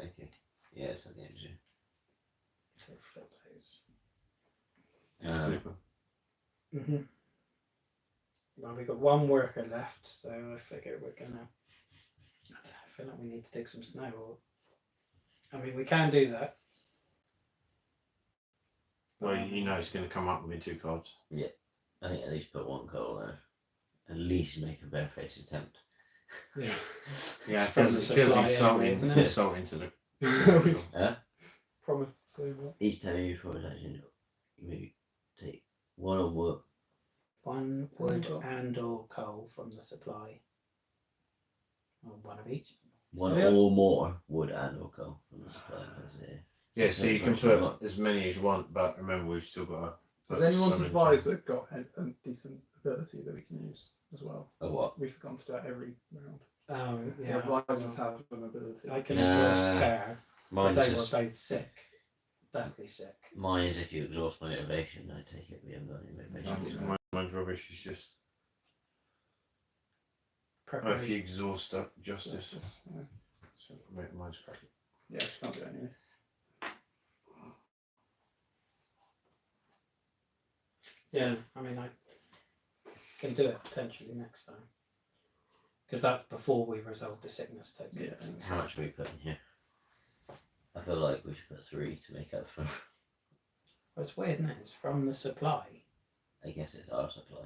Okay. Yeah, it's not the engine. So flip those. Well, we've got 1 worker left, so I figure we're gonna. I feel like we need to dig some snow. I mean, we can do that. Well, you know it's going to come up within 2 cards. I think at least put 1 coal there. At least make a barefaced attempt. Yeah. Yeah, it From feels, the it feels supply insulting, anyway, isn't it? insulting to the. Huh? Promise to say that. Each time you forward action, you maybe take 1 on wood. 1 So we've wood got- and or coal from the supply. Or 1 of each. 1 Yeah. or more wood and or coal from the supply. Yeah, so you can Sure. put as many as you want, but remember we've still got to. Has anyone's advisor got a decent ability that we can use as well? A what? We've forgotten to do that every round. Oh, The yeah. advisors have an ability. I can exhaust care, but Mine's they were just, both sick. Deathly sick. mine is if you exhaust motivation, I take it we haven't got any motivation. Mine's rubbish. It's just if you Preparation. exhaust justice. Yeah, So mine's crappy. yeah, she can't do it anyway. Yeah, I mean, I can do it potentially next time. Because that's before we resolve the sickness token. Yeah. things. How much are we putting here? I feel like we should put 3 to make up for. Well, it's weird, isn't it? It's from the supply. I guess it's our supply.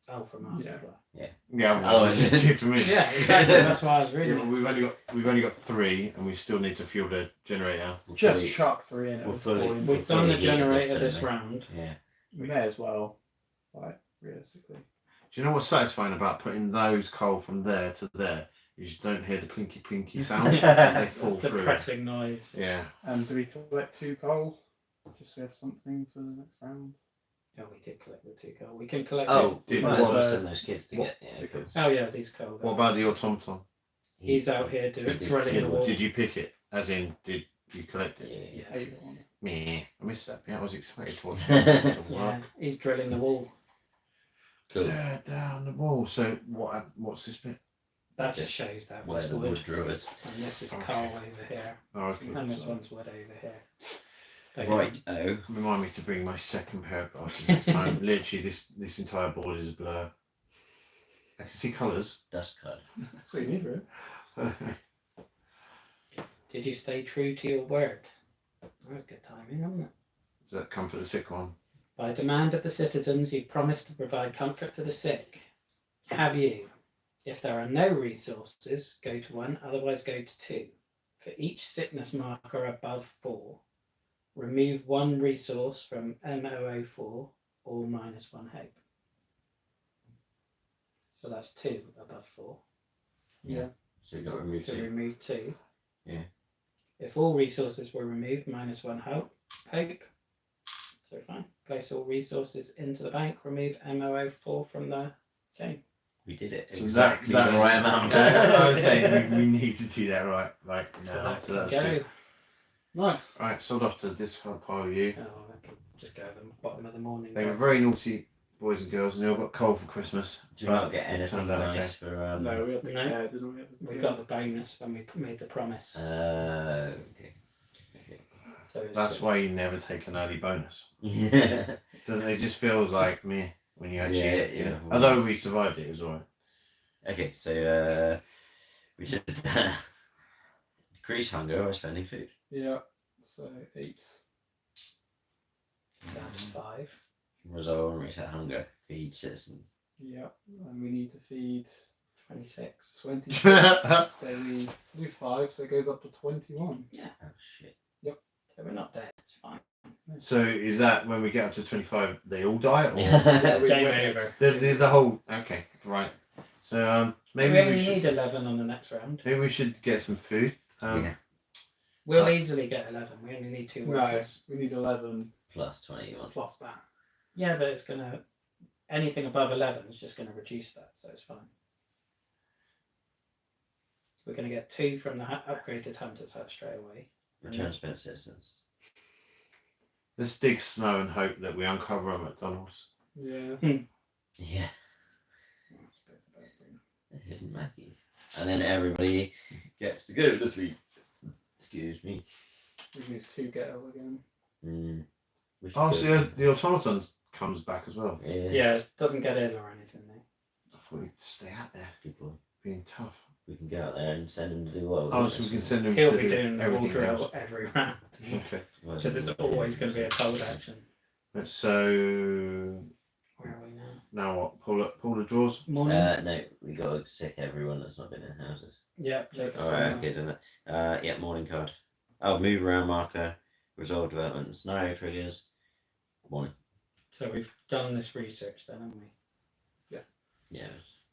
Oh, from our Yeah. supply. Yeah, Oh, well, yeah. tip me. Yeah, exactly. That's why I was Yeah, reading but it. we've only got 3, and we still need to fuel the generator. We'll Just fully- chuck 3 in it. we'll with fully- four in. We've done the fully heat generator this, this don't round. Yeah. We may as well, like, realistically. Do you know what's satisfying about putting those coal from there to there? You just don't hear the plinky sound as they fall The through. pressing noise. Yeah. And do we collect 2 coal? Just so we have something for the next round. Oh, we did collect the 2 coal. We can collect Oh, Did- might as well what- send those kids to what get. Yeah, tickets? Oh, yeah, these coal. What about the automaton? He's out here doing Did- drilling the wall. Did you pick it? As in, did you collect it? Yeah. Yeah. Either one. Meh. I missed that bit. I was excited to watch it. Yeah, he's drilling the wall. Cool. There, down the wall. So what's this bit? That just shows that Where was the wood. wood drawers. And this is Okay. coal over here. Oh, okay. And this one's wood over here. Okay. Right. Oh. Remind me to bring my second pair of glasses next time. Literally, this entire board is a blur. I can see colours. Dust colour. That's what you need, really. Did you stay true to your word? That was good timing, wasn't it? Does that come for the sick one? By demand of the citizens, you've promised to provide comfort to the sick. Have you? If there are no resources, go to 1, otherwise go to 2. For each sickness marker above 4, remove 1 resource from MO04 or -1 hope. So that's 2 above 4. Yeah. So you got to remove To 2. remove 2. Yeah. If all resources were removed, -1 hope. So fine. Place all resources into the bank. Remove MO04 from the game. We did it. So Exactly that the was- right amount. I was saying we need to do that right So now. that So can that's go. good. Nice. Right, sold off to this pile of you. Oh, I could just go at the bottom of the morning. They were very naughty boys and girls, and they all got coal for Christmas. Do you not but get it anything turned out nice for No, we had the No. care, didn't we? We got the bonus when we made the promise. Okay. So it's That's why you never take an early bonus. Yeah. Doesn't it? Just feels like me when you actually. Yeah. Although we survived it, it was alright. Okay, so we should decrease hunger by spending food. Yeah. So 8. Down to 5. Resolve and reset hunger. Feed citizens. Yeah. And we need to feed 26. 26. So we lose 5, so it goes up to 21. Oh shit. So we're not dead. It's fine. So is that when we get up to 25, they all die, or Yeah, we Game win. over. the whole? Okay, right. So maybe we we only should need 11 on the next round. maybe we should get some food. Yeah. We'll easily get 11. We only need 2 No, workers. we need 11 Plus 21. plus that. Yeah, but it's going to... Anything above 11 is just going to reduce that, so it's fine. We're going to get 2 from the upgraded Hunter's Hut straight away. Return spent citizens. Let's dig snow and hope that we uncover a McDonald's. Yeah. Yeah. Hidden Mackies. And then everybody gets to go to sleep. Excuse me. We need 2 ghetto again. We should Oh, go- so the automaton comes back as well. Yeah, it doesn't get in or anything though. I thought we'd stay out there, Good boy. being tough. We can go out there and send them to do what? Oh, so we can send him He'll to be do doing the wall everything drill else. every round. Okay. Because it's always going to be a cold action. So Where are we now? now what? Pull the drawers. Morning? No, we got to sick everyone that's not been in houses. Yeah, Jacob. Alright, okay, done that. Yeah, morning card. Oh, move around marker, resolve development, and scenario triggers. Morning. So we've done this research then, haven't we? Yeah,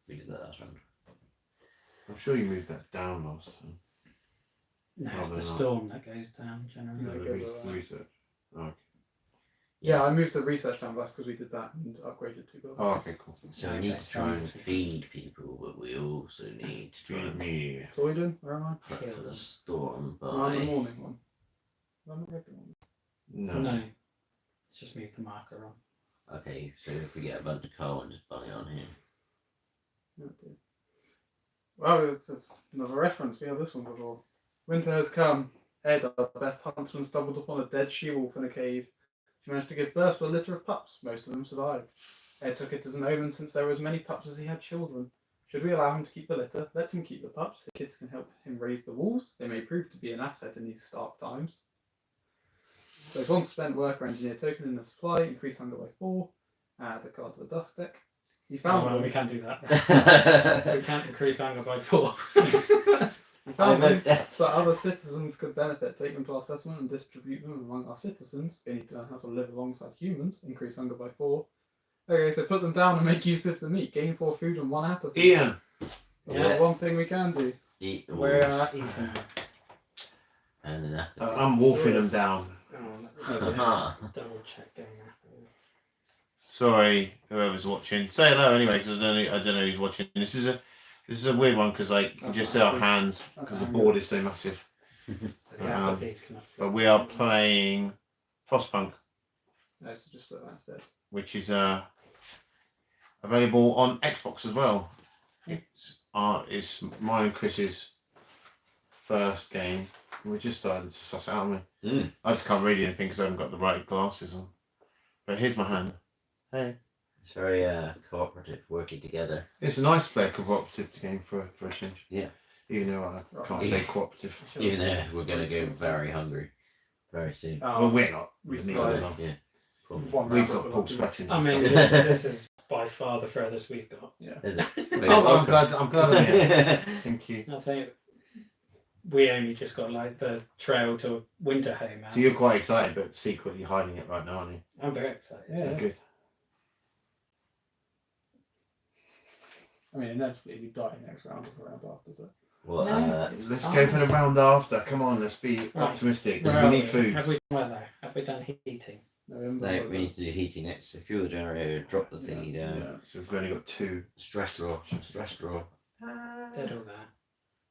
we did that last round. I'm sure you moved that down last time. No, it's Probably the not. storm that goes down generally. No. The it goes around. research. Oh, okay. Yeah, I moved the research down last because we did that and upgraded 2 buildings. Oh, okay, cool. So we Okay, need to try and so- feed people, but we also need to try Feed and me. So what are we doing? Where am I? prep for the storm I'm on the by... morning one. I'm not regular one. No. No. Just move the marker on. Okay, so if we get a bunch of coal and just bung it on here. Yeah, it did. Well, it's another reference. We had this one before. Winter has come. Ed, our best huntsman, stumbled upon a dead she-wolf in a cave. She managed to give birth to a litter of pups. Most of them survived. Ed took it as an omen since there were as many pups as he had children. Should we allow him to keep the litter? Let him keep the pups. The kids can help him raise the wolves. They may prove to be an asset in these stark times. So if one spent worker engineer token in the supply, increase hunger by 4. Add a card to the dust deck. He Oh, found well, them. we can't do that. We can't increase anger by 4. We found I them vote death. so other citizens could benefit. Take them to our settlement and distribute them among our citizens. They need to learn how to live alongside humans. Increase hunger by 4. Okay, so put them down and make use of the meat. Gain 4 food and 1 apathy. Ian. That's Yeah. the one thing we can do. Eat the We're wolves. eating them. And then apathy. I'm wolfing them down. Double check going up. Sorry, whoever's watching. Say hello anyway, because I don't know who's watching. This is a weird one because like you can just see our hands because the board is so massive. So the apathy's kind of But we are playing FrostPunk, No, so just put that instead. which is available on Xbox as well. It's mine and Chris's first game. We just started to suss it out, haven't we? Mm. I just can't read anything because I haven't got the right glasses on. But here's my hand. Hey. It's very cooperative, working together. It's a nice play cooperative game for a change. Yeah. Even though I can't say cooperative. Even though we're going to go very hungry very soon. Well, we're not. we Neither survived. is on. Yeah. Probably. One We've round got of Paul lucky. scratchings. I and mean, stuff. this is by far the furthest we've got. Is it? Oh, I'm glad I'm here. Thank you. I think we only just got like the trail to Winterhome out. So you're quite excited, but secretly hiding it right now, aren't you? I'm very excited. Yeah. Good. I mean, inevitably we die next round or the round after, but Well, No, it's Let's fine. go for the round after. Come on, let's be Right. optimistic. Where We are need food. Have we done weather? Have we done heating? November. no, we need to do heating next. So fuel the generator, drop the thingy down. Yeah. So we've only got 2. Stress draw. Stress draw. Did all that.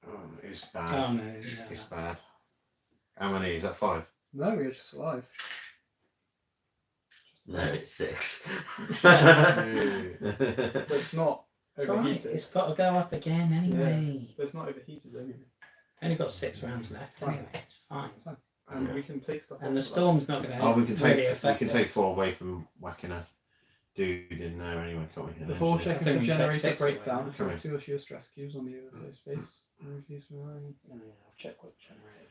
Oh, it's Oh bad. no. It's bad. How many? Is that 5? No, we're just alive. No, it's 6. But it's not It's alright. overheated. It's got to go up again anyway. But it's not overheated anyway. Only got 6 rounds left anyway. It's fine. And we can take stuff And the off of that. storm's not going to Oh, we can take really affect we can take us. 4 away from whacking a dude in there anyway, can't we? Before I checking think the we take generator 6 away, breakdown, Come have in. 2 of your stress cubes on the other space. Refuse from running. Oh, yeah, I'll check what generator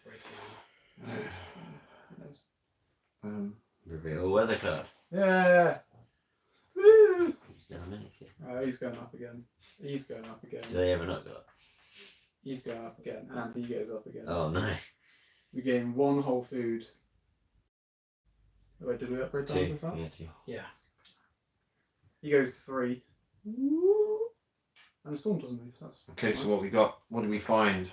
breakdown. Reveal weather card. Yeah! Woo! He's done a minute. He's going up again. He's going up again. Do they ever not go up? He's going up again. And he goes up again. Oh no. We gain 1 whole food. Wait, did we upgrade down 2. to that? Yeah, 2. Yeah. He goes 3. And the storm doesn't move. So that's Okay, so what we got? What did we find?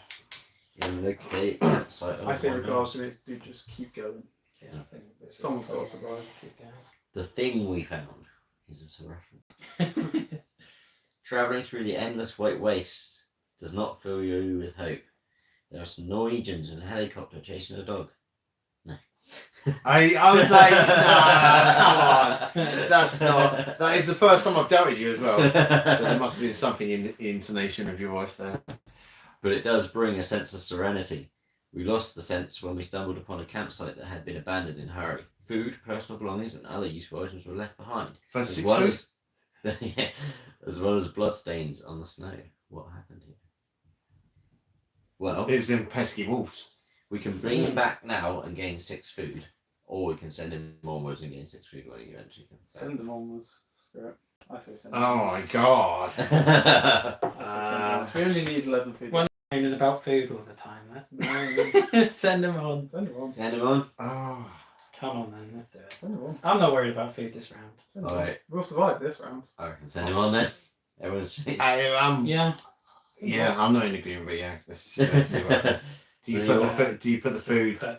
In the campsite. I say regardless of it, dude, just keep going. Yeah, I think this Someone's got to survive. keep going. The thing we found is a reference. Travelling through the endless white waste does not fill you with hope. There are some Norwegians in a helicopter chasing a dog. No. I was like, nah, come on. That's not. That is the first time I've doubted you as well. So there must have been something in the intonation of your voice there. But it does bring a sense of serenity. We lost the sense when we stumbled upon a campsite that had been abandoned in a hurry. Food, personal belongings, and other useful items were left behind. For As 6 well food? as, yeah, as well as bloodstains on the snow. What happened here? Well, It was in pesky wolves. we can bring him back now and gain 6 food, or we can send him onwards and gain 6 food when he eventually comes back. Send them onwards. Screw it. I say send them Oh my onwards. god. I say send them onwards. We only need 11 food. Well, Complaining about food all the time, No, Send them on. send them on. Send him on. Oh. Come on then, let's do it. Send them on. I'm not worried about food this round. Send them on. Alright. We'll survive this round. I reckon send him on then. Everyone's Yeah. Yeah, I'm not in agreement, but yeah, let's see what happens. Do you put the food? Down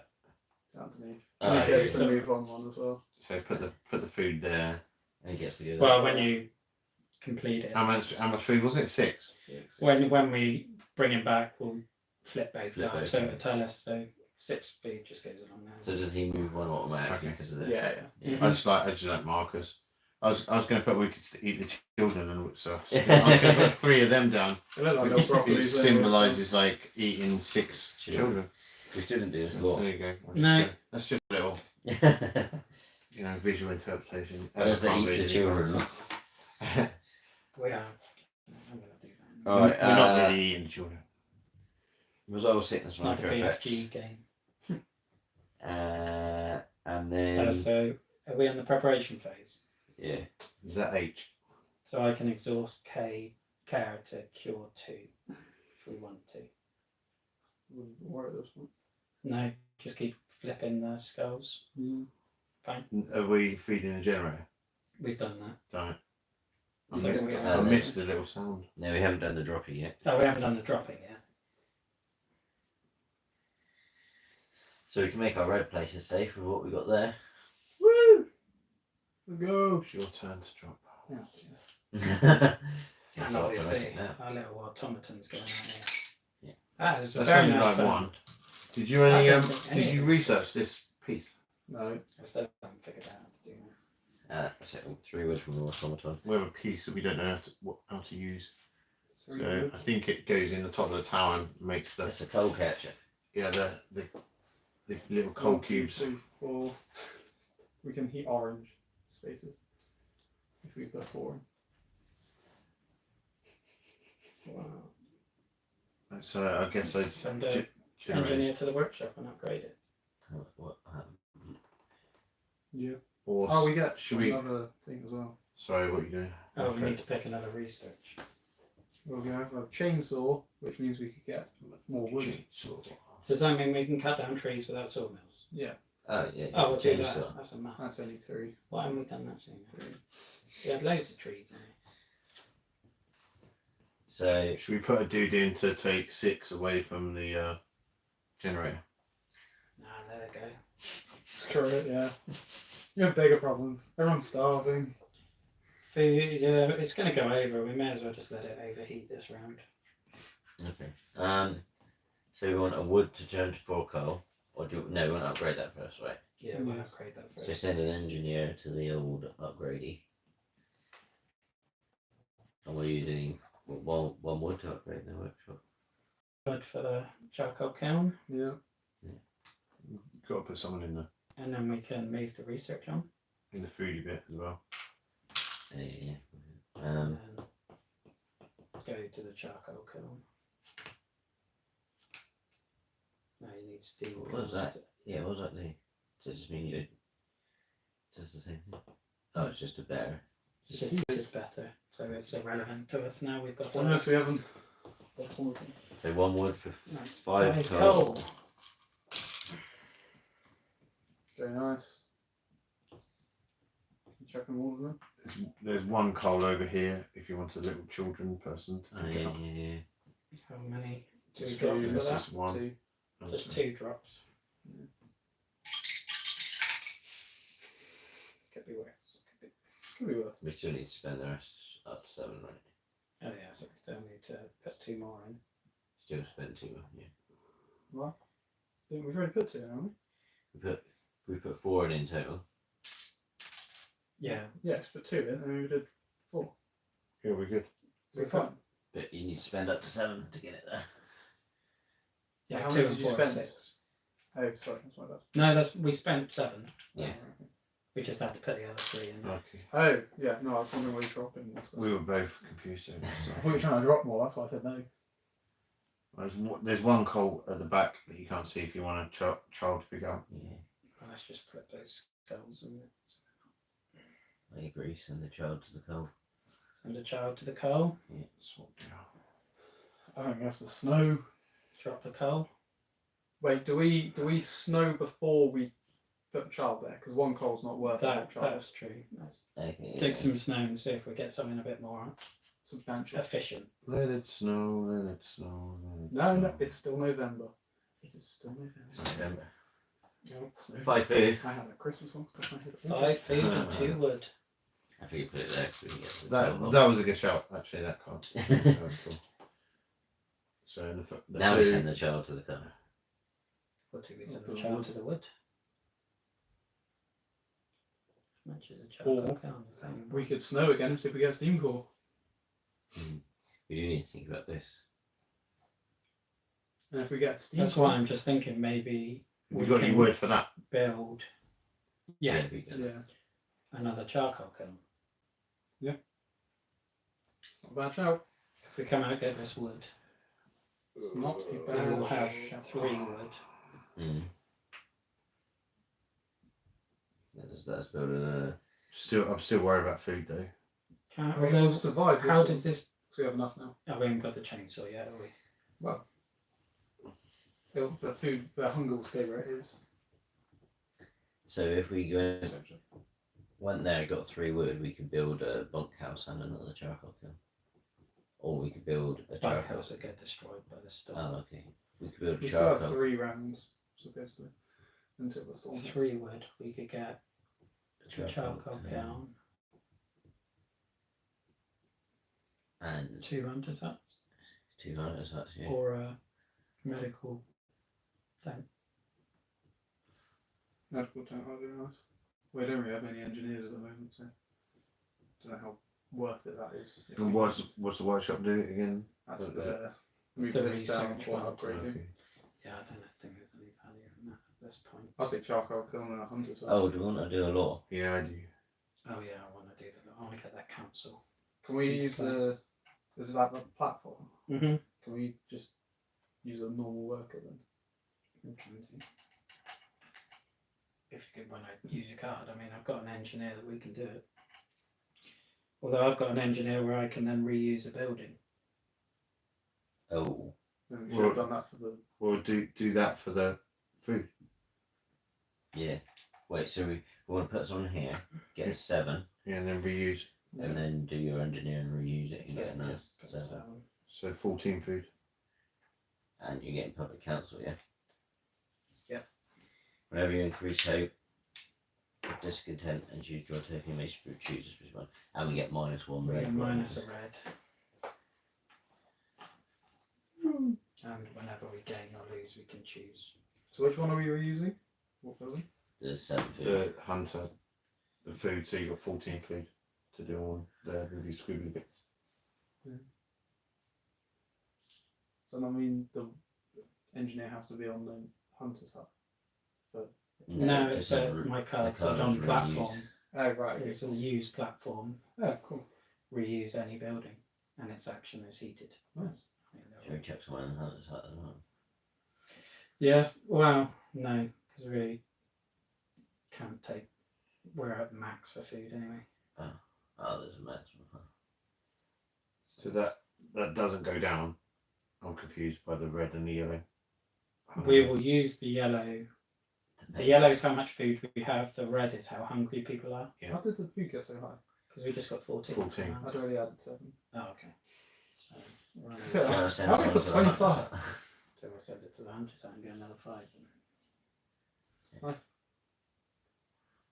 to me. Oh, And he gets okay. to move on one as well. So put the food there. And he gets to go there. Well, when you complete it, How much food was it? 6. 6. when we bring him back, we'll flip both Flip cards. both, So yeah. it'll tell us. So 6 food just goes along there. So does he move one automatically Okay. because of this? Yeah, yeah. Mhm. I just like markers. I was going to put we could eat the children and so I was going to put 3 of them down, They look like little which broccolis. symbolises like eating 6 Children. children. We shouldn't do this There law. you go. No. That's just a little visual interpretation. As they can't eat really the do children. that. We are. I'm gonna do that. Alright, We're not really eating the children. Resolve sickness Not a marker effects. BFG game. And then So are we on the preparation phase? yeah. Is that H? So I can exhaust care to cure 2 if we want to. Where are those ones? No, just keep flipping the skulls. Fine. Are we feeding the generator? We've done that. Don't. So we I are- missed the little sound. No, we haven't done the dropping yet. Oh, we haven't done the dropping yet. So we can make our red places safe with what we got there. Woo! Let's go. It's your turn to drop. Yeah. That's And optimistic obviously, now. our little automatons going on here. Yeah. That is a That's very only nice like sound. one. Did you any I don't think did any you of research this piece? No. I still haven't figured out how to do that. So 3 words from the automaton. We have a piece that we don't know how to use. Three So good. I think it goes in the top of the tower and makes the It's a coal catcher. the little coal 1, 2, cubes. 3, 4. We can heat orange spaces if we put 4 in. Wow. So I guess I Send a generate engineer to the workshop and upgrade it. What? Yeah. or Oh, we get should we? another thing as well. Sorry, what are you doing? Oh, we Okay. need to pick another research. Well, we have a chainsaw, which means we could get more wood. Chainsaw. Does that mean we can cut down trees without sawmills? Yeah, Oh yeah. Oh, we'll do chainsaw. that. That's a math. that's only 3. Why haven't we done that sooner? 3. We had loads of trees in it. So Should we put a dude in to take 6 away from the generator? Nah, let it go. Screw it, yeah. You have bigger problems. Everyone's starving. Food, yeah, it's going to go over. We may as well just let it overheat this round. okay. So we want a wood to turn to 4 coal, or we want to upgrade that first, right? Yeah, we'll Yes. upgrade that first. So send an engineer to the old upgradey. And what are you doing? One wood to upgrade the workshop. Wood for the charcoal kiln, Yeah. Got to put someone in and then we can move the research on. the foodie bit as well. Yeah. And then go to the charcoal kiln. No, you need steel. What was cast. that? Yeah, what was that the? Does it just mean you? Does the same thing? Oh, it's just a better. It's just it's better, so it's irrelevant to us now. We've got Unless we haven't. So 1 wood for Nice. 5 coal. coal. Very nice. Checking all of them. There's 1 coal over here if you want a little children person to Oh pick it yeah, up. yeah. How many? Two Just drops two, for it's that? just 1. Two. Just 2 drops. Could be worse. Could be worth. We still need to spend the rest up to 7, right? Oh yeah, so we still need to put 2 more in. Still spend 2, yeah. What? We've already put 2 in, haven't we? We put 4 in total. Yeah. Yes, put 2 in, and then we did 4. Yeah, we're good. We're fine. But you need to spend up to 7 to get it there. Yeah, How 2 many and did you 4 are spend? 6. Oh, sorry, that's my bad. No, we spent 7. Yeah. Oh, okay. We just had to put the other 3 in. Okay. Oh, yeah, no, I was wondering where you're dropping and stuff. We were both confused over this. I thought you were trying to drop more, that's why I said no. There's 1 coal at the back that you can't see if you want a child to pick up. Yeah, Well, let's just flip those skulls and I agree. Send the child to the coal. send a child to the coal. Yeah. Swap down. I think we have to snow. Drop the coal. Wait, do we snow before we put a child there? Because 1 coal's not worth a child. That's true. Let's Okay. dig some snow and see if we get something a bit more Substantial. efficient. Let it snow, let it snow, let it No, snow. no, it's still November. It is still November. November. No, it's November. 5 food. I had a Christmas song stuck in my head. 5 food and 2 wood. I think you put it there so we can get to the coal. That was a good shout, actually, that card. That was cool. So the Now we food- send the child to the coal. What do we send To the the child wood. to the wood? As much as a child Or can count. we could snow again and see if we get a steam core. We do need to think about this. And if we get a steam That's core, why I'm just thinking maybe we got any word for that? build. Yeah, we can. yeah, another charcoal kiln. not a bad shout. If we come out get this wood, It's not a we bad will have shout. 3 wood. Let's build another. I'm still worried about food though. Can't, I mean, although, we'll survive. how this does this? one, 'cause we have enough now. Oh, we haven't got the chainsaw yet, have we? Well, the food, the hunger will stay where it is. So if we go Essentially. went there, got 3 wood, we could build a bunkhouse and another charcoal kiln. Or we could build a charcoal. Bunkhouse will get destroyed by the storm. Oh, okay. We could build a We still have charcoal. 3 rounds, supposedly, until the storm. hits. 3 wood, we could get a a charcoal kiln. And 2 hunters huts 200 huts, yeah. or a medical tent. Medical tent might be nice. We don't really have any engineers at the moment, so don't know how worth it that is. If And we- what's the workshop do again? That's what the move The this down research or one. upgrading. Okay. Yeah, I don't think there's any value in that at this point. I'll say charcoal kiln and a hunter tent. Oh, do we want to do a law? Yeah, I do. Oh yeah, I want to do that. I want to get that council. Can we use the? Is that the platform? Mm-hmm. Can we just use a normal worker then? We can do. If you could, when I use your card, I mean, I've got an engineer that we can do it. Although I've got an engineer where I can then reuse a building. Oh, Then we should have done that for the. Or do that for the food. yeah. Wait, so we want to put some here, get a 7, Yeah, and then reuse. and then do your engineer and reuse it and get a nice Put 7. 7. So 14 food. And you're getting public council, yeah? Yep. Whenever you increase hope, discontent, and choose your turkey, may choose this one. And we get -1 We red. get minus a red. And whenever we gain or lose, we can choose. So which one are we reusing? What building? There's 7 food. The hunter, the food. So you got 14 food to do all the review squiggly bits. So I mean the engineer has to be on the hunter's hut. No, just it's have my the cards card are on is reused. platform. Oh, right. Okay, It's a cool. used platform. Oh, cool. Reuse any building, and its action is heated. Nice. Should we check someone in the hunter's hut as well? Yeah, well, no, because we can't take. We're at max for food anyway. Oh, there's a maximum. Huh? So that doesn't go down. I'm confused by the red and the yellow. We will use the yellow. The yellow is how much food we have. The red is how hungry people are. Yeah. How did the food get so high? Because we just got 14. 14. I'd already added 7. Oh, okay. So, we're So, only- Can I send how someone did to you the put hunter's 25? hut? so we'll send it to the hunter site and get another 5. Then. Nice.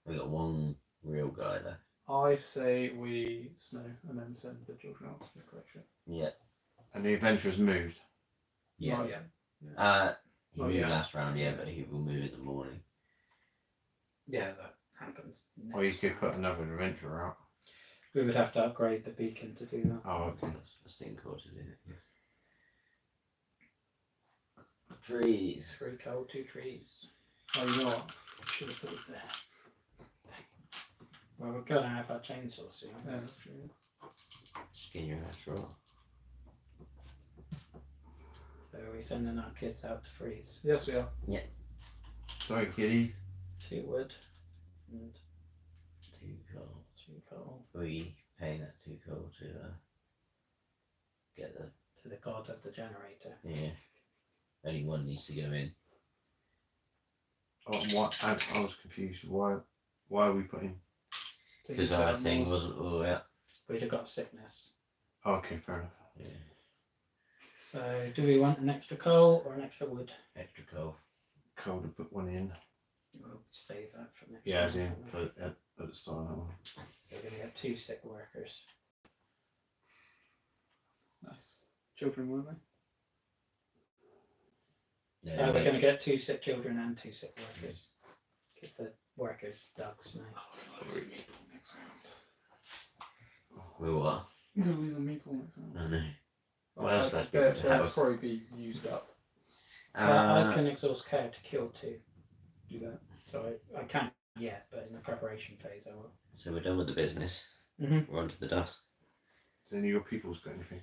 We got one real guy there. I say we snow and then send the children out to the collection. Yeah. And the adventurer's moved. Yeah. Not yet. He Oh, moved yeah. last round, yeah, but he will move in the morning. Yeah, that happens. Or you could put another adventurer out. We would have to upgrade the beacon to do that. Oh, okay. That's the core to do it. Yeah. Trees. 3 coal, 2 trees. Oh, you know what? Should have put it there. Well, we're gonna have our chainsaw soon. Yeah, that's true. Skin your ass raw. So are we sending our kids out to freeze? Yes, we are. Sorry, kiddies. 2 wood and 2 coal. 2 coal We paying that 2 coal to get the to the god of the generator. yeah. Only one needs to go in. Oh, what? I was confused. Why are we putting? Because our thing wasn't all out. We'd have got sickness. Oh, okay, fair enough. Yeah. So do we want an extra coal or an extra wood? Extra coal. Cold to put one in. We'll save that for next Yeah, as time. in for at the start of that one. So we're gonna get 2 sick workers. Nice. Children, weren't they? Yeah, We're gonna get 2 sick children and 2 sick workers. Give the workers dogs now. we what? You're going to lose a meeple next round. I know. Oh, What else I left bet people to they'll house? probably be used up. I can exhaust care to kill 2. Do that. So I can't yet, but in the preparation phase I will. So we're done with the business. Mm-hmm. We're on to the dust. Has any of your people's got anything?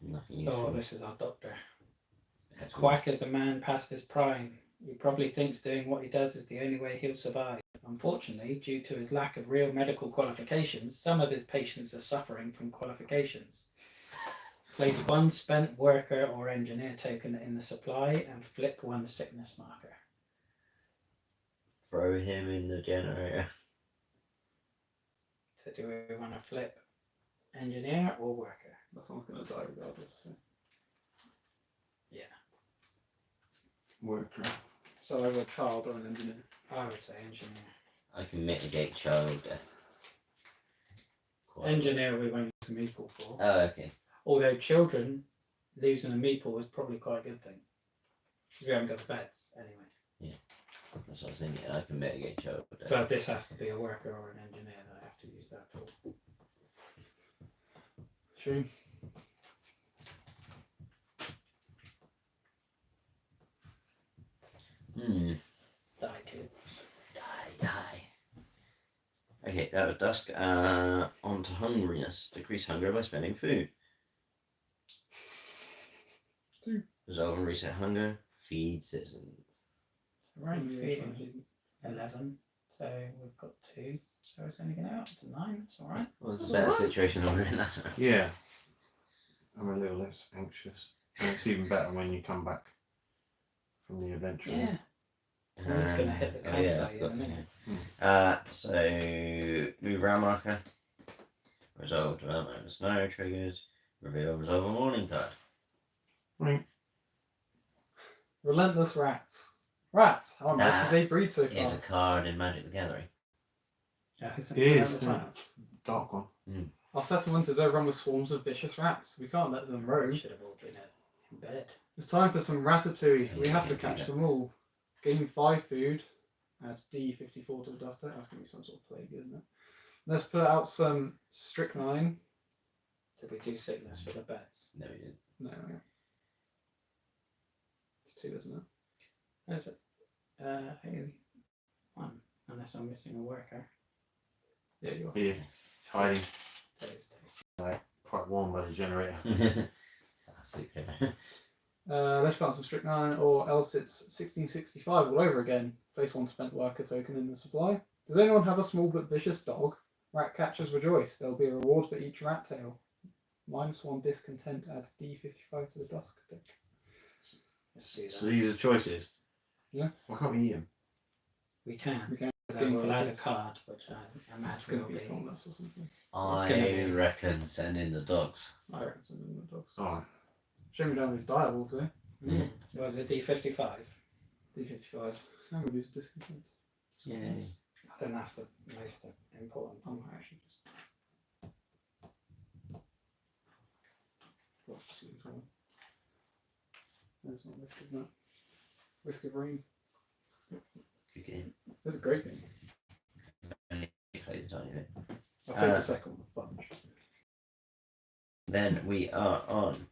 Nothing useful. Oh, this is our doctor. Excellent. Quack is a man past his prime. He probably thinks doing what he does is the only way he'll survive. Unfortunately, due to his lack of real medical qualifications, some of his patients are suffering from qualifications. Place 1 spent worker or engineer token in the supply and flip 1 sickness marker. Throw him in the generator. So do we want to flip engineer or worker? That someone's going to die regardless. So. Worker. So either a child or an engineer. I would say engineer. I can mitigate child death. Quite Engineer we won't use a meeple for. Oh, okay. Although children losing a meeple is probably quite a good thing. 'Cause we haven't got the beds anyway. That's what I was thinking. I can mitigate child death. But this has to be a worker or an engineer that I have to use that for. True. Die kids. Die. Okay, that was dusk. On to hungriness. Decrease hunger by spending food. 2. Resolve and reset hunger. Feed citizens. Right, Yeah, feeding 11. So we've got 2. So it's only going to out to 9. That's alright. Well, it's a That's better alright. situation than we're in. That's right. Yeah. I'm a little less anxious. And it's even better when you come back from the adventure. Yeah. And it's going to hit the oh, yeah, campsite I've in got- a minute. So move round marker. Resolve development of snow triggers. Reveal resolve a warning card. Right. Relentless rats. Rats! How on earth Nah. did they breed so Here's a fast? card in Magic the Gathering. Yeah, Is It is, relentless yeah. rats? Dark one. Our settlement is overrun with swarms of vicious rats. We can't let them We roam. should have all been in bed. It's time for some ratatouille. We Yeah, have to yeah, catch yeah. them all. Gain 5 food. Adds D54 to the duster. That's going to be some sort of plague, isn't it? Let's put out some strychnine. Did we do sickness for the beds? No, we didn't. No, yeah. It's 2, isn't it? Is it? 1. Unless I'm missing a worker. Yeah, you are. Here, it's hiding. There's two. Quite warm by the generator. Let's plant some strychnine, or else it's 1665 all over again. Place one spent worker token in the supply. Does anyone have a small but vicious dog? Rat catchers rejoice. There'll be a reward for each rat tail. -1 discontent. Add D55 to the dusk deck. Let's do that. So these are choices. Yeah. Why can't we eat them? We can. We can. Then we'll add a card, which I It's imagine going will to be be. from us or something. I gonna be- reckon send in the dogs. I reckon it's in the dogs. Oh, Shame we don't have his direwolves there. Yeah. Was it D55? D55. How would use discontent? Yeah. I think that's the most important I thing. might actually just. What's this one? There's not listed that. Risk of Rain. Good game. That's a great game. Only played a tiny bit. I played the second one a bunch. Then we are on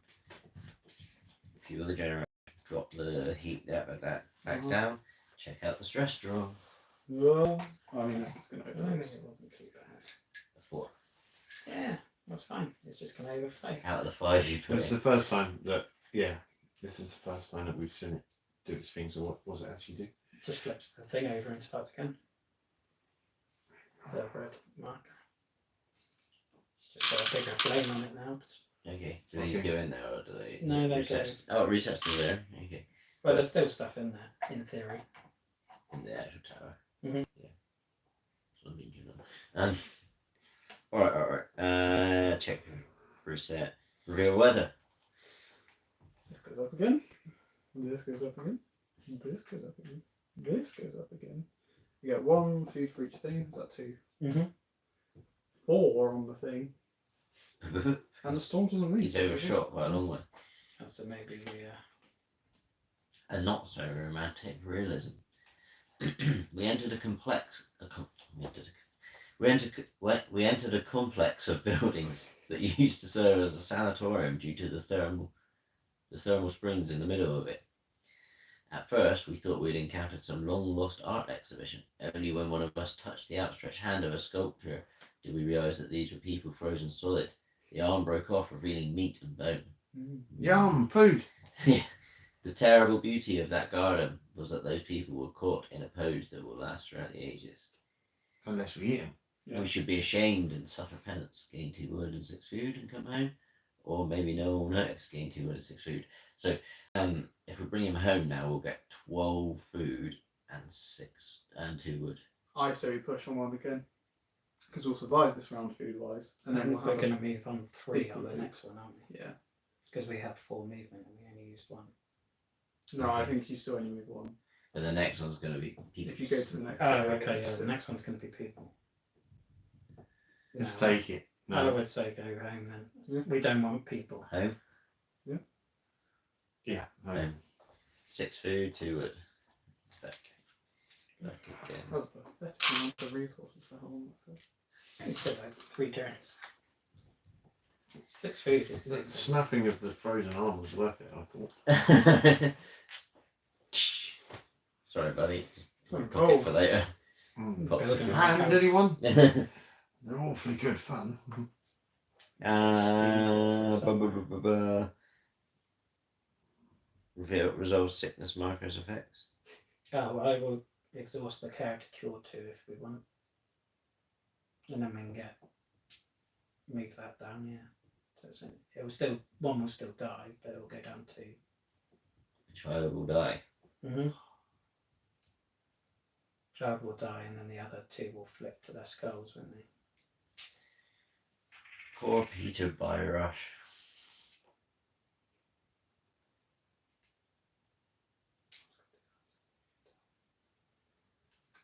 fuel the generator. Drop the heat back Uh-huh. down. Check out the stress draw. Yeah. I mean, this is going to I mean, be. it wasn't too bad. The 4. Yeah, that's fine. It's just come over 5. Out of the 5 you put it's in. the first time that, this is the first time that we've seen it do its thing. So what does it actually do? Just flips the thing over and starts again. The red marker. It's just got a bigger flame on it now. Okay. Do these Okay. go in there or do they? No, they recess? Oh, recess to there. Okay. But there's still stuff in there, in theory. In the actual tower. Mhm. Yeah. So I mean, you know. Alright. Check. Reset. Reveal weather. This goes up again. This goes up again. This goes up again. This goes up again. You get 1 food for each thing. Is that 2? Mm-hmm. 4 on the thing. And the storm doesn't reach. He's overshot by a long way. So maybe we A not so romantic realism. We entered a complex. We entered a complex of buildings that used to serve as a sanatorium due to the thermal springs in the middle of it. At first, we thought we'd encountered some long-lost art exhibition. Only when one of us touched the outstretched hand of a sculpture did we realise that these were people frozen solid. The arm broke off, revealing meat and bone. Yum, food. The terrible beauty of that garden was that those people were caught in a pose that will last throughout the ages. Unless we eat them. Yeah. We should be ashamed and suffer penance, gain 2 wood and 6 food and come home. Or maybe no one will notice, gain 2 wood and 6 food. So if we bring him home now, we'll get 12 food and 2 wood. I say we push on 1 again. Because we'll survive this round food wise. And then we'll we're have going to move on 3 on the equally. next one, aren't we? Yeah. Because we had 4 movement and we only used 1. No, I think you still only move 1. But the next one's going to be people. If you go to the next Oh, one, okay, it's yeah, the still- next one's going to be people. Let's No, take it. I No. would say go home then. Yeah. We don't want people. Home. Yeah. No. Home. 6 food, 2 wood. Back again. That was pathetic amount of resources for how long that took. It's still like 3 turns. 6 food is The snapping of the frozen arm was worth it, I thought. Sorry, buddy. So Pocket cold. for later. Mm. Pop Building some- a Hand, house. anyone? They're awfully good fun. Resolve sickness markers effects. Oh, well, I will exhaust the character cure 2 if we want. And then we can move that down, yeah. So it will still, 1 will still die, but it will go down to. The child will die. Mm-hmm. Child will die, and then the other 2 will flip to their skulls, won't they? Poor Peter Byrush.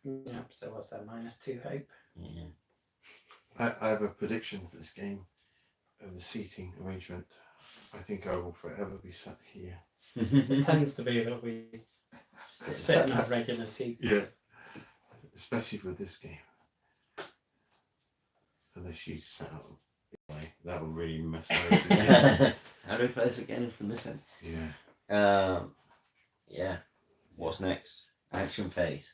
Yep, so what's that, -2 hope? Yeah. I have a prediction for this game of the seating arrangement. I think I will forever be sat here. It tends to be that we sit in our regular seats. Yeah. Especially with this game. Unless you sat out the way. That would really mess those again. How do we play this again from this end? Yeah. Yeah. What's next? Action phase.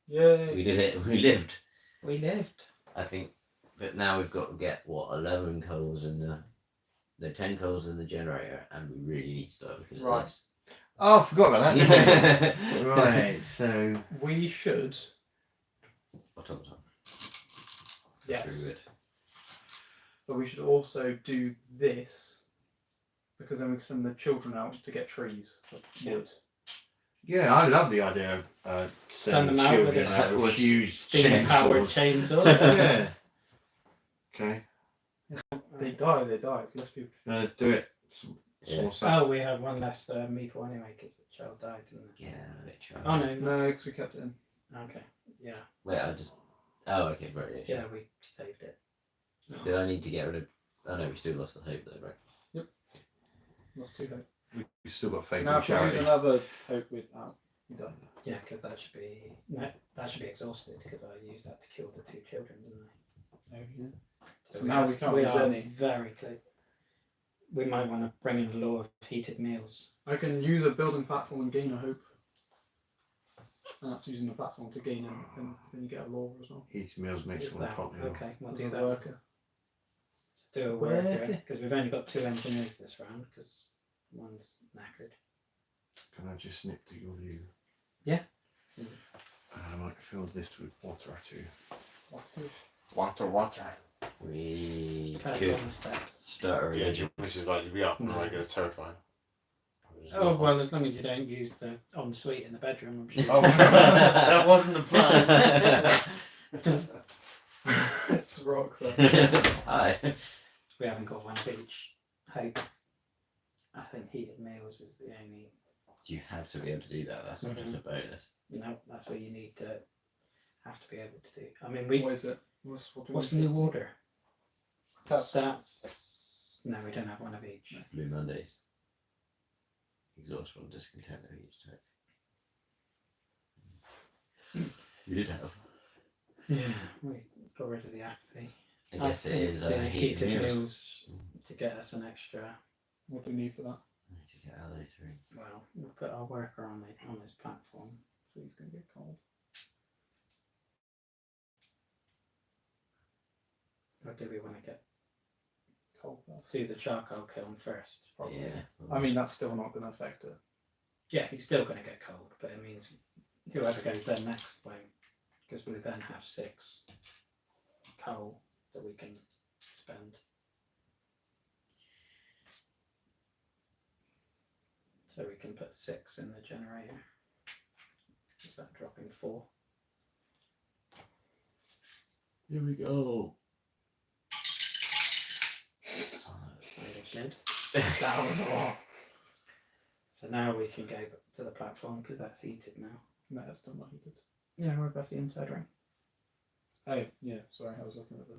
Yay! We did it. We lived. We lived. I think But now we've got to get what 11 coals in the 10 coals in the generator, and we really need to start looking at Right. this. Oh, I forgot about that. Didn't Yeah. we? Right. So We should. What's on top? Yes. Very good. But we should also do this because then we can send the children out to get trees for wood. yeah, I love the idea of Send sending them out with children a out with huge steam powered chainsaws. chainsaw. Yeah. Okay. They die. It's less people. Do it. Yeah. Source up. Oh, we had one less meeple anyway because the child died, didn't it? Yeah, child. Oh no. No, because we kept it in. Okay. Yeah. Wait, I just. Oh, okay, right. Yeah. Yeah, we saved it. Did I need to get rid of? Oh no, we still lost the hope though, right? Lost 2 hope. We've still got faith Now in if we use charity. another hope with you done. Yeah, because that should be exhausted because I used that to kill the 2 children, didn't I? Oh, yeah. So we now are- we can't we use are any. Very close. We might want to bring in the law of heated meals. I can use a building platform and gain a hope. And that's using the platform to gain and then you get a law as well. Each meals makes Is one that pot meal. okay? We'll As do a that. worker. Do a Worker. worker because we've only got 2 engineers this round because one's knackered. Can I just snip to your view? Yeah. And I might fill this with water too. What? Water. We Kind could of on the steps. start a religion. Which is likely to be up No. regular terrifying. Oh well, as long as you don't use the ensuite in the bedroom, I'm sure. Oh, that wasn't the plan. It's rocks. Hi. We haven't got one of each. Hope. I think heated meals is the only. You have to be able to do that. That's not just a bonus. No, that's what you need to have to be able to do. I mean, What is it? What do we what's the need? new order? That's No, we don't have one of each. Blue Mondays. Exhaust one, discontent of each type. You did have. Yeah, we got rid of the apathy. I guess it think is the heated meals. meals to get us an extra. what do we need for that? I need to get Ali through. Well, we'll put our worker on this platform. So he's gonna get cold. Or do we want to get Cold first. do the charcoal kiln first? Probably. Yeah. I mean that's still not gonna affect it. Yeah, he's still going to get cold, but it means whoever goes there next won't, because we then have 6 coal that we can spend. So we can put 6 in the generator. Is that dropping 4? Here we go. Really good. That was a lot. So now we can go to the platform because that's heated now. No, it's still not heated. Yeah, we're above the inside ring. Oh yeah, sorry, I was looking at the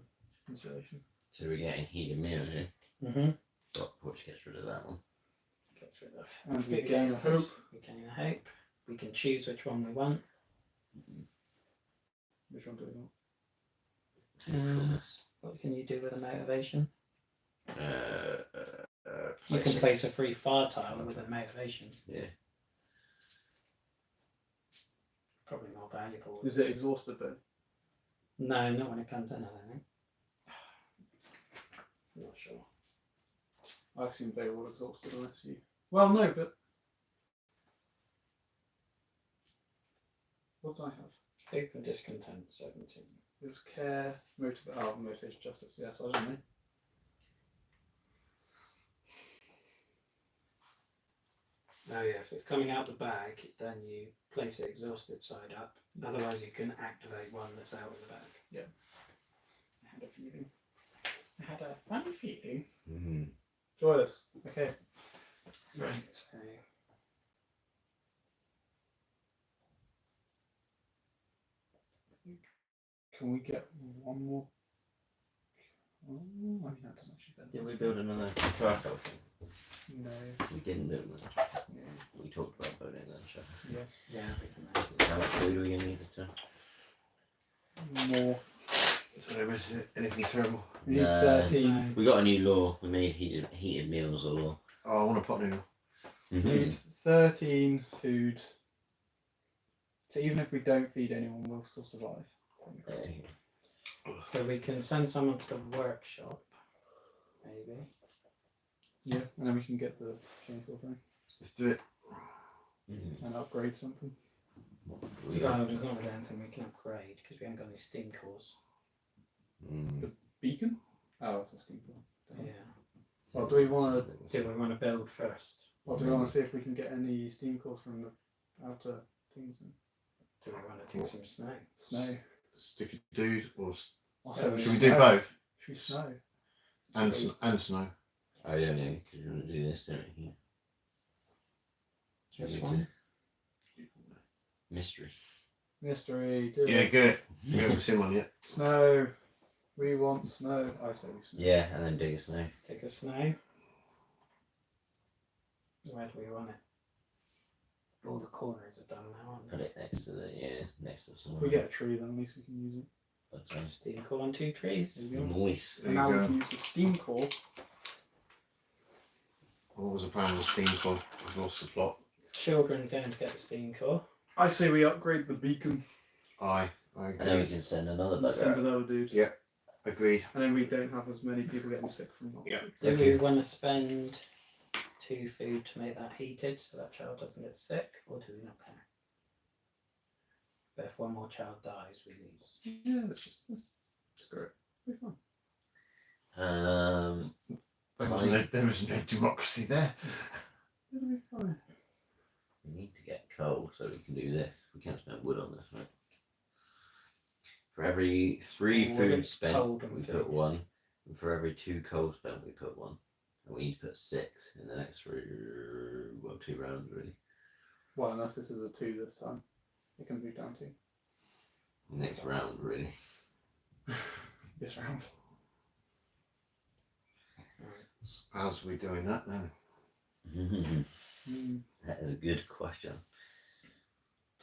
installation. So we're getting heated meals here. Mm-hmm. Which gets rid of that one. Gets rid of. And we food gain a gatherers. hope. We gain a hope. We can choose which one we want. Which one do we want? What can you do with a motivation? You Place can it. place a free fire tile with a motivation. Yeah. Probably more valuable. Is it exhausted though? No, not when it comes in, I don't think. Not sure. I assume they were all exhausted unless you. Well, no, but what do I have? Hope and discontent, 17. It was care, motivation, justice. Yes, I don't know. Oh yeah, if it's coming out the bag, then you place it exhausted side up. Otherwise you can activate one that's out of the bag. I had a feeling. I had a funny feeling. Mm-hmm. Try this. Okay. Right. So Can we get one more? Oh, I mean, that doesn't actually benefit. Did we build another charcoal thing? No. We didn't build another charcoal. Yeah. We talked about building another charcoal. Yes. yeah, we can actually. How much food are we going to need this time? More. Did I miss anything terrible? We need No. 13. We got a new law. We made heated meals a law. Oh, I want a pot noodle. We Mm-hmm. need 13 food. So even if we don't feed anyone, we'll still survive. So we can send someone to the workshop, maybe. Yeah, and then we can get the chainsaw thing Let's do it. and upgrade something. We Oh, there's not really anything we can upgrade because we haven't got any steam cores. Beacon? Oh, it's a steam core. Yeah. Well, do we want Do we want to build first? Or do we want to see if we can get any steam cores from the outer things and Do we want to do some snow? snow? Sticky dude, or Also, should we do both? Should we snow? And snow. Oh yeah, because you want to do this, don't you? Should we This go one? to mystery? Mystery. Do Yeah, it. good. We haven't seen one yet. Snow. We want snow. I say we snow. Yeah, and then dig a snow. Take a snow. Where do we want it? All the corners are done now, aren't Put they? it next to the next to some. If we get a tree, then at least we can use it. But, Steam core on 2 trees. There you go. noise. There And you now we go. can use the steam core. What was the plan with steam core? We've lost the plot. Children going to get the steam core. I say we upgrade the beacon. I And then we agree. can send another And bugger. send another dude. Yeah. Agreed. And then we don't have as many people getting sick from that. Yeah. Do Thank we you. want to spend 2 food to make that heated so that child doesn't get sick, or do we not care? But if one more child dies, we lose. Yeah, let's screw it. It'll be fun. There was no democracy there. It'll be fine. We need to get coal so we can do this. We can't spend wood on this, right? For every 3 Wood, food spent, coal and we food. put 1. And for every 2 coal spent, we put 1. And we need to put 6 in the next 2 rounds, really. Well, unless this is a 2 this time. It can move down to Next round, really. this round. How's we doing that then? That is a good question.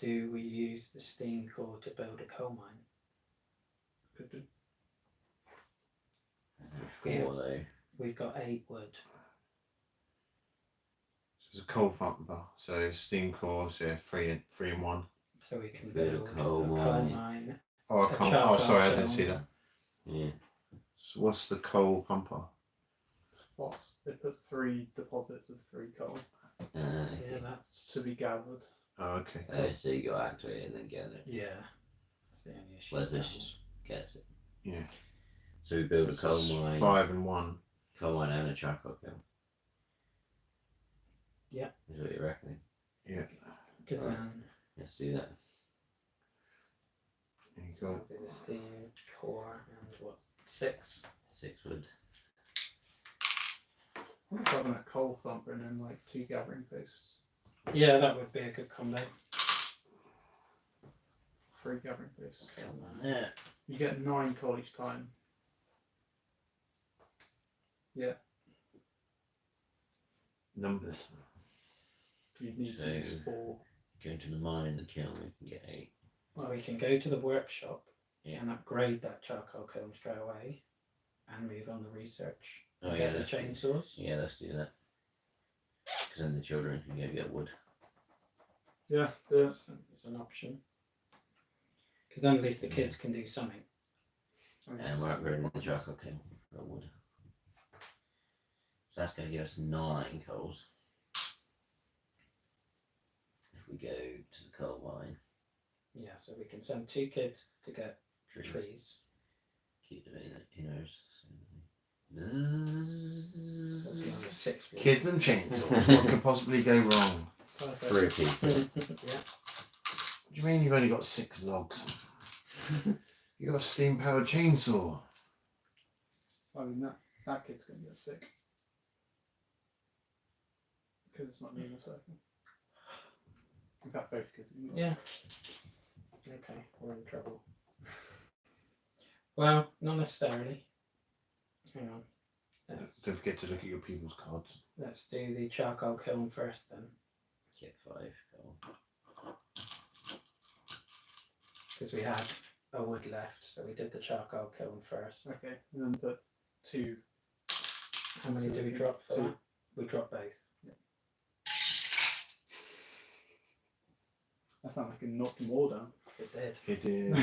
Do we use the steam core to build a coal mine? Could do. 4 though. We've got 8 wood. It's a coal bumper, so steam core, so 3 and 1. So we can Build a build coal a coal mine. mine. Oh, I A can't. Oh, charcoal sorry, I didn't kiln. see that. Yeah. So what's the coal bumper? Spots. They put 3 deposits of 3 coal Yeah, Okay. that's to be gathered. Oh, okay. So you got to activate it and then get it. yeah. That's the only issue. Whereas with this that just gets it. Yeah. So we build a So coal it's mine, 5 and 1. coal mine and a charcoal kiln. Yeah. Is what you're reckoning. Yeah. one. 'Cause then Let's do that. There you go. that'll be the steam core and what? 6. 6 wood. What if having a coal thumper and then like 2 gathering posts? Yeah, that would be a good combo. 3 gathering posts. Yeah. You get 9 coal each time. Yeah. Numbers. You need to use 4. Going to the mine and the kiln, we can get 8. Well, we can go to the workshop Yeah. and upgrade that charcoal kiln straight away and move on the research. Oh and yeah, get the let's chainsaws. Yeah, let's do that. Because then the children can go get wood. Yeah, yeah. So it's an option. Because then at least the kids can do something. And we're upgrading the charcoal kiln for wood. So that's going to give us 9 coals. If we go to the coal mine, Yeah, so we can send 2 kids to get trees, trees. keep them in ours. That's another 6 wood. Kids and chainsaws. What could possibly go wrong? Perfect. For a pizza. Yeah. What do you mean you've only got 6 logs? You got a steam powered chainsaw. I mean, that kid's going to get sick. Because it's not near the circle. In fact, both kids are going to get Yeah. Okay, we're in trouble. Well, not necessarily. Hang on. Don't forget to look at your people's cards. Let's do the charcoal kiln first then. Get 5 coal. Because we had a wood left, so we did the charcoal kiln first. sick. Okay, and then put 2. How many do we drop for 2. that? We drop both. That sounds like it knocked them all down. It did. It is.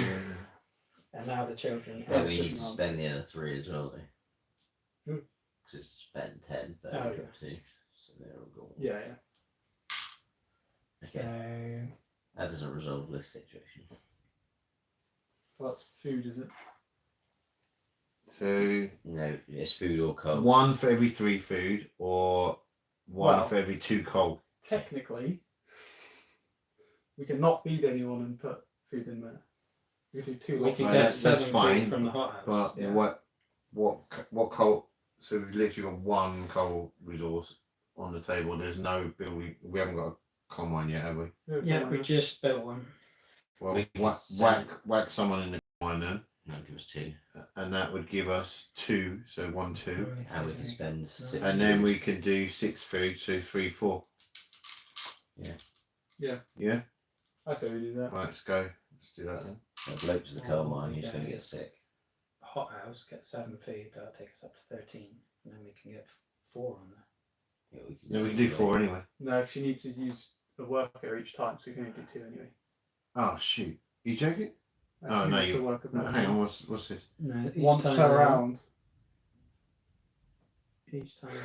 And now the children. Then Oh, we need to chicken arms. spend the other 3 as well, though. Hmm. Because it's spend 10, Oh, okay. 2. So they're all gone. Yeah, yeah. Okay. That doesn't resolve this situation. Well, that's food, is it? So No, it's food or coal. 1 for every 3 food, or 1 Well- for every 2 coal. Technically, we can not feed anyone and put food in there. We do 2 We lots could of get that's 7 fine, food from the hothouse. But Yeah. what coal? So we've literally got 1 coal resource on the table. There's no bill. We haven't got a coal mine yet, have we? Yeah, we just built one. Well, We can whack someone in the mine then, No, give us 2. and that would give us 2. So 1, 2, And we can spend 6. and then we food. can do 6 food. So 3, 4. Yeah. Yeah. I say we do that. Right, let's go. Let's do that then. A bloke to the coal mine, he's Yeah. going to get sick. Hothouse, get 7 feed, that'll take us up to 13. And then we can get 4 on there. Yeah, we can, No, we can do 4 anyway. No, because you need to use a worker each time, so you can only do 2 anyway. Oh shoot! You joking? That's Oh, who no, needs you- the worker No, per hang time. on. What's this? No, each Once time per you- round. Each time.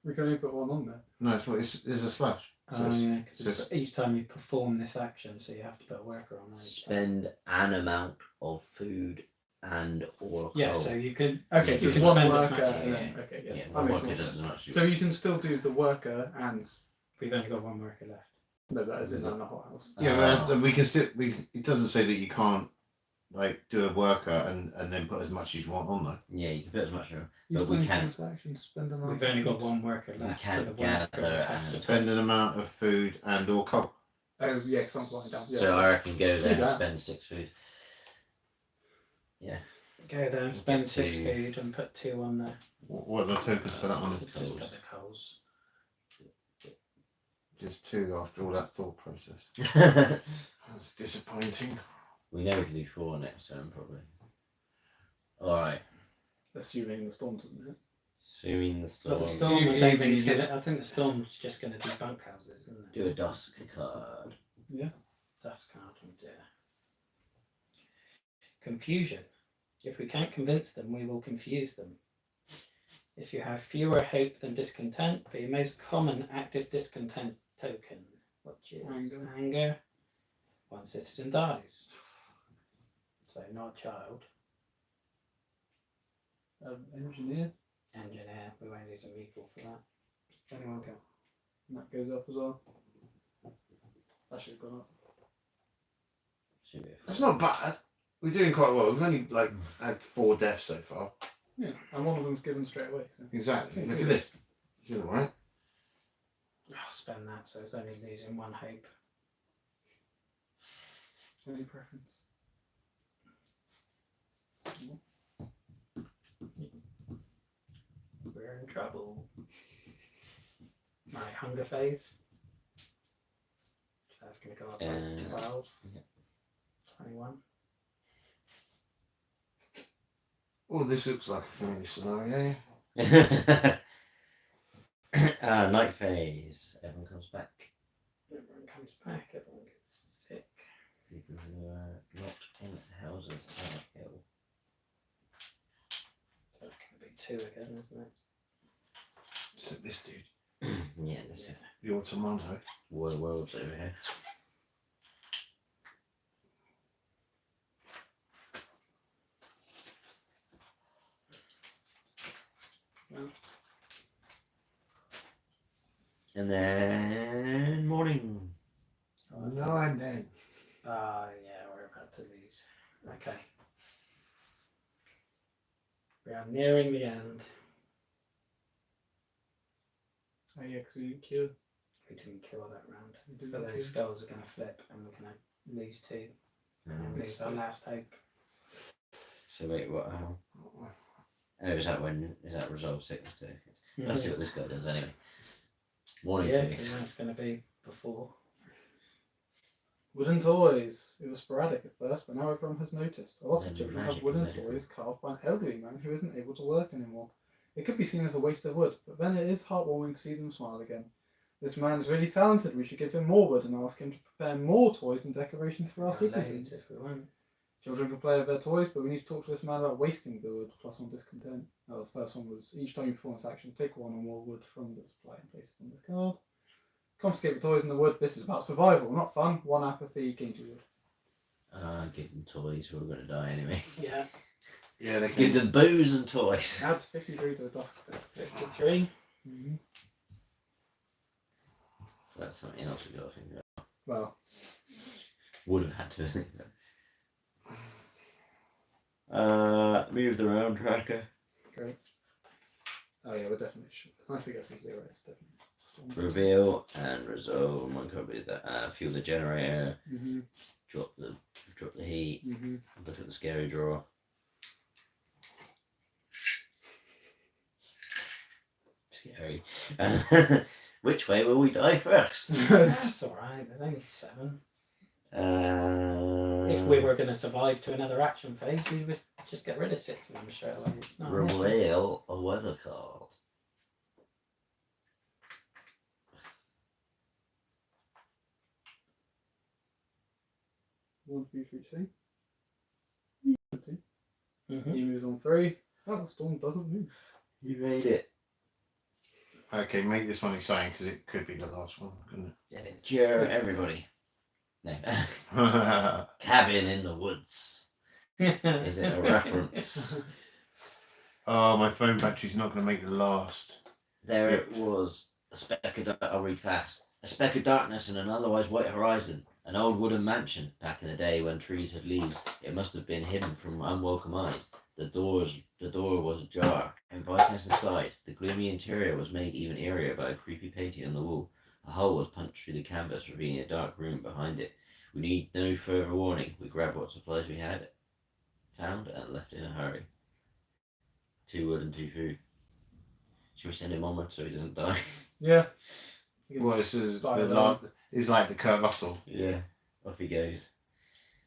We can only put 1 on there. No, there's a slash. So Oh, it's- yeah, 'cause so it's- each time you perform this action, so you have to put a worker on there each time. spend an amount of food and or Yeah, coal. so you could. Okay, You so can it's 1 spend as worker. much- And then, yeah, okay, yeah. Yeah, that one makes worker more does sense. as much. So you can still do the worker and We've only got 1 worker left. no, that is in the hothouse. Yeah, Ah. but we can still. It doesn't say that you can't like do a worker and then put as much as you want on though. Yeah, you can put as much as Use But we time can- bonus action, spend an We've amount only of got food. 1 worker We left. can't so the gather worker has and- to- Spend an amount of food and or coal. Oh yeah, because I'm flying down. Yeah, So I reckon go there and that. spend 6 food. Go there and spend Get 6 two. food and put 2 on there. What are the tokens for that one? Just put the coals. Just 2 after all that thought process. That's disappointing. We know we can do 4 next turn, probably. Alright. Assuming the storm doesn't hit. Assuming the But storm. the storm, I don't think is gonna. I think the storm's just gonna do bunkhouses, isn't it? Do a dusk card. That's card, oh dear. Confusion. If we can't convince them, we will confuse them. If you have fewer hope than discontent, the most common active discontent token, which is anger. 1 citizen dies. So not a child. Engineer. Engineer, we won't use a meeple for that. Anyone can. And that goes up as well. That should have gone up. Should be a That's not bad. We're doing quite well. We've only like had 4 deaths so far. Yeah, and one of them's given straight away. So. Exactly. Look at this. You're doing all right. I'll spend that, so it's only losing 1 hope. Any preference? We're in trouble. Right, hunger phase. So that's going to go up by 12. yeah. 21. Oh, this looks like a family scenario. Night phase. Everyone comes back. Everyone comes back, everyone gets sick. People who are not in houses are ill. So it's going to be 2 again, isn't it? So this dude, Yeah, this is Yeah. the Automondo. War of the Worlds over here. Well. And then morning. No, and then. Yeah, we're about to lose. Okay. We are nearing the end. Oh yeah, because we didn't cure. We didn't kill that round. We So didn't those kill. skulls are going to flip and we're going to lose 2. And lose our last hope. So wait, what? Oh, is that resolve sickness too? Let's see what this guy does anyway. Morning Yeah, phase. because that's going to be before. Wooden toys. It was sporadic at first, but now everyone has noticed. A lot Then of children magic have wooden and medical. toys carved by an elderly man who isn't able to work anymore. It could be seen as a waste of wood, but then it is heartwarming to see them smile again. This man is really talented. We should give him more wood and ask him to prepare more toys and decorations for our Got loads citizens. if we want. Children can play with their toys, but we need to talk to this man about wasting the wood. +1 discontent. The first one was each time you perform this action, take 1 or more wood from the supply and place it on this card. Confiscate the toys in the wood. This is about survival, not fun. 1 apathy, gain 2 wood. Give them toys who are going to die anyway. Yeah. Yeah, they Give can. them booze and toys. Add 53 to the dusk. 53. Mm-hmm. So that's something else we've got to think about. Well, Would have had to think that. Move the round tracker. great. Oh yeah, we're definitely sure. Unless it gets to 0, it's definitely. Reveal and resolve. One copy that. Fuel the generator. Mm-hmm. Drop the heat. Mm-hmm. Look at the scary drawer. Scary. Which way will we die first? That's alright, there's only 7. If we Uh, were going to survive to another action phase, we would just get rid of 6 of them straight away. It's not an issue. reveal a weather card. One, two, three, see. Mhm. He moves on 3. Oh, the storm doesn't move. You made it. Okay, make this one exciting because it could be the last one, couldn't It is. Cure everybody. No. it? Cabin in the woods. Is it a reference? Oh, my phone battery's not going to make the last. There it was. A speck of I'll read fast. A speck of darkness in an otherwise white horizon. An old wooden mansion back in the day when trees had leaves. It must have been hidden from unwelcome eyes. The door was ajar, inviting us inside. The gloomy interior was made even eerier by a creepy painting on the wall. A hole was punched through the canvas, revealing a dark room behind it. We need no further warning. We grabbed what supplies we had found and left in a hurry. 2 wood and 2 food. Should we send him onward so he doesn't die? Yeah. Well, this is Die the alone. it's like the Kurt Russell. Yeah. Off he goes.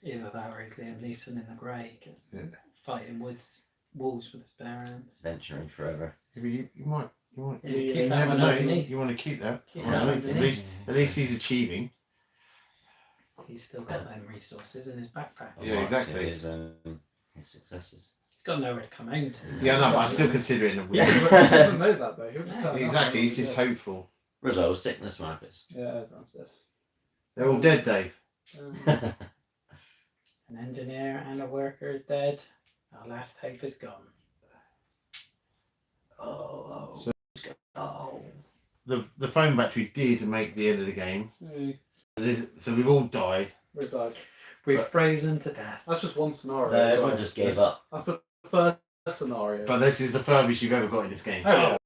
Either that or he's Liam Neeson in the grey, just Yeah. fighting wolves with his bare hands. Venturing forever. You might. Yeah, You keep that never one know. underneath. You want to keep that. Keep Well, that at underneath. least he's achieving. He's still got them resources in his backpack. Yeah, exactly. His successes. He's got nowhere to come home to. Yeah, no, but I still consider it a He win. doesn't know that though. He'll just turn up Exactly, and he's just go. hopeful. Resolve sickness markers. Yeah, everyone's dead. They're all dead, Dave. An engineer and a worker is dead. Our last hope is gone. Oh. So- Oh. The phone battery did make the end of the game. So we've all died. We're died. We've But- frozen to death. That's just one scenario. No, everyone just gave up. That's the first scenario. But this is the furthest you've ever got in this game. Oh,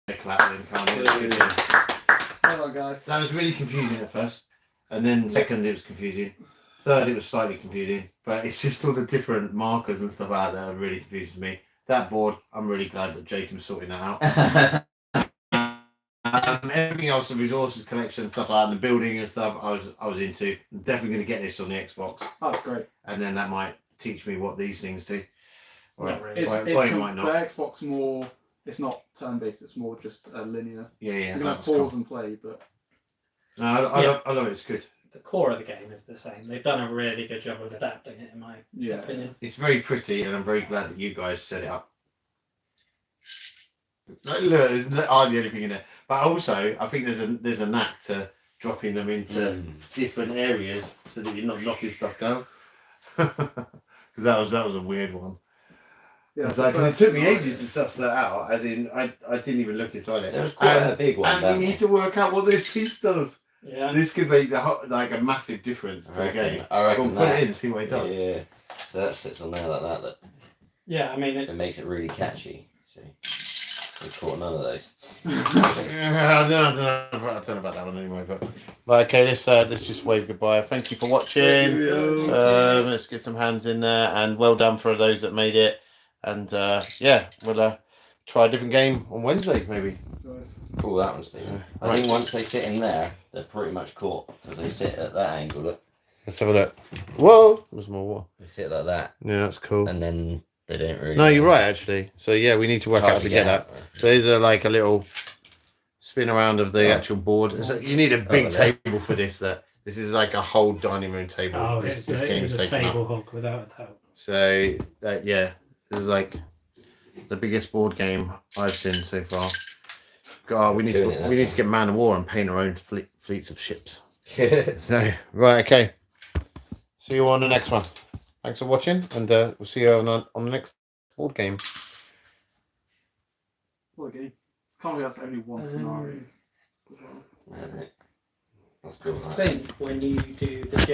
yeah. Clap then, can't it? Well done, guys. That was really confusing at first. And then second it was confusing. Third it was slightly confusing. But it's just all the different markers and stuff like that that are really confusing me. That board, I'm really glad that Jacob's sorting that out. Everything else, the resources collection and stuff like that, the building and stuff, I was into. I'm definitely going to get this on the Xbox, Oh, that's great. and then that might teach me what these things do. Or Not really. It's, or it's it might the not. Xbox more. It's not turn-based. It's more just linear. Yeah, You can have that's pause cool. and play, but No, I love it. It's good. The core of the game is the same. They've done a really good job of adapting it, in my yeah. opinion. It's very pretty, and I'm very glad that you guys set it up. Like, look, there's hardly anything in there, but also I think there's a knack to dropping them into different areas so that you're not knocking stuff down. Because that was a weird one. Yeah, It's like, 'cause it took me ages to suss that out. As in, I didn't even look inside it. There was quite a big one. And down we need there. to work out what this piece does. Yeah. This could make like a massive difference to the game. I reckon We'll put that. it in and see what it does. Yeah. So that sits on there like that. That Yeah, I mean, it makes it really catchy. See, we caught none of those. I don't know about that one anyway, but okay, let's just wave goodbye. Thank you for watching. Let's get some hands in there, and well done for those that made it. And yeah, we'll try a different game on Wednesday, maybe. Cool, that one, Stephen. I think once they sit in there, they're pretty much caught because they sit at that angle. Look, Let's have a look. Whoa, there's more water. they sit like that, Yeah, that's cool. and then they don't really. No, you're right, actually. So yeah, we need to work Hard out to get that. So there's like a little spin around of the Oh. actual board. So you need a big there. table for this. That This is like a whole dining room table. Oh, this it's game's a taken table up. hog without a doubt. So yeah, this is like the biggest board game I've seen so far. God, we need to get Man of War and paint our own fleets of ships. So right, okay. See you on the next one. Thanks for watching, and we'll see you on the next board game. What a game. Can't believe that's only one scenario. That's cool. I think when you do the